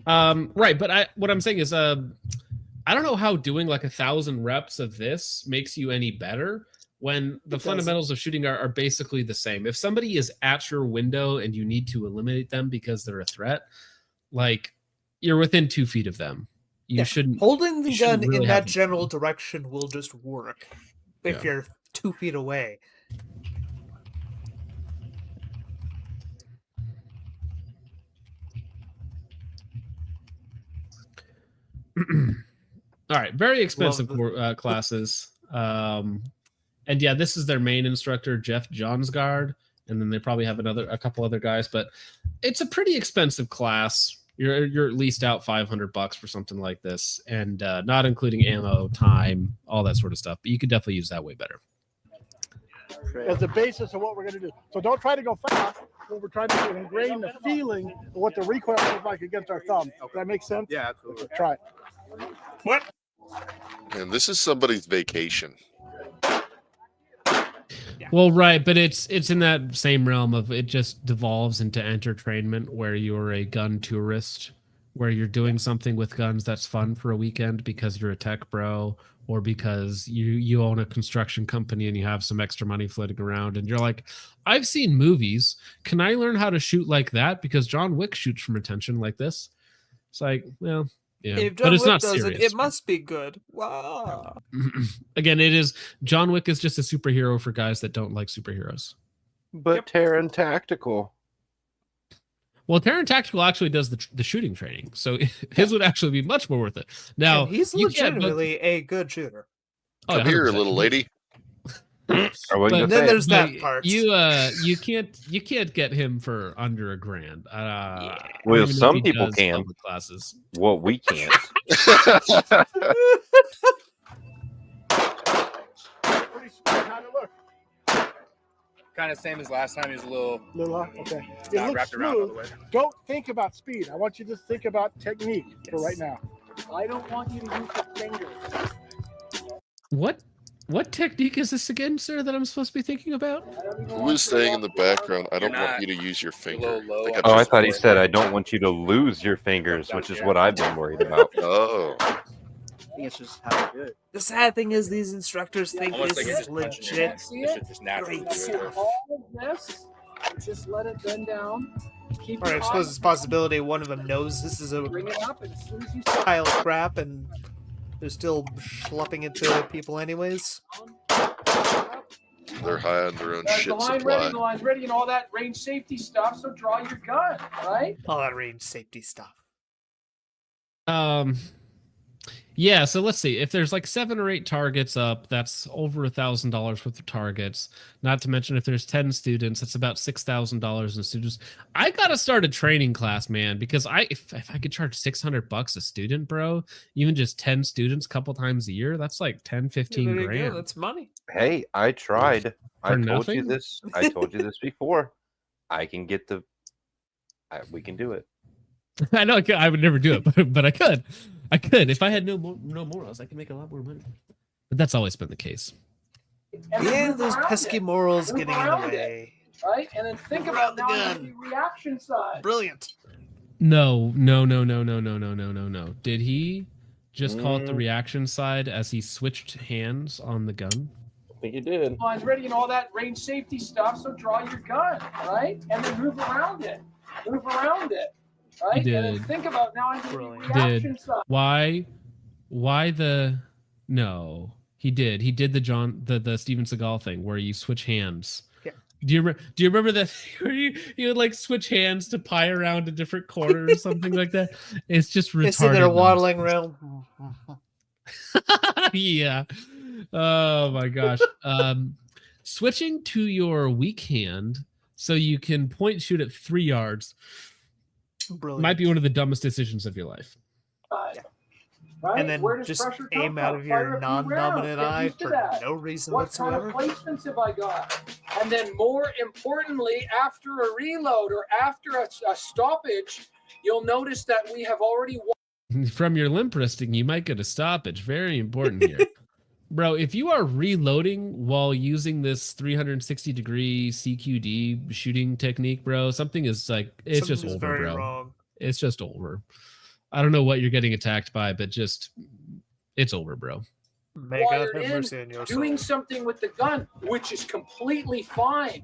Right, but what I'm saying is, I don't know how doing like 1,000 reps of this makes you any better when the fundamentals of shooting are basically the same. If somebody is at your window and you need to eliminate them because they're a threat, like you're within 2 feet of them. You shouldn't holding the gun really in have that general direction will just work if you're 2 feet away. All right, very expensive classes. And yeah, this is their main instructor, Jeff Johnsgaard, and then they probably have a couple other guys, but it's a pretty expensive class. You're at least out $500 for something like this, and not including ammo, time, all that sort of stuff. But you could definitely use that way better. As the basis of what we're going to do. So don't try to go fast. What we're trying to do is ingrain the feeling of what the recoil looks like against our thumb. Does that make sense? Yeah, absolutely. Okay, try it. What? And this is somebody's vacation. Well, right, but it's in that same realm of it just devolves into entertainment where you're a gun tourist, where you're doing something with guns that's fun for a weekend because you're a tech bro or because you own a construction company and you have some extra money floating around and you're like, I've seen movies. Can I learn how to shoot like that? Because John Wick shoots from retention like this. It's like, well, yeah, If John but it's Wick not does serious. it must be good. Wow. Again, it is. John Wick is just a superhero for guys that don't like superheroes. But Terran Tactical. Well, Terran Tactical actually does the shooting training, so his would actually be much more worth it. Now, And he's legitimately a good shooter. Come here, little lady. Then there's that part. You can't get him for under $1,000. Well, some people can. Classes. Well, we can't. Kind of same as last time. He was a little okay. It not looks wrapped around all the way. smooth. Don't think about speed. I want you to think about technique for right now. I don't want you to use your fingers. What technique is this again, sir, that I'm supposed to be thinking about? Who is saying in the background, I don't want you to use your finger? Like Oh, I thought he said, I don't want you to lose your fingers, which is what I've been worried about. Oh. I think it's just how you do it. The sad thing is these instructors think Almost this like you're is just punching it. legit. See This it? shit just naturally Great do it. stuff. All of this, just let it bend down. Keep Or I your suppose eye- it's a possibility one of them knows this is a Bring it up, and as soon as you pile of crap and they're still schlepping it to people anyways. They're high on their own the shit line supply. ready, the line's ready, and all that range safety stuff. So draw your gun, right? All that range safety stuff. Yeah, so let's see. If there's like 7 or 8 targets up, that's over $1,000 worth of targets. Not to mention if there's 10 students, that's about $6,000 in students. I gotta start a training class, man, because if I could charge $600 a student, bro, even just 10 students a couple times a year, that's like 10, 15 There you go, grand. that's money. Hey, I tried. I told you nothing? this. I told you this before. I can get we can do it. I know I would never do it, but I could. I could. If I had no morals, I could make a lot more money. But that's always been the case. Yeah, those pesky morals getting in the Around it, way. right? And then think about the now gun. the reaction side. Brilliant. No. Did he just call it the reaction side as he switched hands on the gun? think you did. Lines ready and all that range safety stuff. So draw your gun, right? And then move around it. Move around it, right? You did. And then think about now I'm doing Did reaction side. why the no? He did the Steven Seagal thing where you switch hands. Yeah. Do you remember that where you would like switch hands to pie around a different corner or something like that? It's just retarded. It's in there waddling around. Yeah. Oh my gosh. Switching to your weak hand so you can point shoot at 3 yards might be one of the dumbest decisions of your life. Right? And then just aim out of your non-dominant eye for no reason whatsoever. What kind of placements have I got? And then more importantly, after a reload or after a stoppage, you'll notice that we have already From your limp wristing, you might get a stoppage. Very important here. Bro, if you are reloading while using this 360-degree CQD shooting technique, bro, something is like, it's just over, bro. Wrong. It's just over. I don't know what you're getting attacked by, but just, it's over, bro. May God have mercy on your soul. doing something with the gun, which is completely fine.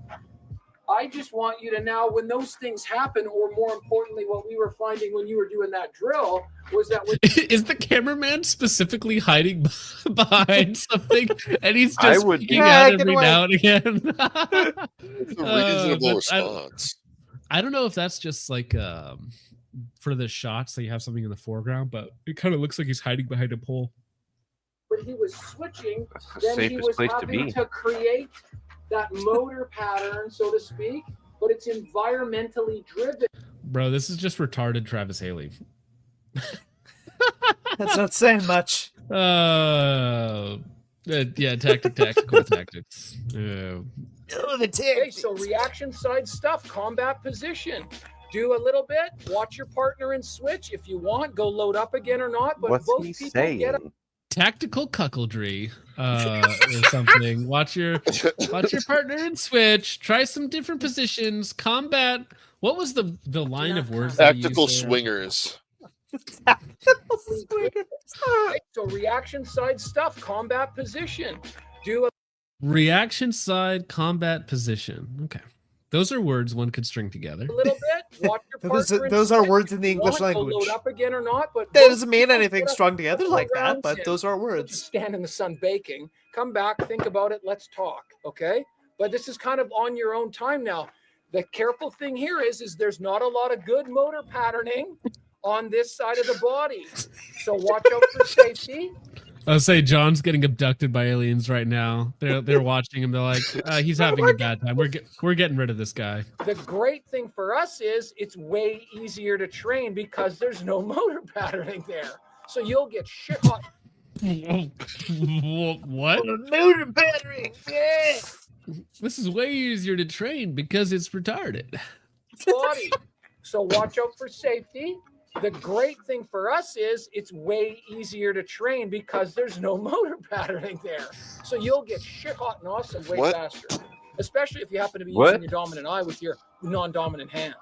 I just want you to now, when those things happen, or more importantly, what we were finding when you were doing that drill was that is the cameraman specifically hiding behind something, and he's just peeking out every now and again? It's a reasonable response. I don't know if that's just like for the shots that you have something in the foreground, but it kind of looks like he's hiding behind a pole. when he was switching, the then he safest was place to having be. to create that motor pattern, so to speak, but it's environmentally driven. Bro, this is just retarded Travis Haley. That's not saying much. Yeah, tactical tactics. Okay, so reaction side stuff, combat position. Do a little bit, watch your partner and switch. If you want, go load up again or not. But What's both he people saying? get Tactical cuckoldry or something. Watch your partner and switch. Try some different positions. Combat. What was the line of words? Tactical swingers. Okay, so reaction side stuff, combat position. Do a Reaction side combat position. Okay. Those are words one could string together. little bit, watch your partner. Those and are switch. words in the If you English want, go language. load up again or not, but That both doesn't mean people anything get strung together like that, rounds but in. those are Just words. stand in the sun baking. Come back, think about it. Let's talk. Okay. But this is kind of on your own time now. The careful thing here is there's not a lot of good motor patterning on this side of the body. So watch out for safety. I'll say John's getting abducted by aliens right now. They're watching him. They're like, he's having a bad time. We're getting rid of this guy. The great thing for us is it's way easier to train because there's no motor patterning there. So you'll get shit hot. What? Motor patterning. Yeah. This is way easier to train because it's retarded. Body. So watch out for safety. The great thing for us is it's way easier to train because there's no motor patterning there. So you'll get shit hot and awesome way faster, especially if you happen to be using your dominant eye with your non-dominant hand.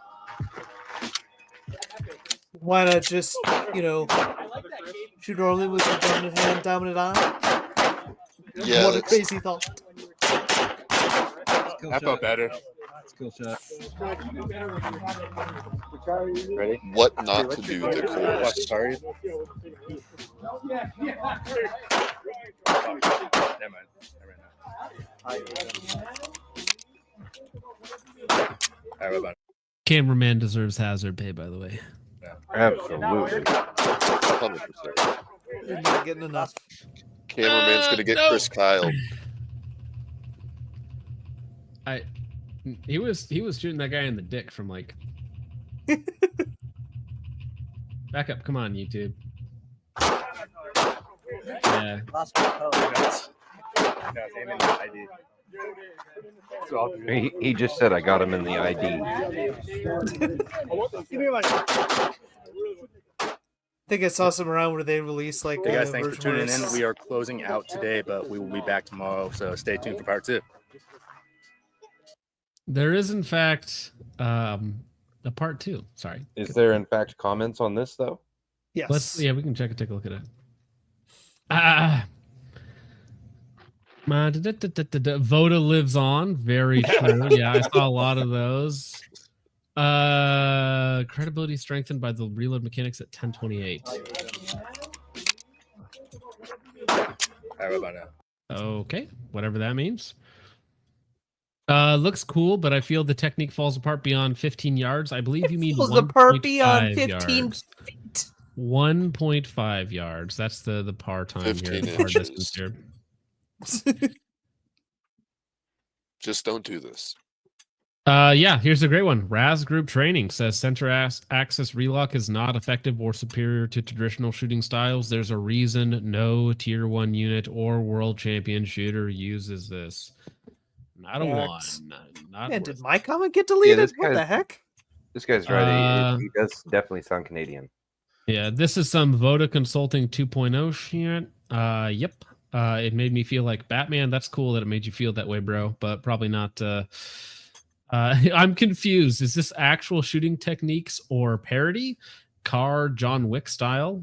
Why not just, shoot normally with your dominant hand, dominant eye? Yeah, What a crazy thought. I felt better. Skill shot. Ready? What not to do, the course. Sorry. Cameraman deserves hazard pay, by the way. Absolutely. 100%. You're not getting enough. Cameraman's gonna get no. Chris Kyle. He was shooting that guy in the dick from like. Back up, come on, YouTube. Yeah. He just said I got him in the ID. I think I saw some around where they released like. Hey guys, thanks for tuning in. version We are closing out today, but we will be back tomorrow. So stay tuned for part 2. There is, in fact, a part 2. Sorry. Is there, in fact, comments on this, though? Yes. We can take a look at it. Voda lives on. Very true. Yeah, I saw a lot of those. Credibility strengthened by the reload mechanics at 1028. How about now? Okay, whatever that means. Looks cool, but I feel the technique falls apart beyond 15 yards. I believe you mean 1.5 yards. 1.5 yards. That's the par time here. The par distance here. Just don't do this. Yeah, here's a great one. Raz Group Training says center axis relock is not effective or superior to traditional shooting styles. There's a reason no tier 1 unit or world champion shooter uses this. Not a one. Not and did my comment get deleted? What the heck? This guy's right. He does definitely sound Canadian. Yeah, this is some Voda Consulting 2.0 shit. Yep. It made me feel like Batman. That's cool that it made you feel that way, bro, but probably not. I'm confused. Is this actual shooting techniques or parody? John Wick style.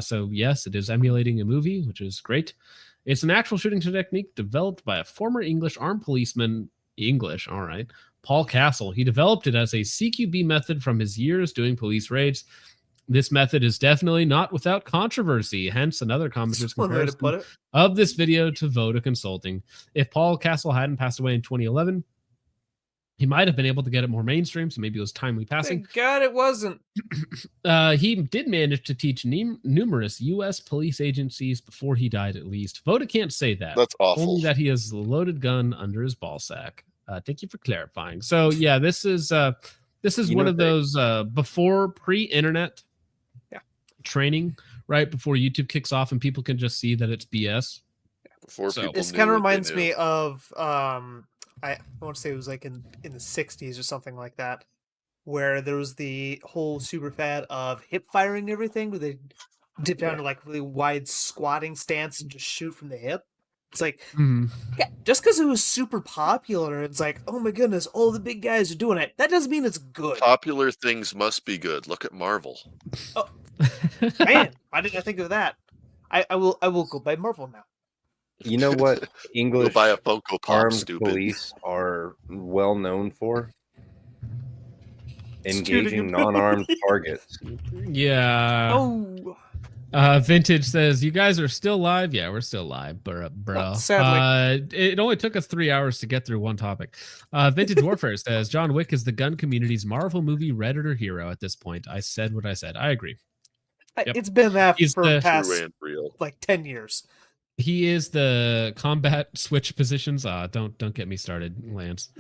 So yes, it is emulating a movie, which is great. It's an actual shooting technique developed by a former English armed policeman. English, all right. Paul Castle. He developed it as a CQB method from his years doing police raids. This method is definitely not without controversy, hence another commenter's comparison of this video to Voda Consulting. If Paul Castle hadn't passed away in 2011, he might have been able to get it more mainstream, so maybe it was timely passing. Thank God it wasn't. He did manage to teach numerous U.S. police agencies before he died, at least. Voda can't say that. That's awful. Only that he has a loaded gun under his ball sack. Thank you for clarifying. So, yeah, this is one of those before pre-internet training, right before YouTube kicks off and people can just see that it's BS. Before people this kind of reminds me of I want to say it was like in the 60s or something like that, where there was the whole super fad of hip firing everything, where they dip down to like really wide squatting stance and just shoot from the hip. It's like, yeah, just because it was super popular, it's like, oh my goodness, all the big guys are doing it. That doesn't mean it's good. Popular things must be good. Look at Marvel. Oh, man, why didn't I think of that? I will go buy Marvel now. You know what English buy a Funko Pop, armed stupid. police are well known for? Engaging non-armed targets. Yeah. Oh. Vintage says, you guys are still live? Yeah, we're still live, bro. Sadly. It only took us 3 hours to get through one topic. Vintage Warfare says, John Wick is the gun community's Marvel movie Redditor hero at this point. I said what I said. I agree. Yep. It's been that He's for the past like 10 years. He is the combat switch positions. Don't get me started, Lance.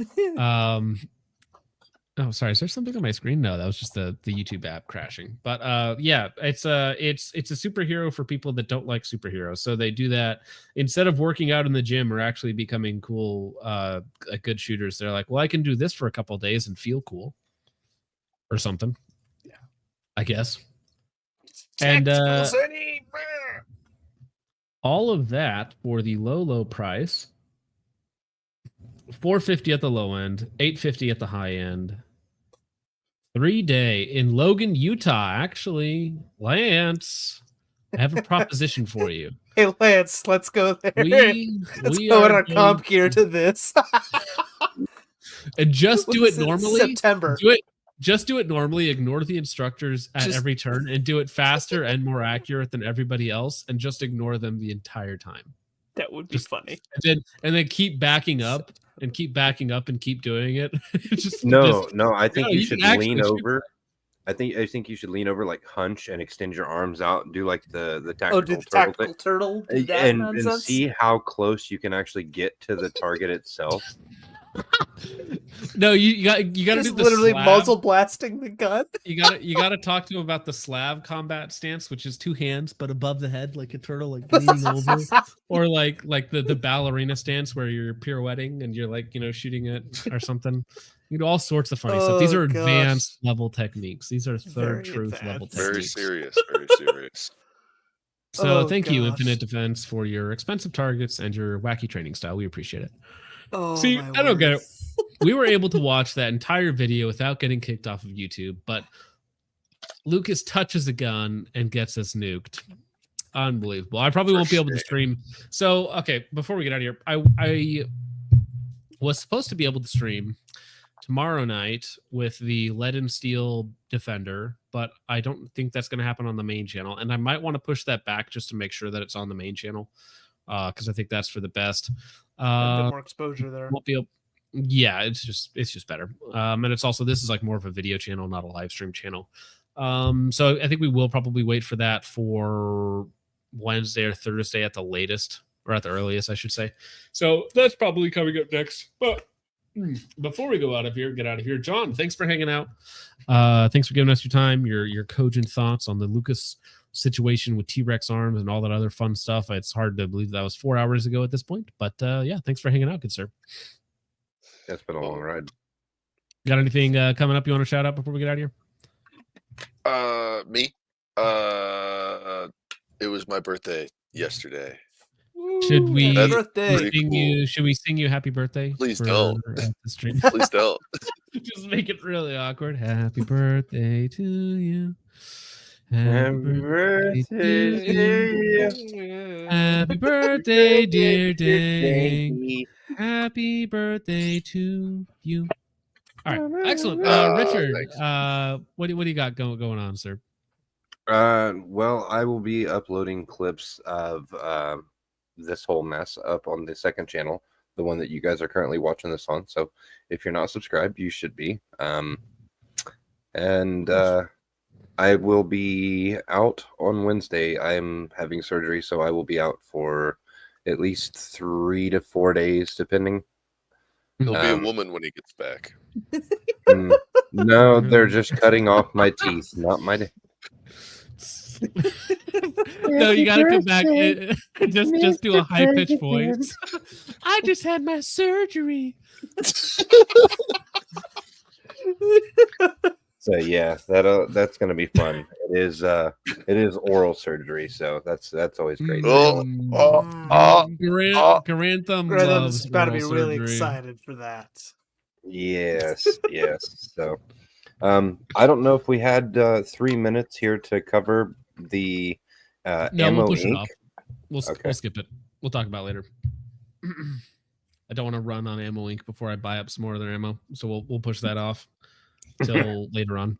Oh, sorry. Is there something on my screen? No, that was just the YouTube app crashing. But yeah, it's a superhero for people that don't like superheroes. So they do that instead of working out in the gym or actually becoming cool, good shooters. They're like, well, I can do this for a couple of days and feel cool, or something. Yeah, I guess. And all of that for the low price. $450 at the low end, $850 at the high end. 3-day in Logan, Utah. Actually, Lance, I have a proposition for you. Hey, Lance, let's go there. Let's go in our comp gear to this. And just do it normally. September. Just do it normally. Ignore the instructors at every turn and do it faster and more accurate than everybody else, and just ignore them the entire time. That would be funny. And then keep backing up and keep backing up and keep doing it. I think you should lean over. I think you should lean over, like hunch and extend your arms out and do like the tactical turtle and see how close you can actually get to the target itself. No, you got to do the literally slab. muzzle blasting the gun. You got to talk to him about the slab combat stance, which is 2 hands but above the head like a turtle, like leaning over, or like the ballerina stance where you're pirouetting and you're like shooting it or something. You do all sorts of funny stuff. These are advanced level techniques. These are third truth level techniques. Very serious. Very serious. So thank you, Infinite Defense, for your expensive targets and your wacky training style. We appreciate it. See, I don't get it. We were able to watch that entire video without getting kicked off of YouTube, but Lucas touches a gun and gets us nuked. Unbelievable. I probably won't be able to stream. So, okay, before we get out of here, I was supposed to be able to stream tomorrow night with the Lead and Steel Defender, but I don't think that's going to happen on the main channel. And I might want to push that back just to make sure that it's on the main channel, because I think that's for the best. A bit more exposure there. Won't be able, yeah, it's just better. And it's also, this is like more of a video channel, not a live stream channel. So I think we will probably wait for that for Wednesday or Thursday at the latest, or at the earliest, I should say. So that's probably coming up next. But before we get out of here, John, thanks for hanging out. Thanks for giving us your time, your cogent thoughts on the Lucas situation with T-Rex arms and all that other fun stuff. It's hard to believe that was 4 hours ago at this point, but yeah, thanks for hanging out, good sir. It's been a long ride. Got anything coming up you want to shout out before we get out of here? Me? It was my birthday yesterday. Should we cool. Should we sing you happy birthday? Please don't. The stream? Please don't. Just make it really awkward. Happy birthday to you. Happy birthday to you. Happy birthday, dear Dang. Happy birthday to you. All right, excellent. Richard, what do you got going on, sir? Well, I will be uploading clips of this whole mess up on the second channel, the one that you guys are currently watching this on. So if you're not subscribed, you should be. And I will be out on Wednesday. I'm having surgery, so I will be out for at least 3 to 4 days, depending. He'll be a woman when he gets back. No, they're just cutting off my teeth, not my. No, you gotta come back. Just do a high pitched voice. I just had my surgery. So yeah, that's gonna be fun. It is oral surgery, so that's always great. Grantham about to be really excited for that. Yes. So, I don't know if we had 3 minutes here to cover the ammo we'll push it ink. off. We'll skip it. We'll talk about it later. I don't want to run on ammo ink before I buy up some more of their ammo, so we'll push that off till later on.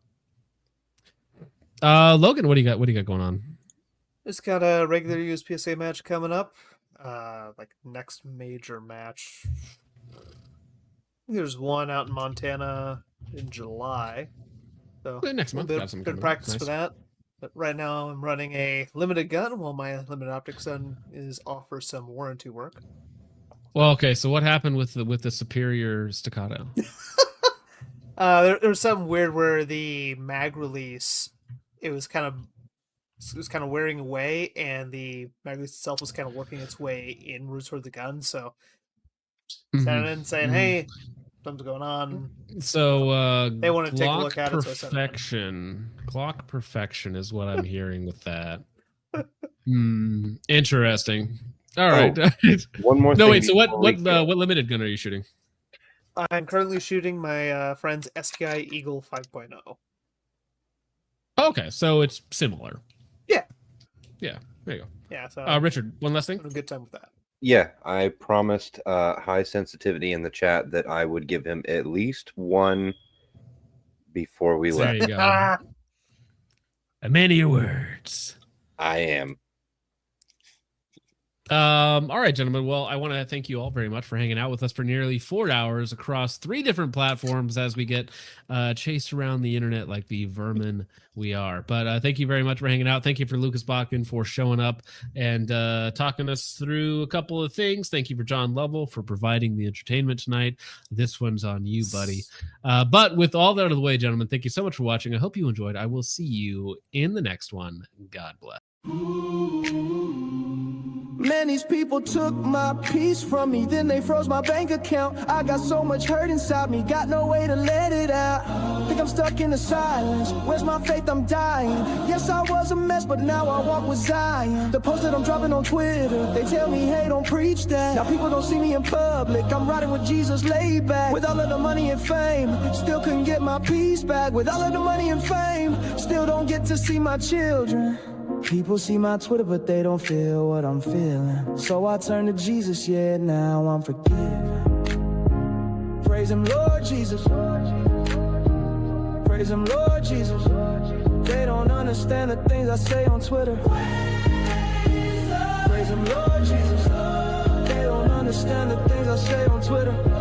Logan, what do you got going on? Just got a regular USPSA match coming up. Like next major match. There's one out in Montana in July. So next month, good practice for that. But right now I'm running a limited gun while my limited optics gun is off for some warranty work. Well, okay. So what happened with the superior staccato? There was something weird where the mag release it was kind of wearing away, and the mag release itself was kind of working its way inwards toward the gun. So sending in saying, "Hey, something's going on." So they want to take a look at it. Glock perfection is what I'm hearing with that. Interesting. All right. One more. No, wait. So what limited gun are you shooting? I'm currently shooting my friend's STI Eagle 5.0. Okay, so it's similar. Yeah. There you go. Yeah. So Richard, one last thing. A good time with that. Yeah, I promised high sensitivity in the chat that I would give him at least one before we left. There you go. A man of your words. I am. All right, gentlemen. Well, I want to thank you all very much for hanging out with us for nearly 4 hours across 3 different platforms as we get chased around the internet like the vermin we are. But thank you very much for hanging out. Thank you for Lucas Bachman for showing up and talking us through a couple of things. Thank you for John Lovell for providing the entertainment tonight. This one's on you, buddy. But with all that out of the way, gentlemen, thank you so much for watching. I hope you enjoyed. I will see you in the next one. God bless. Man, these people took my peace from me, then they froze my bank account. I got so much hurt inside me, got no way to let it out. Think I'm stuck in the silence, where's my faith? I'm dying. Yes, I was a mess, but now I walk with Zion. The post that I'm dropping on Twitter, they tell me, hey, don't preach that. Now people don't see me in public, I'm riding with Jesus laid back. With all of the money and fame, still couldn't get my peace back. With all of the money and fame, still don't get to see my children. People see my Twitter, but they don't feel what I'm feeling. So I turn to Jesus, yeah, now I'm forgiven. Praise him, Lord Jesus. Praise him, Lord Jesus. They don't understand the things I say on Twitter. Praise him, Lord Jesus. They don't understand the things I say on Twitter.